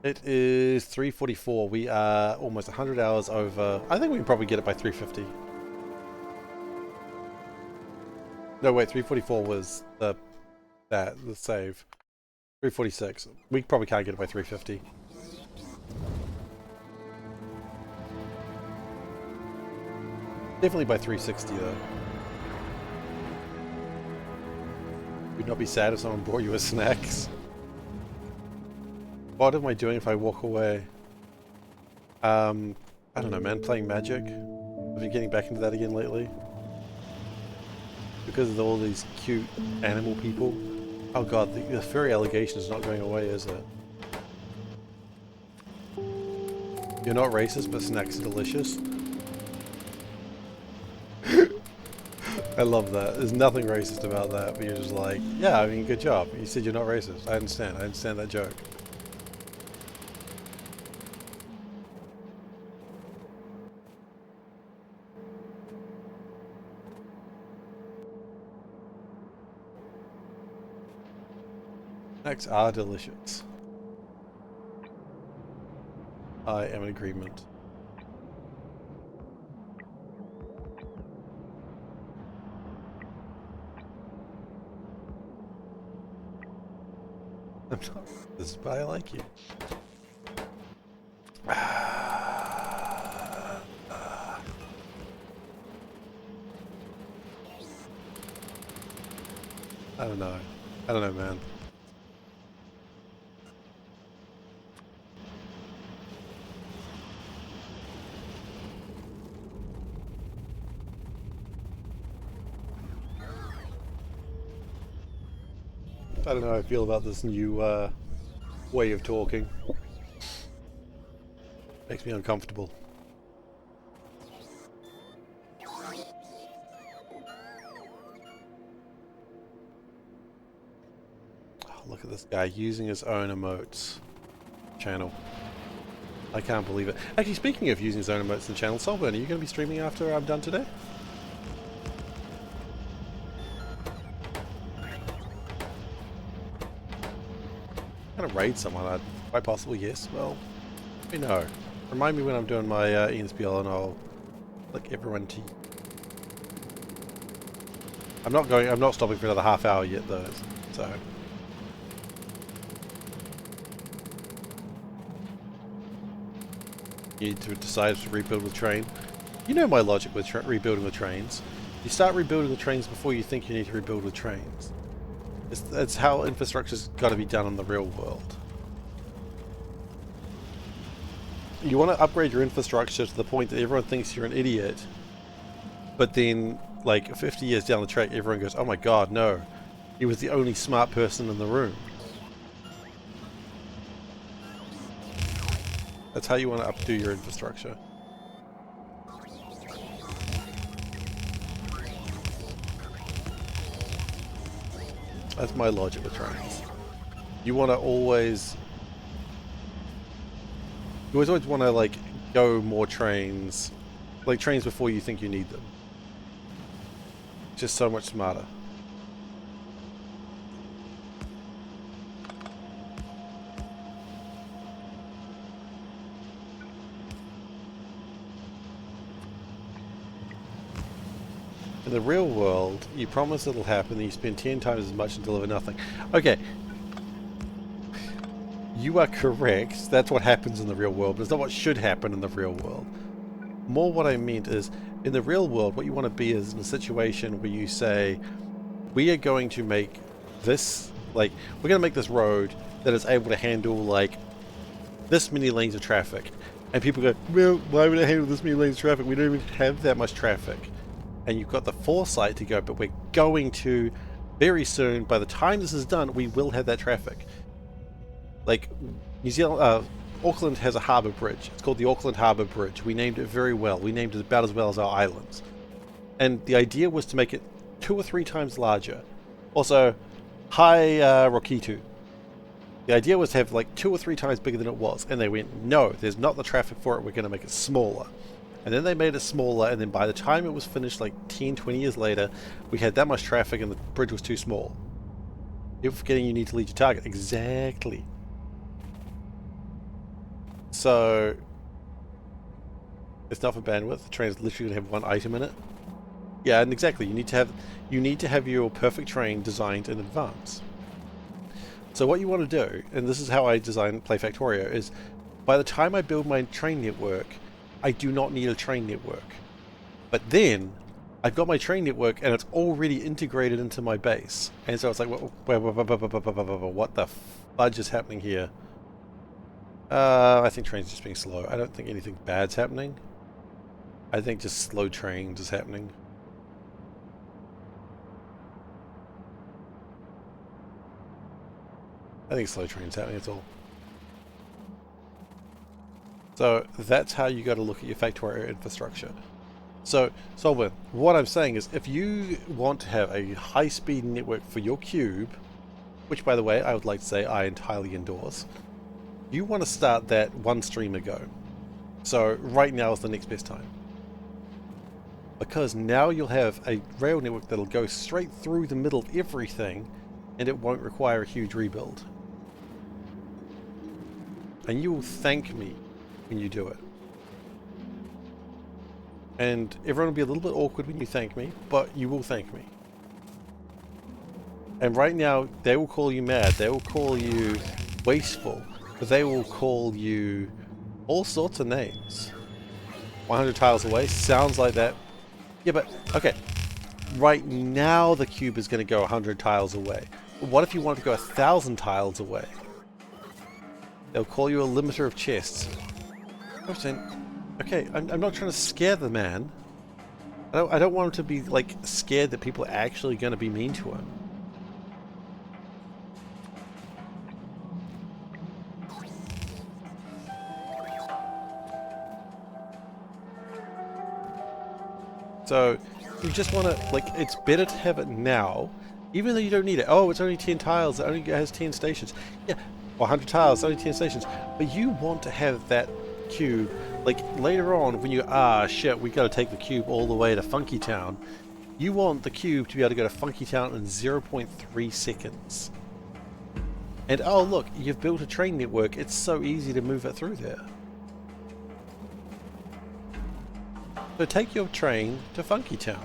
It is 3:44. We are almost 100 hours over. I think we can probably get it by 3:50. No, wait, 3:44 was the save. 3:46. We probably can't get it by 3:50. Definitely by 3:60 though. You'd not be sad if someone brought you a snacks. What am I doing if I walk away? I don't know, man. Playing Magic. I've been getting back into that again lately. Because of all these cute animal people. Oh god, the furry allegation is not going away, is it? You're not racist, but snacks are delicious. I love that. There's nothing racist about that, but you're just like, yeah, I mean, good job. You said you're not racist. I understand. I understand that joke. Snacks are delicious. I am in agreement. I'm not this, but I like you. I don't know. I don't know, man. I don't know how I feel about this new way of talking. Makes me uncomfortable. Oh, look at this guy using his own emotes channel. I can't believe it. Actually, speaking of using his own emotes in the channel, Solburn, are you going to be streaming after I'm done today? I'm going to raid someone. I'd quite possibly, yes. Well, let me know. Remind me when I'm doing my ENSPL and I'll click everyone to... I'm not stopping for another half hour yet though, so... You need to decide to rebuild with train. You know my logic with rebuilding with trains. You start rebuilding with trains before you think you need to rebuild with trains. It's how infrastructure's got to be done in the real world. You want to upgrade your infrastructure to the point that everyone thinks you're an idiot, but then, like, 50 years down the track, everyone goes, oh my god, no. He was the only smart person in the room. That's how you want to updo your infrastructure. That's my logic with trains. You want to always... You always want to, like, go more trains. Like, trains before you think you need them. Just so much smarter. In the real world, you promise it'll happen, and you spend 10 times as much and deliver nothing. Okay. You are correct. That's what happens in the real world, but it's not what should happen in the real world. More what I meant is, in the real world, what you want to be is in a situation where you say, we are going to make this, like, we're going to make this road that is able to handle, like, this many lanes of traffic. And people go, well, why would it handle this many lanes of traffic? We don't even have that much traffic. And you've got the foresight to go, but we're going to, very soon, by the time this is done, we will have that traffic. Like, New Zealand, Auckland has a harbour bridge. It's called the Auckland Harbour Bridge. We named it very well. We named it about as well as our islands. And the idea was to make it 2 or 3 times larger. Also, Hai Rokitu. The idea was to have like 2 or 3 times bigger than it was. And they went, no, there's not the traffic for it. We're going to make it smaller. And then they made it smaller. And then by the time it was finished, like 10, 20 years later, we had that much traffic and the bridge was too small. You're forgetting you need to lead your target. Exactly. So, it's not for bandwidth. The train is literally going to have 1 item in it. Yeah, and exactly. You need to have your perfect train designed in advance. So what you want to do, and this is how I play Factorio, is by the time I build my train network, I do not need a train network. But then I've got my train network and it's already integrated into my base. And so it's like, what the fudge is happening here? I think trains are just being slow. I don't think anything bad's happening. I think just slow trains is happening. I think slow trains happening, that's all. So that's how you got to look at your Factorio infrastructure. So, Solver, what I'm saying is if you want to have a high-speed network for your cube, which, by the way, I would like to say I entirely endorse, you want to start that one stream ago. So right now is the next best time. Because now you'll have a rail network that'll go straight through the middle of everything, and it won't require a huge rebuild. And you will thank me when you do it. And everyone will be a little bit awkward when you thank me, but you will thank me. And right now, they will call you mad, they will call you wasteful, but they will call you all sorts of names. 100 tiles away, sounds like that. Yeah, but, okay. Right now the cube is going to go 100 tiles away. But what if you want to go 1,000 tiles away? They'll call you a limiter of chests. I'm saying, okay, I'm not trying to scare the man. I don't want him to be, like, scared that people are actually going to be mean to him. So, you just want to, like, it's better to have it now, even though you don't need it. Oh, it's only 10 tiles, it only has 10 stations. Yeah, 100 tiles, only 10 stations. But you want to have that cube, like, later on when you, shit, we gotta take the cube all the way to Funky Town. You want the cube to be able to go to Funky Town in 0.3 seconds. And, oh look, you've built a train network, it's so easy to move it through there. So take your train to Funky Town.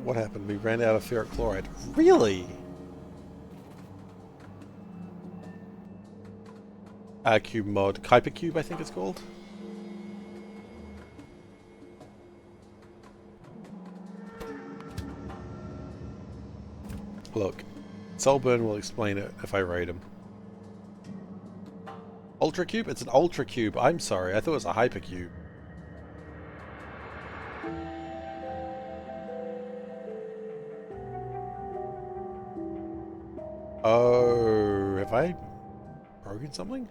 What happened? We ran out of ferric chloride. Really? Cube mod. Kuiper Cube, I think it's called. Look. Solburn will explain it if I raid him. Ultra Cube? It's an Ultra Cube. I'm sorry. I thought it was a Hyper Cube. Oh, have I broken something?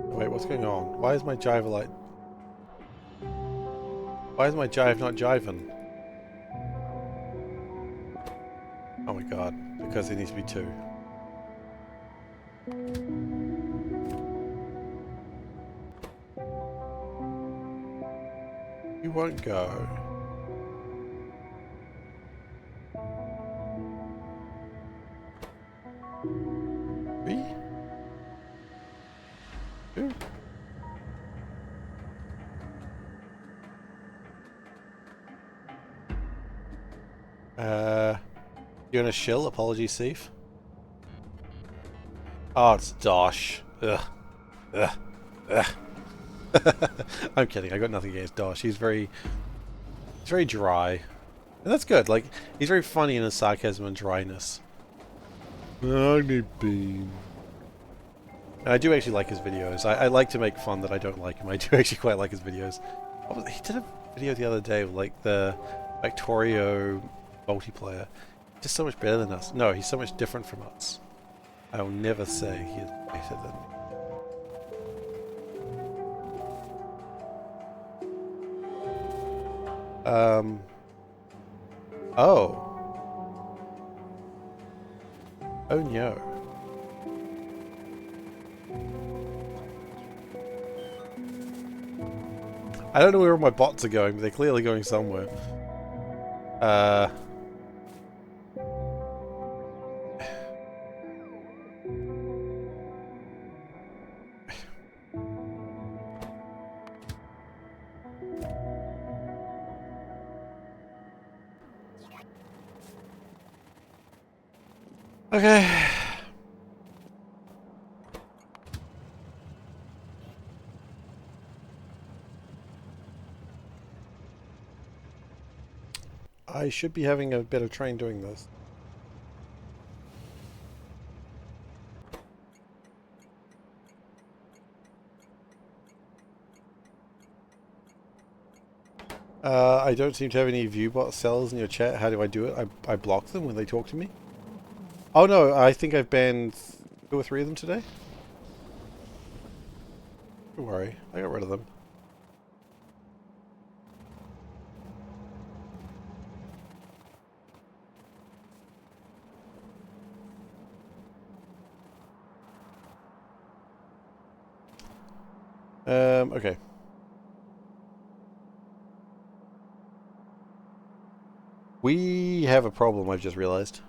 Wait, what's going on? Why is my jive light? Why is my jive not jiving? Oh my god, because there needs to be 2. You won't go. Me? Who? You gonna shill? Apologies, Seif. Oh, it's Dosh. Ugh. Ugh. Ugh. I'm kidding, I got nothing against Dosh. He's very dry. And that's good, like, he's very funny in his sarcasm and dryness. I need bean. And I do actually like his videos. I like to make fun that I don't like him. I do actually quite like his videos. He did a video the other day of, like, the Factorio multiplayer. He's just so much better than us. No, he's so much different from us. I will never say he is better than me. Oh. Oh no. I don't know where all my bots are going, but they're clearly going somewhere. Okay. I should be having a better train doing this. I don't seem to have any viewbot cells in your chat. How do I do it? I block them when they talk to me? Oh no, I think I've banned 2 or 3 of them today. Don't worry, I got rid of them. Okay. We have a problem, I've just realized.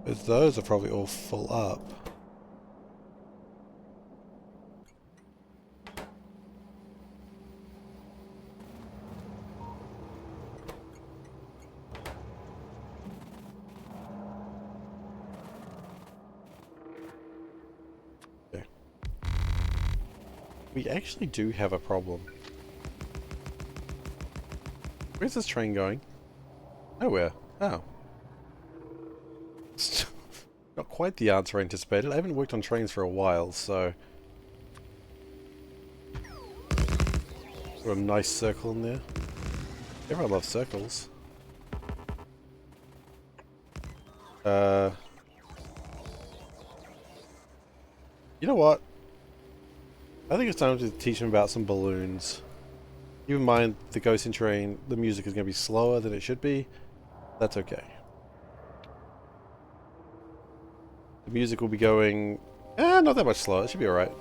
Because those are probably all full up. Okay. We actually do have a problem. Where's this train going? Nowhere. Oh. Not quite the answer I anticipated. I haven't worked on trains for a while, so... Got a nice circle in there. Everyone loves circles. You know what? I think it's time to teach them about some balloons. Keep in mind, the Ghost in Train, the music is going to be slower than it should be. That's okay. The music will be going... not that much slower. It should be alright.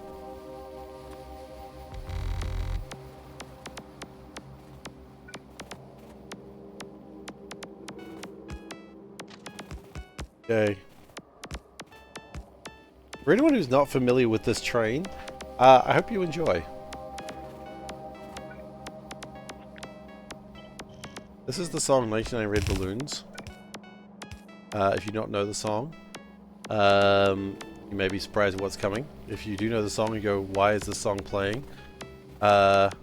Okay. For anyone who's not familiar with this train, I hope you enjoy. This is the song 99 Red Balloons. If you don't know the song, you may be surprised at what's coming. If you do know the song, you go, why is this song playing? That's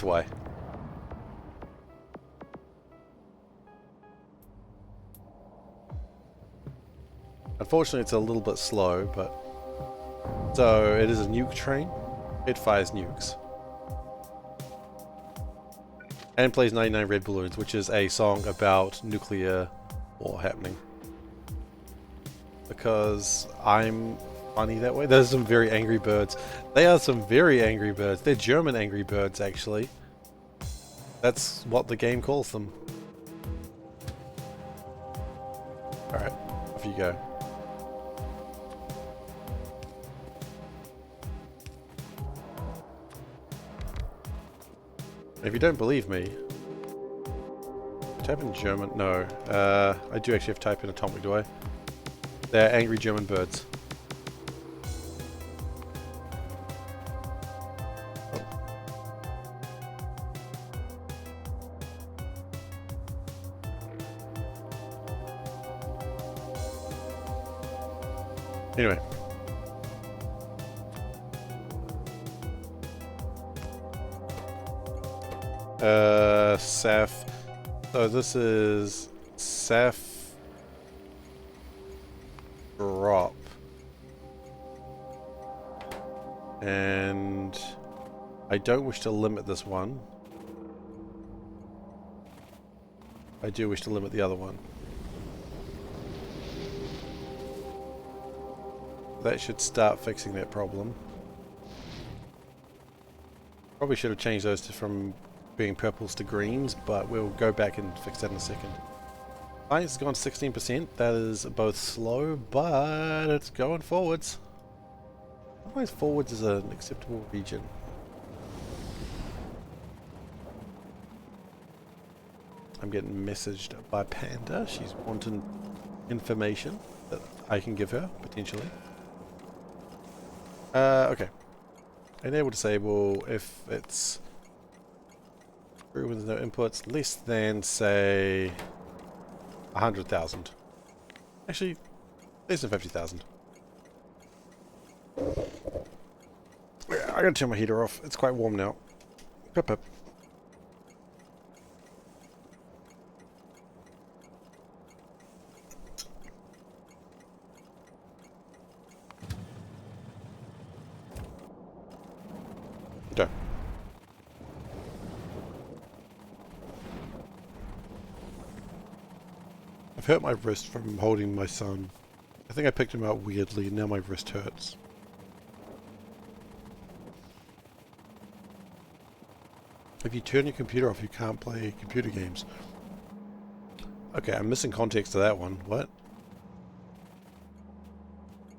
why. Unfortunately, it's a little bit slow, but... So, it is a nuke train. It fires nukes. And plays 99 Red Balloons, which is a song about nuclear war happening. Because I'm funny that way. There's some very angry birds. They are some very angry birds. They're German angry birds, actually. That's what the game calls them. Alright, off you go. If you don't believe me, type in German. No, I do actually have to type in atomic, do I? They're angry German birds. Oh. Anyway. Saf. So this is Saf drop. And I don't wish to limit this one. I do wish to limit the other one. That should start fixing that problem. Probably should have changed those from being purples to greens, but we'll go back and fix that in a second. Science has gone 16%. That is both slow, but it's going forwards. Sometimes forwards is an acceptable region. I'm getting messaged by Panda. She's wanting information that I can give her, potentially. Okay. Enable disable if it's true with no inputs less than, say, 100,000. Actually, less than 50,000. I gotta turn my heater off. It's quite warm now. Pip pip. Go. I've hurt my wrist from holding my son. I think I picked him up weirdly, and now my wrist hurts. If you turn your computer off, you can't play computer games. Okay, I'm missing context to that one. What?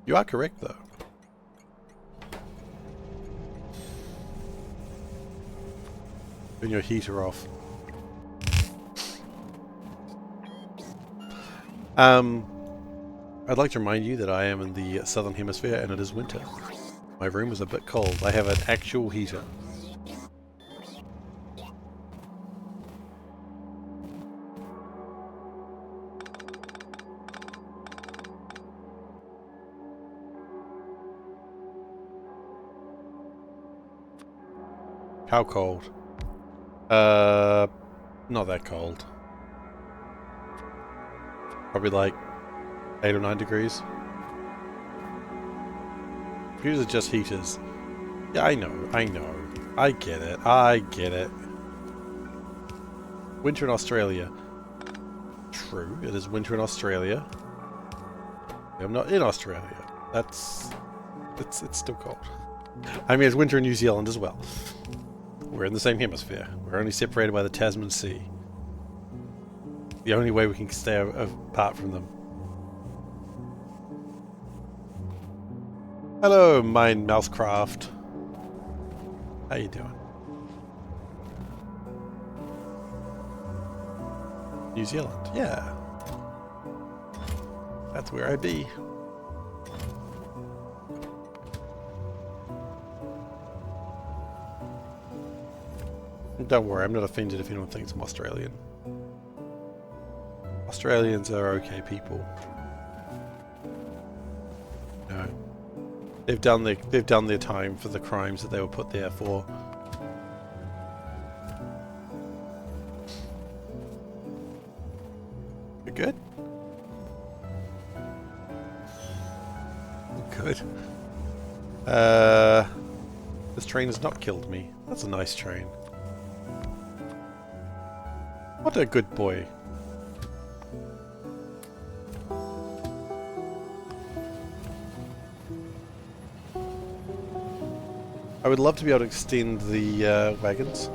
You are correct, though. Turn your heater off. I'd like to remind you that I am in the southern hemisphere and it is winter. My room is a bit cold. I have an actual heater. How cold? Not that cold. Probably like 8 or 9 degrees. Computers are just heaters. Yeah, I know. I get it. Winter in Australia. True, it is winter in Australia. I'm not in Australia. It's still cold. I mean, it's winter in New Zealand as well. We're in the same hemisphere. We're only separated by the Tasman Sea. The only way we can stay apart from them. Hello, Mine Mousecraft. How you doing? New Zealand, yeah. That's where I be. Don't worry, I'm not offended if anyone thinks I'm Australian. Australians are okay people. No. They've done their time for the crimes that they were put there for. You're good? Good. This train has not killed me. That's a nice train. What a good boy. I would love to be able to extend the wagons.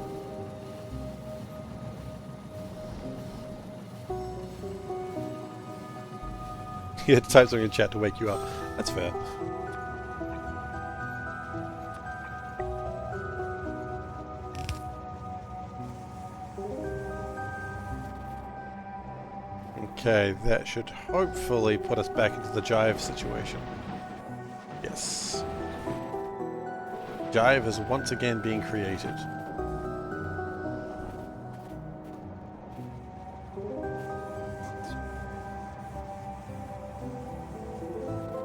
You had to type something in chat to wake you up. That's fair. Okay, that should hopefully put us back into the jive situation. Yes. Jive is once again being created.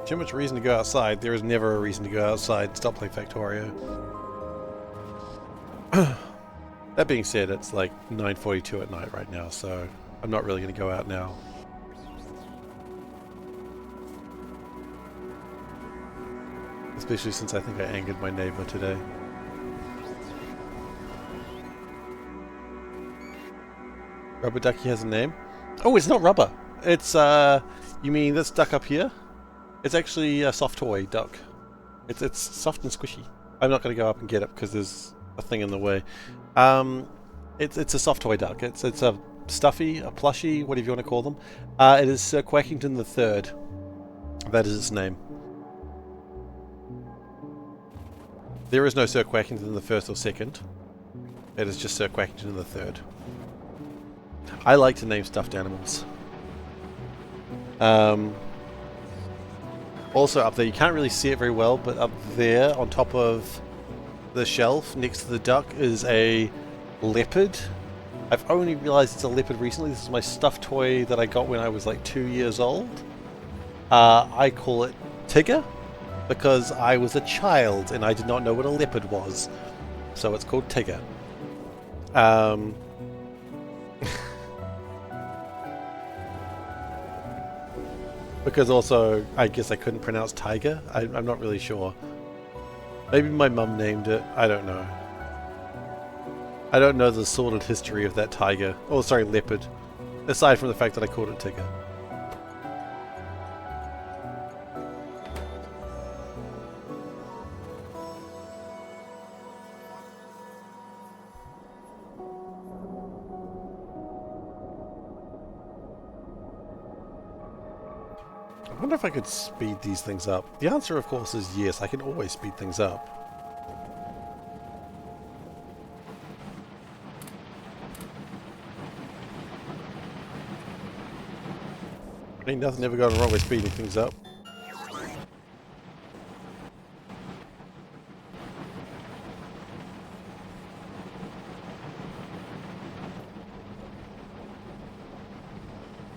Too much reason to go outside. There is never a reason to go outside. Stop playing Factorio. That being said, it's like 9:42 at night right now, so I'm not really going to go out now. Especially since I think I angered my neighbor today. Rubber Ducky has a name? Oh, it's not rubber. It's, you mean this duck up here? It's actually a soft toy duck. It's soft and squishy. I'm not going to go up and get it because there's a thing in the way. It's a soft toy duck. It's a stuffy, a plushie, whatever you want to call them. It is Sir Quackington III. That is its name. There is no Sir Quackington the First or Second. It is just Sir Quackington the Third. I like to name stuffed animals. Also up there, you can't really see it very well, but up there on top of the shelf next to the duck is a leopard. I've only realized it's a leopard recently. This is my stuffed toy that I got when I was like 2 years old. I call it Tigger because I was a child and I did not know what a leopard was. So it's called Tigger. Because also, I guess I couldn't pronounce tiger. I'm not really sure. Maybe my mum named it. I don't know. I don't know the sordid history of that tiger. Oh, sorry, leopard. Aside from the fact that I called it Tigger. I wonder if I could speed these things up. The answer, of course, is yes. I can always speed things up. Ain't nothing ever gone wrong with speeding things up.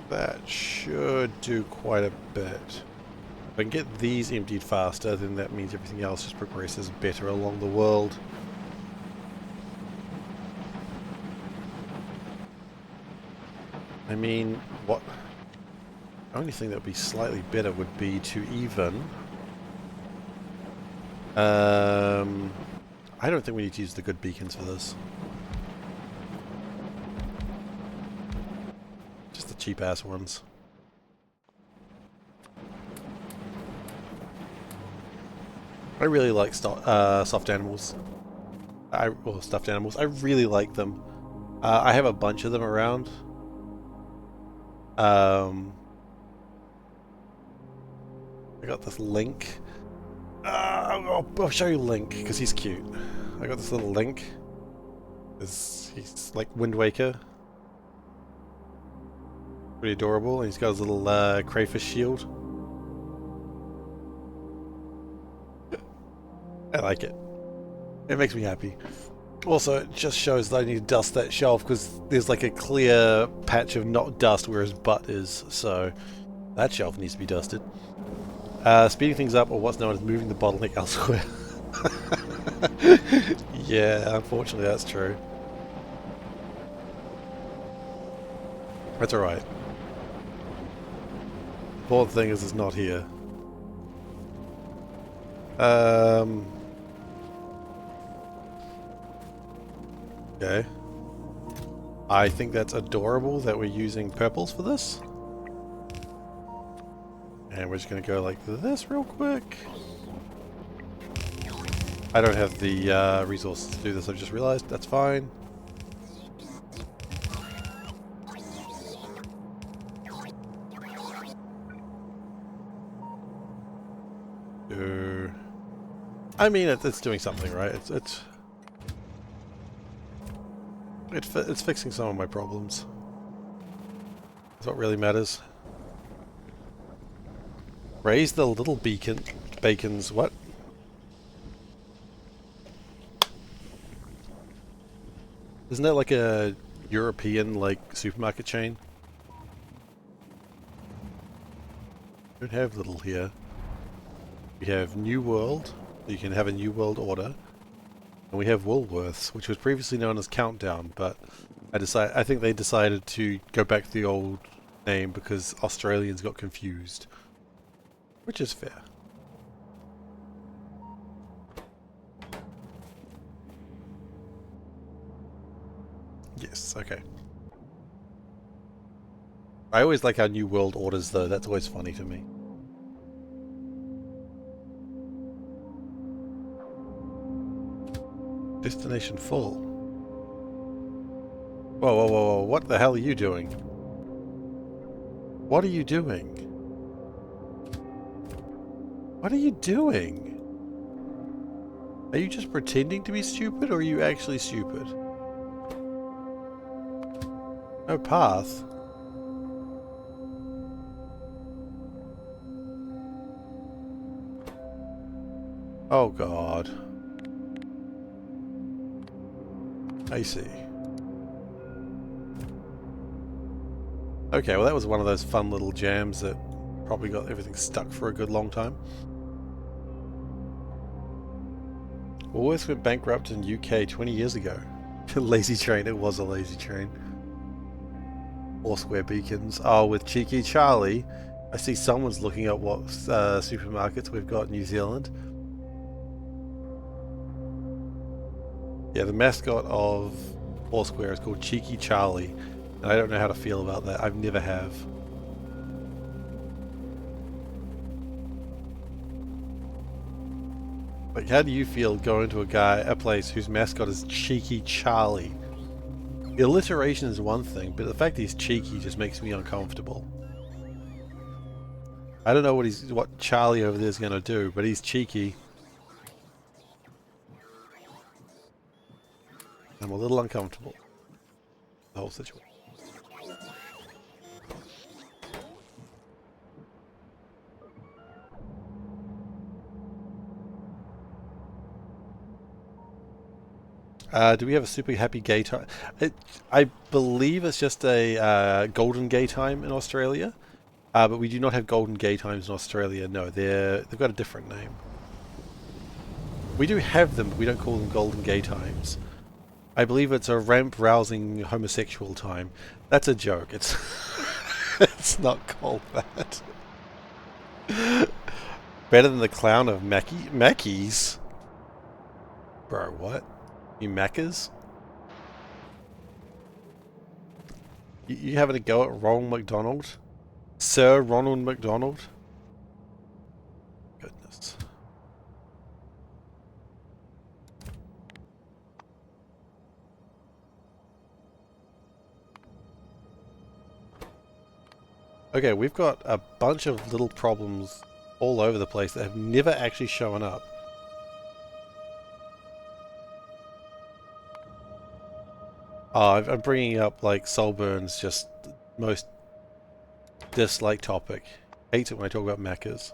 That should do quite a bit. If I can get these emptied faster, then that means everything else just progresses better along the world. I mean, what... The only thing that would be slightly better would be to even... I don't think we need to use the good beacons for this. Just the cheap-ass ones. I really like soft animals. Well, stuffed animals. I really like them. I have a bunch of them around. I got this Link. I'll show you Link because he's cute. I got this little Link. He's like Wind Waker. Pretty adorable. And he's got his little crayfish shield. I like it. It makes me happy. Also, it just shows that I need to dust that shelf because there's like a clear patch of not dust where his butt is. So that shelf needs to be dusted. Speeding things up, or what's known as moving the bottleneck elsewhere. Yeah, unfortunately that's true. That's alright. The important thing is it's not here. Okay. I think that's adorable that we're using purples for this. And we're just going to go like this real quick. I don't have the resources to do this, I've just realized. That's fine. I mean, it's doing something, right? It's fixing some of my problems. That's what really matters. Raise the little bacons. What? Isn't that like a European like supermarket chain? We don't have little here. We have New World. You can have a New World order. And we have Woolworths, which was previously known as Countdown, but I think they decided to go back to the old name because Australians got confused. Which is fair. Yes, okay. I always like our New World orders though, that's always funny to me. Destination full. Whoa, whoa, whoa, whoa, what the hell are you doing? What are you doing? What are you doing? Are you just pretending to be stupid, or are you actually stupid? No path. Oh god. I see. Okay, well that was one of those fun little jams that probably got everything stuck for a good long time. Woolworths went bankrupt in UK 20 years ago. Lazy train, it was a lazy train. Foursquare beacons. Oh, with Cheeky Charlie, I see someone's looking at what supermarkets we've got in New Zealand. Yeah, the mascot of Foursquare is called Cheeky Charlie, and I don't know how to feel about that. I've never have. Like, how do you feel going to a place whose mascot is Cheeky Charlie? The alliteration is one thing, but the fact that he's cheeky just makes me uncomfortable. I don't know what Charlie over there is going to do, but he's cheeky. I'm a little uncomfortable. The whole situation. Do we have a super happy gay time? I believe it's just a golden gay time in Australia, but we do not have golden gay times in Australia. No, they've got a different name. We do have them, but we don't call them golden gay times. I believe it's a ramp-rousing homosexual time. That's a joke. It's it's not called that. Better than the clown of Mackey's. Bro, what? You Maccas? You having a go at Ronald McDonald? Sir Ronald McDonald? Goodness. Okay, we've got a bunch of little problems all over the place that have never actually shown up. I'm bringing up, like, Solburn's just most disliked topic. Hates it when I talk about Maccas.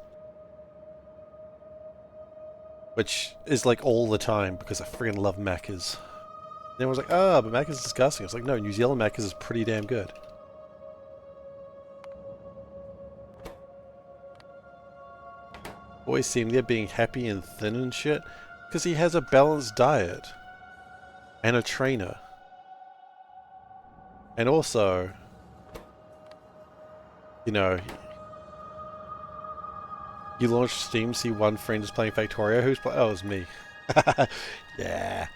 Which is, like, all the time, because I freaking love Maccas. And everyone's like, but Maccas is disgusting. It's like, no, New Zealand Maccas is pretty damn good. Boys seem they're being happy and thin and shit, because he has a balanced diet. And a trainer. And also, you know, you launched Steam, see one friend is playing Factorio. Who's playing? Oh, it was me. Yeah.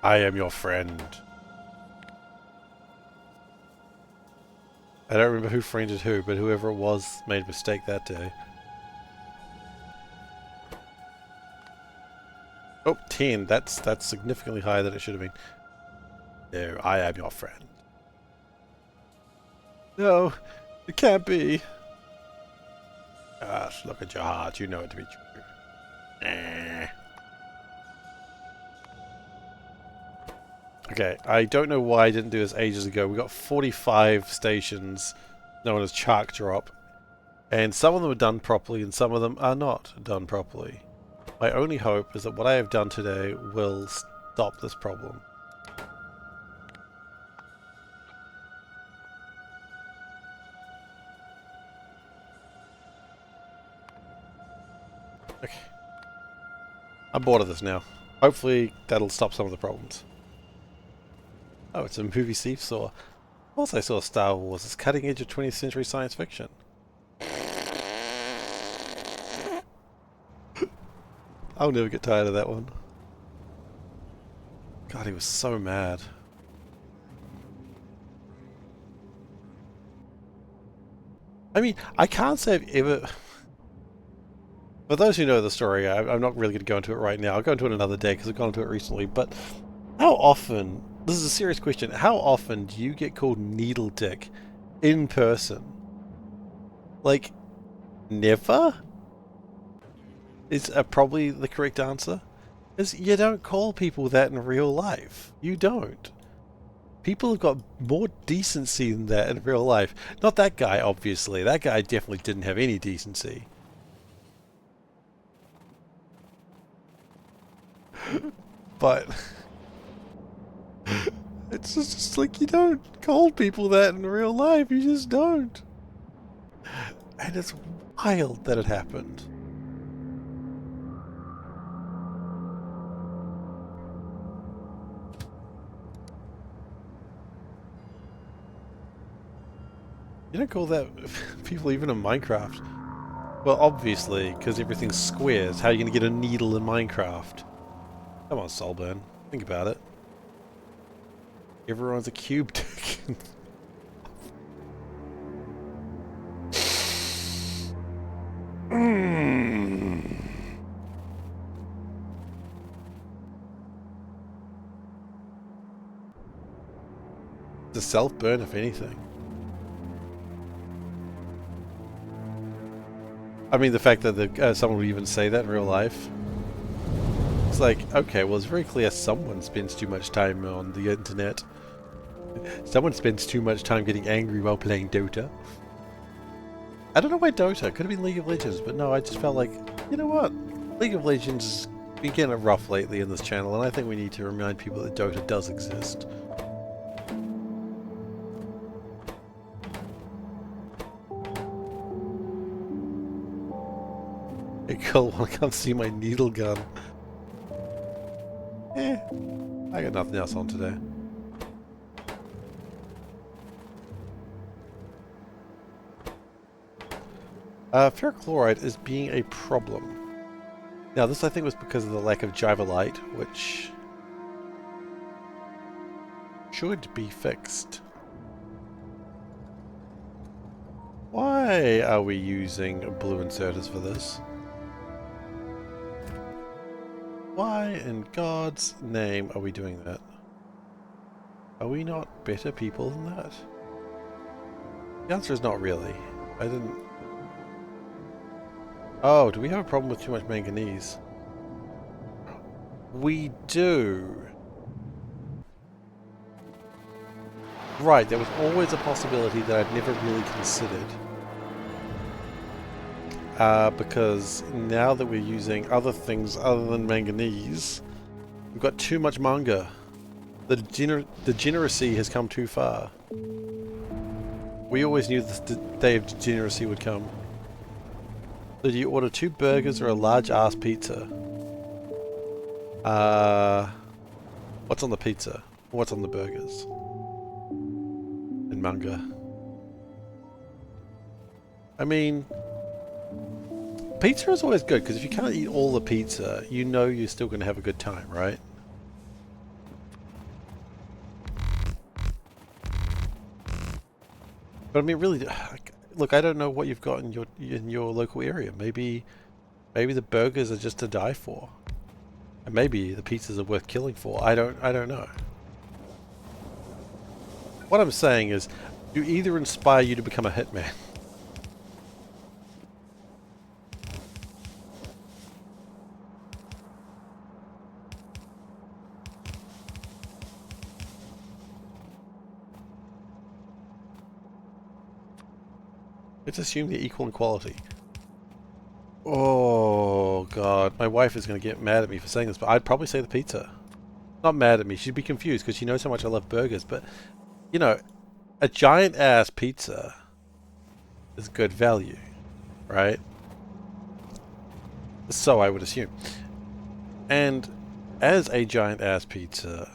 I am your friend. I don't remember who friended who, but whoever it was made a mistake that day. Oh, 10. That's significantly higher than it should have been. There, I am your friend. No, it can't be. Gosh, look at your heart. You know it to be true. Nah. Okay, I don't know why I didn't do this ages ago. We got 45 stations known as Shark Drop. And some of them are done properly and some of them are not done properly. My only hope is that what I have done today will stop this problem. Okay. I'm bored of this now. Hopefully that'll stop some of the problems. Oh, it's a movie seesaw. Also I saw Star Wars. It's cutting edge of 20th century science fiction. I'll never get tired of that one. God, he was so mad. I mean, I can't say I've ever... For those who know the story, I'm not really going to go into it right now. I'll go into it another day because I've gone into it recently. But how often... This is a serious question. How often do you get called Needle Dick in person? Like, never? Is probably the correct answer. Is you don't call people that in real life. You don't. People have got more decency than that in real life. Not that guy, obviously. That guy definitely didn't have any decency. But it's just like you don't call people that in real life. You just don't. And it's wild that it happened. You don't call that people even in Minecraft. Well, obviously, because everything's squares. How are you going to get a needle in Minecraft? Come on, Solburn. Think about it. Everyone's a cube dick. It's a self-burn, if anything. I mean, the fact that someone would even say that in real life. It's like, okay, well, it's very clear someone spends too much time on the internet. Someone spends too much time getting angry while playing Dota. I don't know why Dota. Could have been League of Legends, but no, I just felt like, you know what? League of Legends has been getting rough lately in this channel, and I think we need to remind people that Dota does exist. Hey, cool, wanna come see my needle gun? I got nothing else on today. Ferric chloride is being a problem. Now, this I think was because of the lack of Jivalite, which should be fixed. Why are we using blue inserters for this? Why in God's name are we doing that? Are we not better people than that? The answer is not really. I didn't... Oh, do we have a problem with too much manganese? We do. Right, there was always a possibility that I'd never really considered. Because now that we're using other things other than manganese, we've got too much manga. The degeneracy has come too far. We always knew the day of degeneracy would come. So do you order 2 burgers or a large-ass pizza? What's on the pizza? What's on the burgers? And manga. I mean... Pizza is always good, because if you can't eat all the pizza, you know you're still going to have a good time, right? But I mean, really, look, I don't know what you've got in your local area. Maybe the burgers are just to die for, and maybe the pizzas are worth killing for. I don't know. What I'm saying is, do either inspire you to become a hitman? Let's assume they're equal in quality. Oh god, my wife is going to get mad at me for saying this, but I'd probably say the pizza. Not mad at me, she'd be confused because she knows how much I love burgers, but, you know, a giant ass pizza is good value, right? So I would assume. And as a giant ass pizza,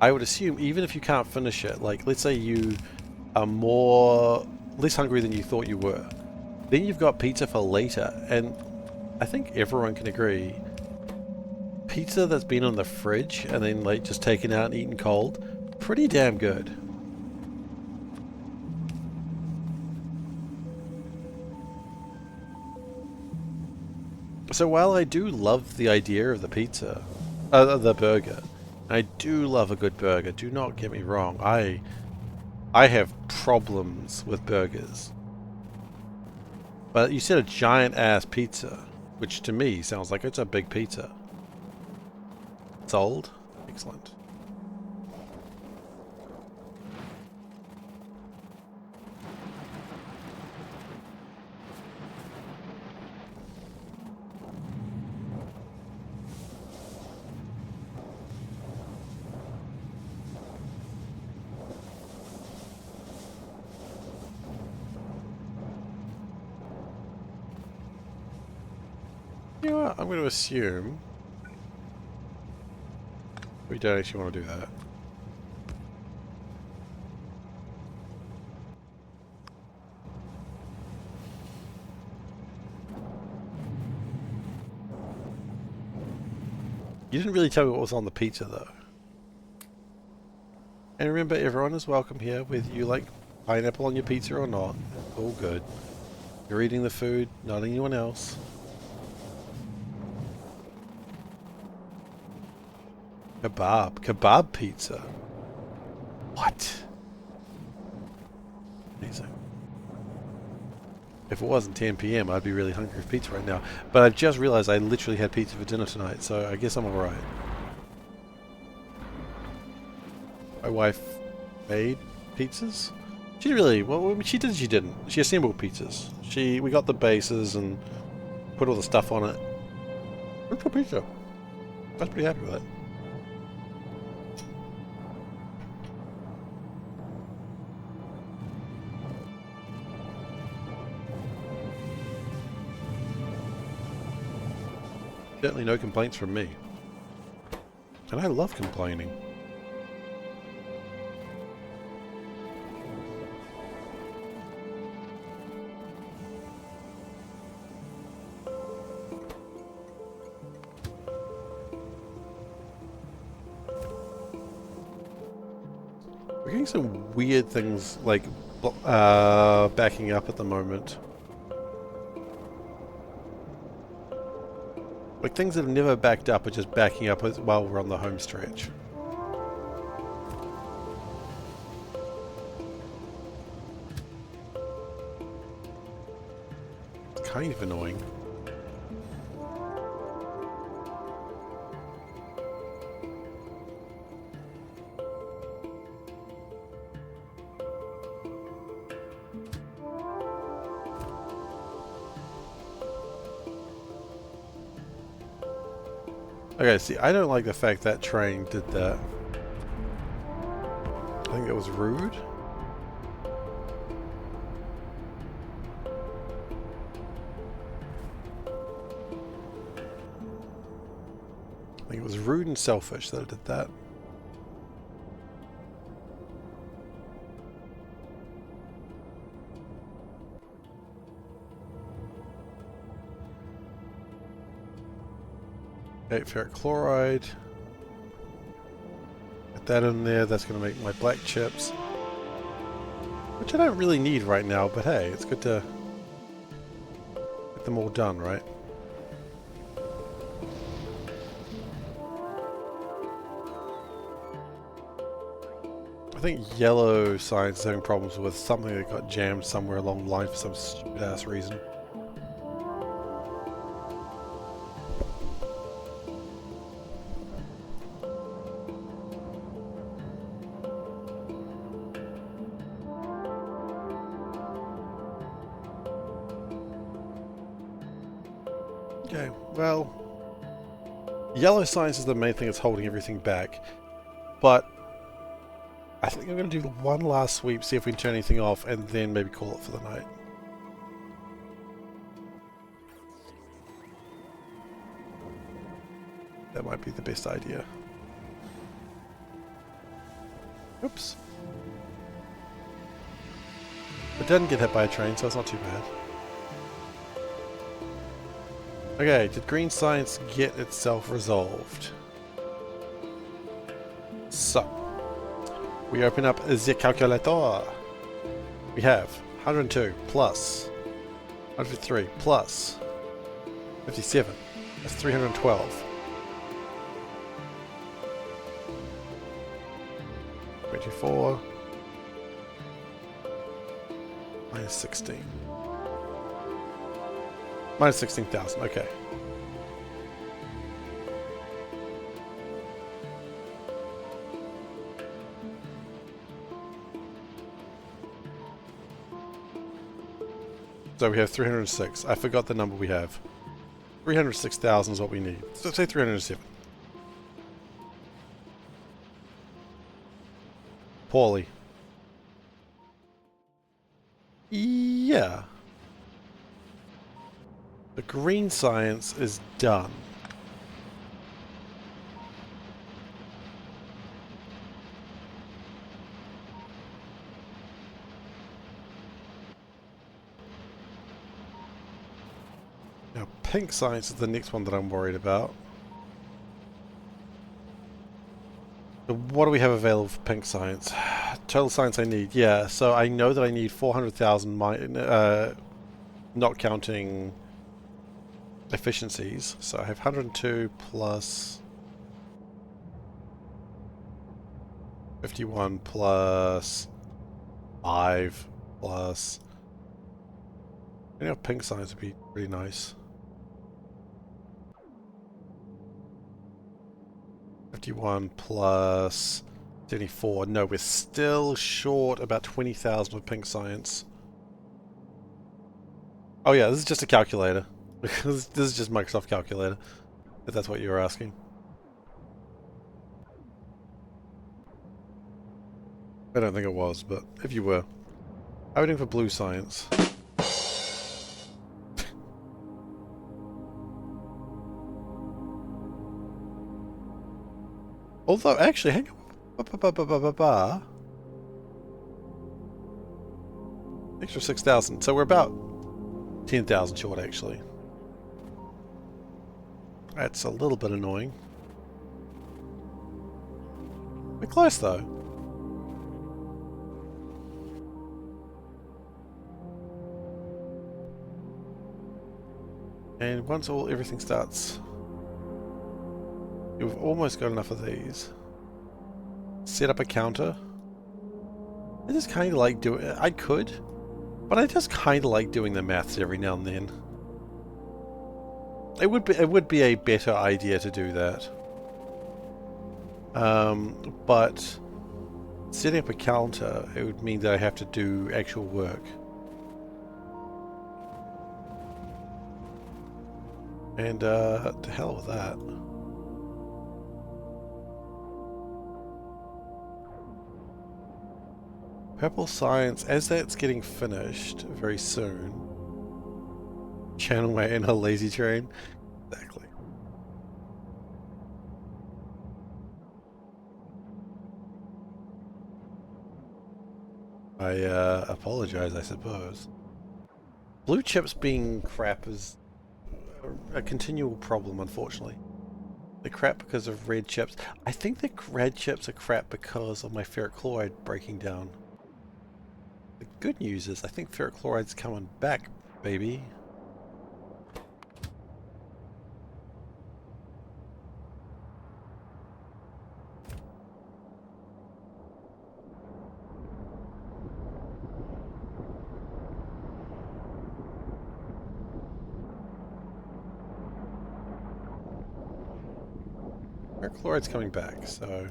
I would assume even if you can't finish it, like let's say you are less hungry than you thought you were, then you've got pizza for later, and I think everyone can agree, pizza that's been on the fridge and then like just taken out and eaten cold, pretty damn good. So while I do love the idea of the pizza, the burger, I do love a good burger, do not get me wrong, I have problems with burgers. But you said a giant ass pizza, which to me sounds like it's a big pizza. Sold? Excellent. You know what? I'm going to assume we don't actually want to do that. You didn't really tell me what was on the pizza, though. And remember, everyone is welcome here, whether you like pineapple on your pizza or not. It's all good. You're eating the food, not anyone else. Kebab pizza. What? Amazing. If it wasn't 10 PM, I'd be really hungry for pizza right now. But I've just realized I literally had pizza for dinner tonight, so I guess I'm alright. My wife made pizzas? She really, well, she did, she didn't. She assembled pizzas. We got the bases and put all the stuff on it. It's a pizza. I was pretty happy with it. Certainly no complaints from me. And I love complaining. We're getting some weird things like backing up at the moment. Like things that have never backed up are just backing up while we're on the home stretch. It's kind of annoying. Okay, see, I don't like the fact that train did that. I think it was rude. I think it was rude and selfish that it did that. Okay, ferric chloride. Get that in there. That's going to make my black chips. Which I don't really need right now, but hey, it's good to get them all done, right? I think yellow science is having problems with something that got jammed somewhere along the line for some stupid ass reason. Okay, well, yellow science is the main thing that's holding everything back, but I think I'm going to do one last sweep, see if we can turn anything off, and then maybe call it for the night. That might be the best idea. Oops. It didn't get hit by a train, so it's not too bad. Okay, did green science get itself resolved? So, we open up the calculator. We have 102 plus 103 plus 57. That's 312. 24 minus 16. Minus 16,000, okay. So we have 306. I forgot the number we have. 306,000 is what we need. So say 307. Poorly. Yeah. The green science is done. Now pink science is the next one that I'm worried about. So what do we have available for pink science? Total science I need, yeah. So I know that I need 400,000, not counting efficiencies. So I have 102 plus 51 plus 5 plus... I know pink science would be pretty nice. 51 plus 74. No, we're still short about 20,000 with pink science. Oh yeah, this is just a calculator. This is just Microsoft Calculator, if that's what you were asking. I don't think it was, but if you were. How are we doing for blue science? Although, actually, hang on. Extra 6,000. So we're about 10,000 short, actually. That's a little bit annoying. We're close, though. And once everything starts... We've almost got enough of these. Set up a counter. I just kind of like doing... I could, but I just kind of like doing the maths every now and then. It would be a better idea to do that. But setting up a counter, it would mean that I have to do actual work. And to hell with that. Purple Science, as that's getting finished very soon. Channel my inner lazy train. Exactly. I apologize, I suppose. Blue chips being crap is a continual problem, unfortunately. They're crap because of red chips. I think the red chips are crap because of my ferric chloride breaking down. The good news is I think ferric chloride's coming back, baby. Ferric chloride's coming back, so...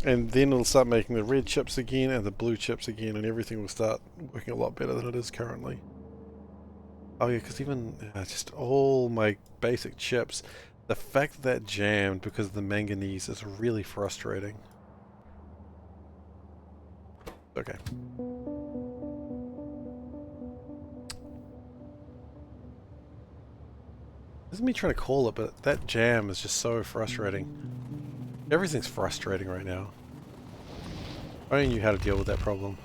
And then it'll start making the red chips again and the blue chips again, and everything will start working a lot better than it is currently. Oh yeah, because even just all my basic chips, the fact that jammed because of the manganese is really frustrating. Okay. This is me trying to call it, but that jam is just so frustrating. Everything's frustrating right now. I only knew how to deal with that problem.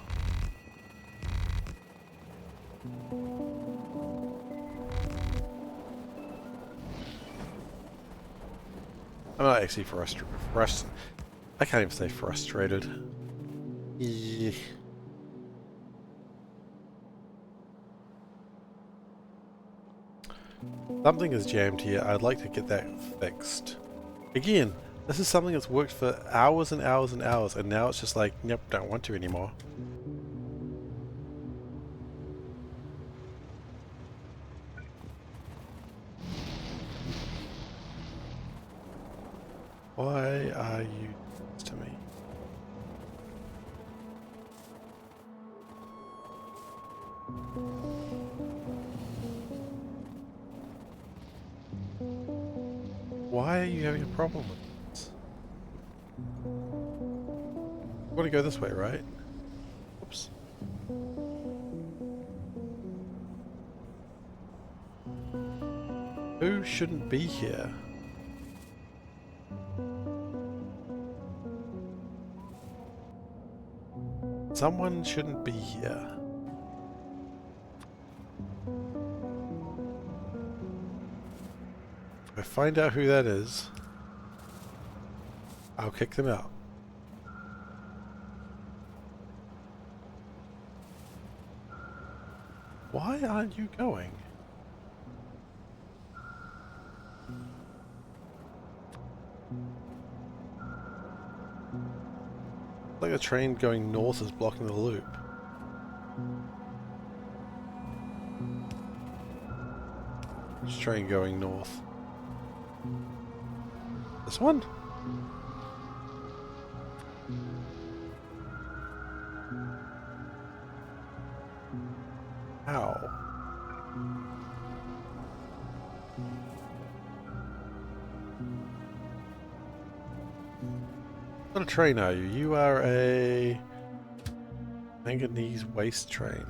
I'm not actually frustrated. I can't even say frustrated. Yeah. Something is jammed here. I'd like to get that fixed. Again, this is something that's worked for hours and hours and hours, and now it's just like, nope, don't want to anymore. Why are you this to me? Why are you having a problem with this? I want to go this way, right? Oops. Who shouldn't be here? Someone shouldn't be here. find out who that is, I'll kick them out. Why aren't you going? Like a train going north is blocking the loop. Which train going north? This one? Ow. What a train are you? You are a manganese waste train.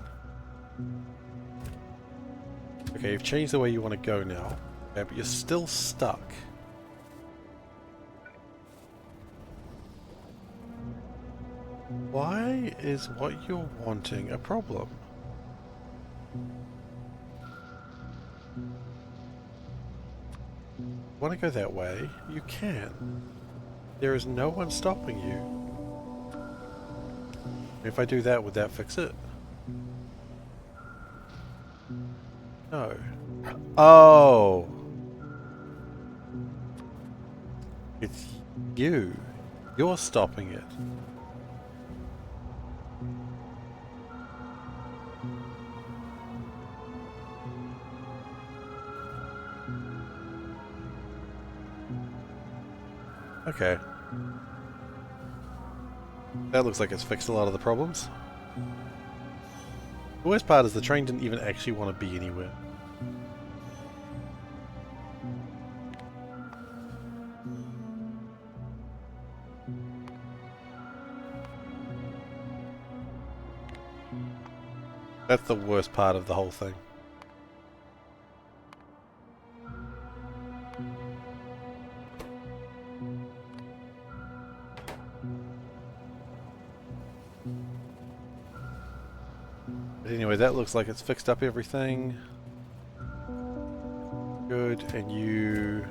Okay, you've changed the way you want to go now. Okay, but you're still stuck. Why is what you're wanting a problem? Want to go that way? You can. There is no one stopping you. If I do that, would that fix it? No. Oh! It's you. You're stopping it. Okay. That looks like it's fixed a lot of the problems. The worst part is the train didn't even actually want to be anywhere. That's the worst part of the whole thing. But anyway, that looks like it's fixed up everything. Good, and you...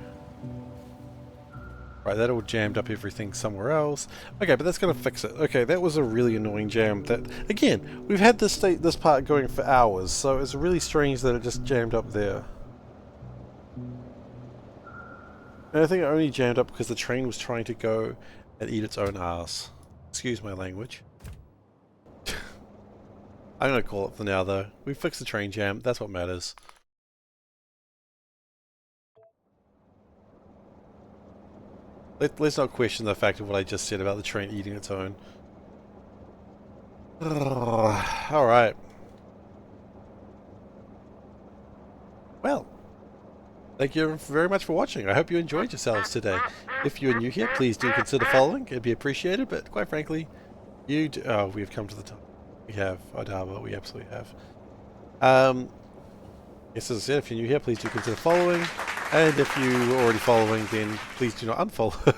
Right, that all jammed up everything somewhere else. Okay, but that's going to fix it. Okay, that was a really annoying jam. That, again, we've had this part going for hours, so it's really strange that it just jammed up there. And I think it only jammed up because the train was trying to go and eat its own ass. Excuse my language. I'm going to call it for now, though. We fixed the train jam. That's what matters. Let's not question the fact of what I just said about the train eating its own. Alright. Well, thank you very much for watching. I hope you enjoyed yourselves today. If you're new here, please do consider following. It'd be appreciated, but quite frankly, you do... Oh, we've come to the top. We have. Odaba, we absolutely have. Yes, as I said, if you're new here, please do consider following. And if you're already following, then please do not unfollow.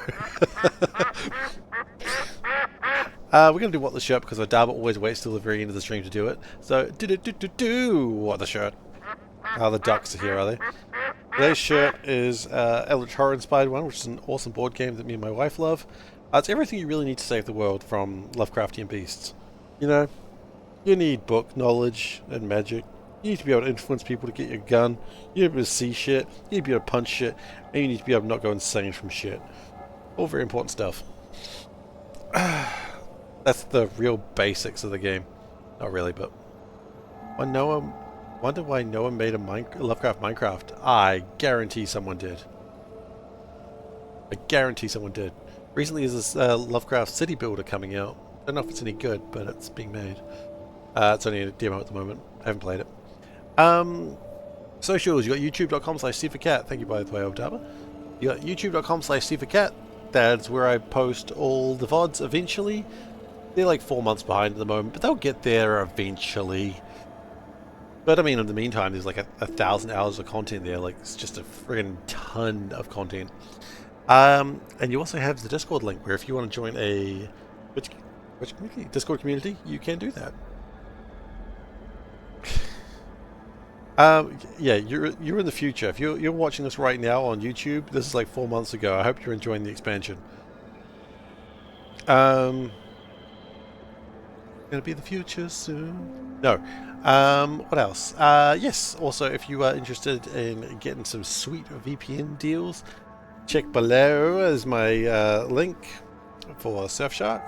We're going to do What the Shirt because Odaba always waits till the very end of the stream to do it. So, do What the Shirt. The ducks are here, are they? Today's shirt is Eldritch Horror inspired one, which is an awesome board game that me and my wife love. It's everything you really need to save the world from Lovecraftian beasts. You know, you need book knowledge and magic. You need to be able to influence people to get your gun. You need to be able to see shit. You need to be able to punch shit. And you need to be able to not go insane from shit. All very important stuff. That's the real basics of the game. Not really, but... Wonder why no one made a Lovecraft Minecraft. I guarantee someone did. I guarantee someone did. Recently there's this Lovecraft City Builder coming out. Don't know if it's any good, but it's being made. It's only a demo at the moment. I haven't played it. Socials, you got youtube.com/SeiferKatt. Thank you, by the way, Odaba. You got youtube.com/SeiferKatt. That's where I post all the VODs eventually. They're like 4 months behind at the moment, but they'll get there eventually. But I mean, in the meantime, there's like 1,000 hours of content there. Like, it's just a friggin' ton of content. And you also have the Discord link, where if you want to join a which community? Discord community, you can do that. Yeah, you're in the future. If you're watching this right now on YouTube, this is like 4 months ago. I hope you're enjoying the expansion. Gonna be the future soon. No. What else? Yes. Also, if you are interested in getting some sweet VPN deals, check below as my link for Surfshark.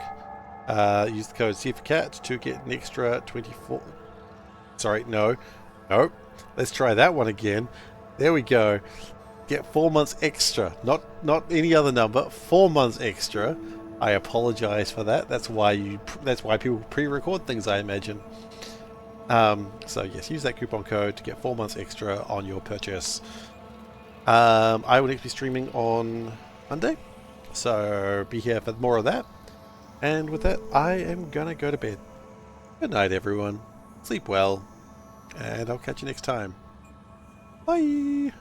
Use the code SeiferKatt to get an extra 24. Sorry, no. Nope. Let's try that one again. There we go. Get 4 months extra. Not any other number. 4 months extra. I apologize for that. That's why people pre-record things, I imagine. So yes, use that coupon code to get 4 months extra on your purchase. I will next be streaming on Monday, so be here for more of that. And with that, I am gonna go to bed. Good night, everyone. Sleep well, and I'll catch you next time. Bye.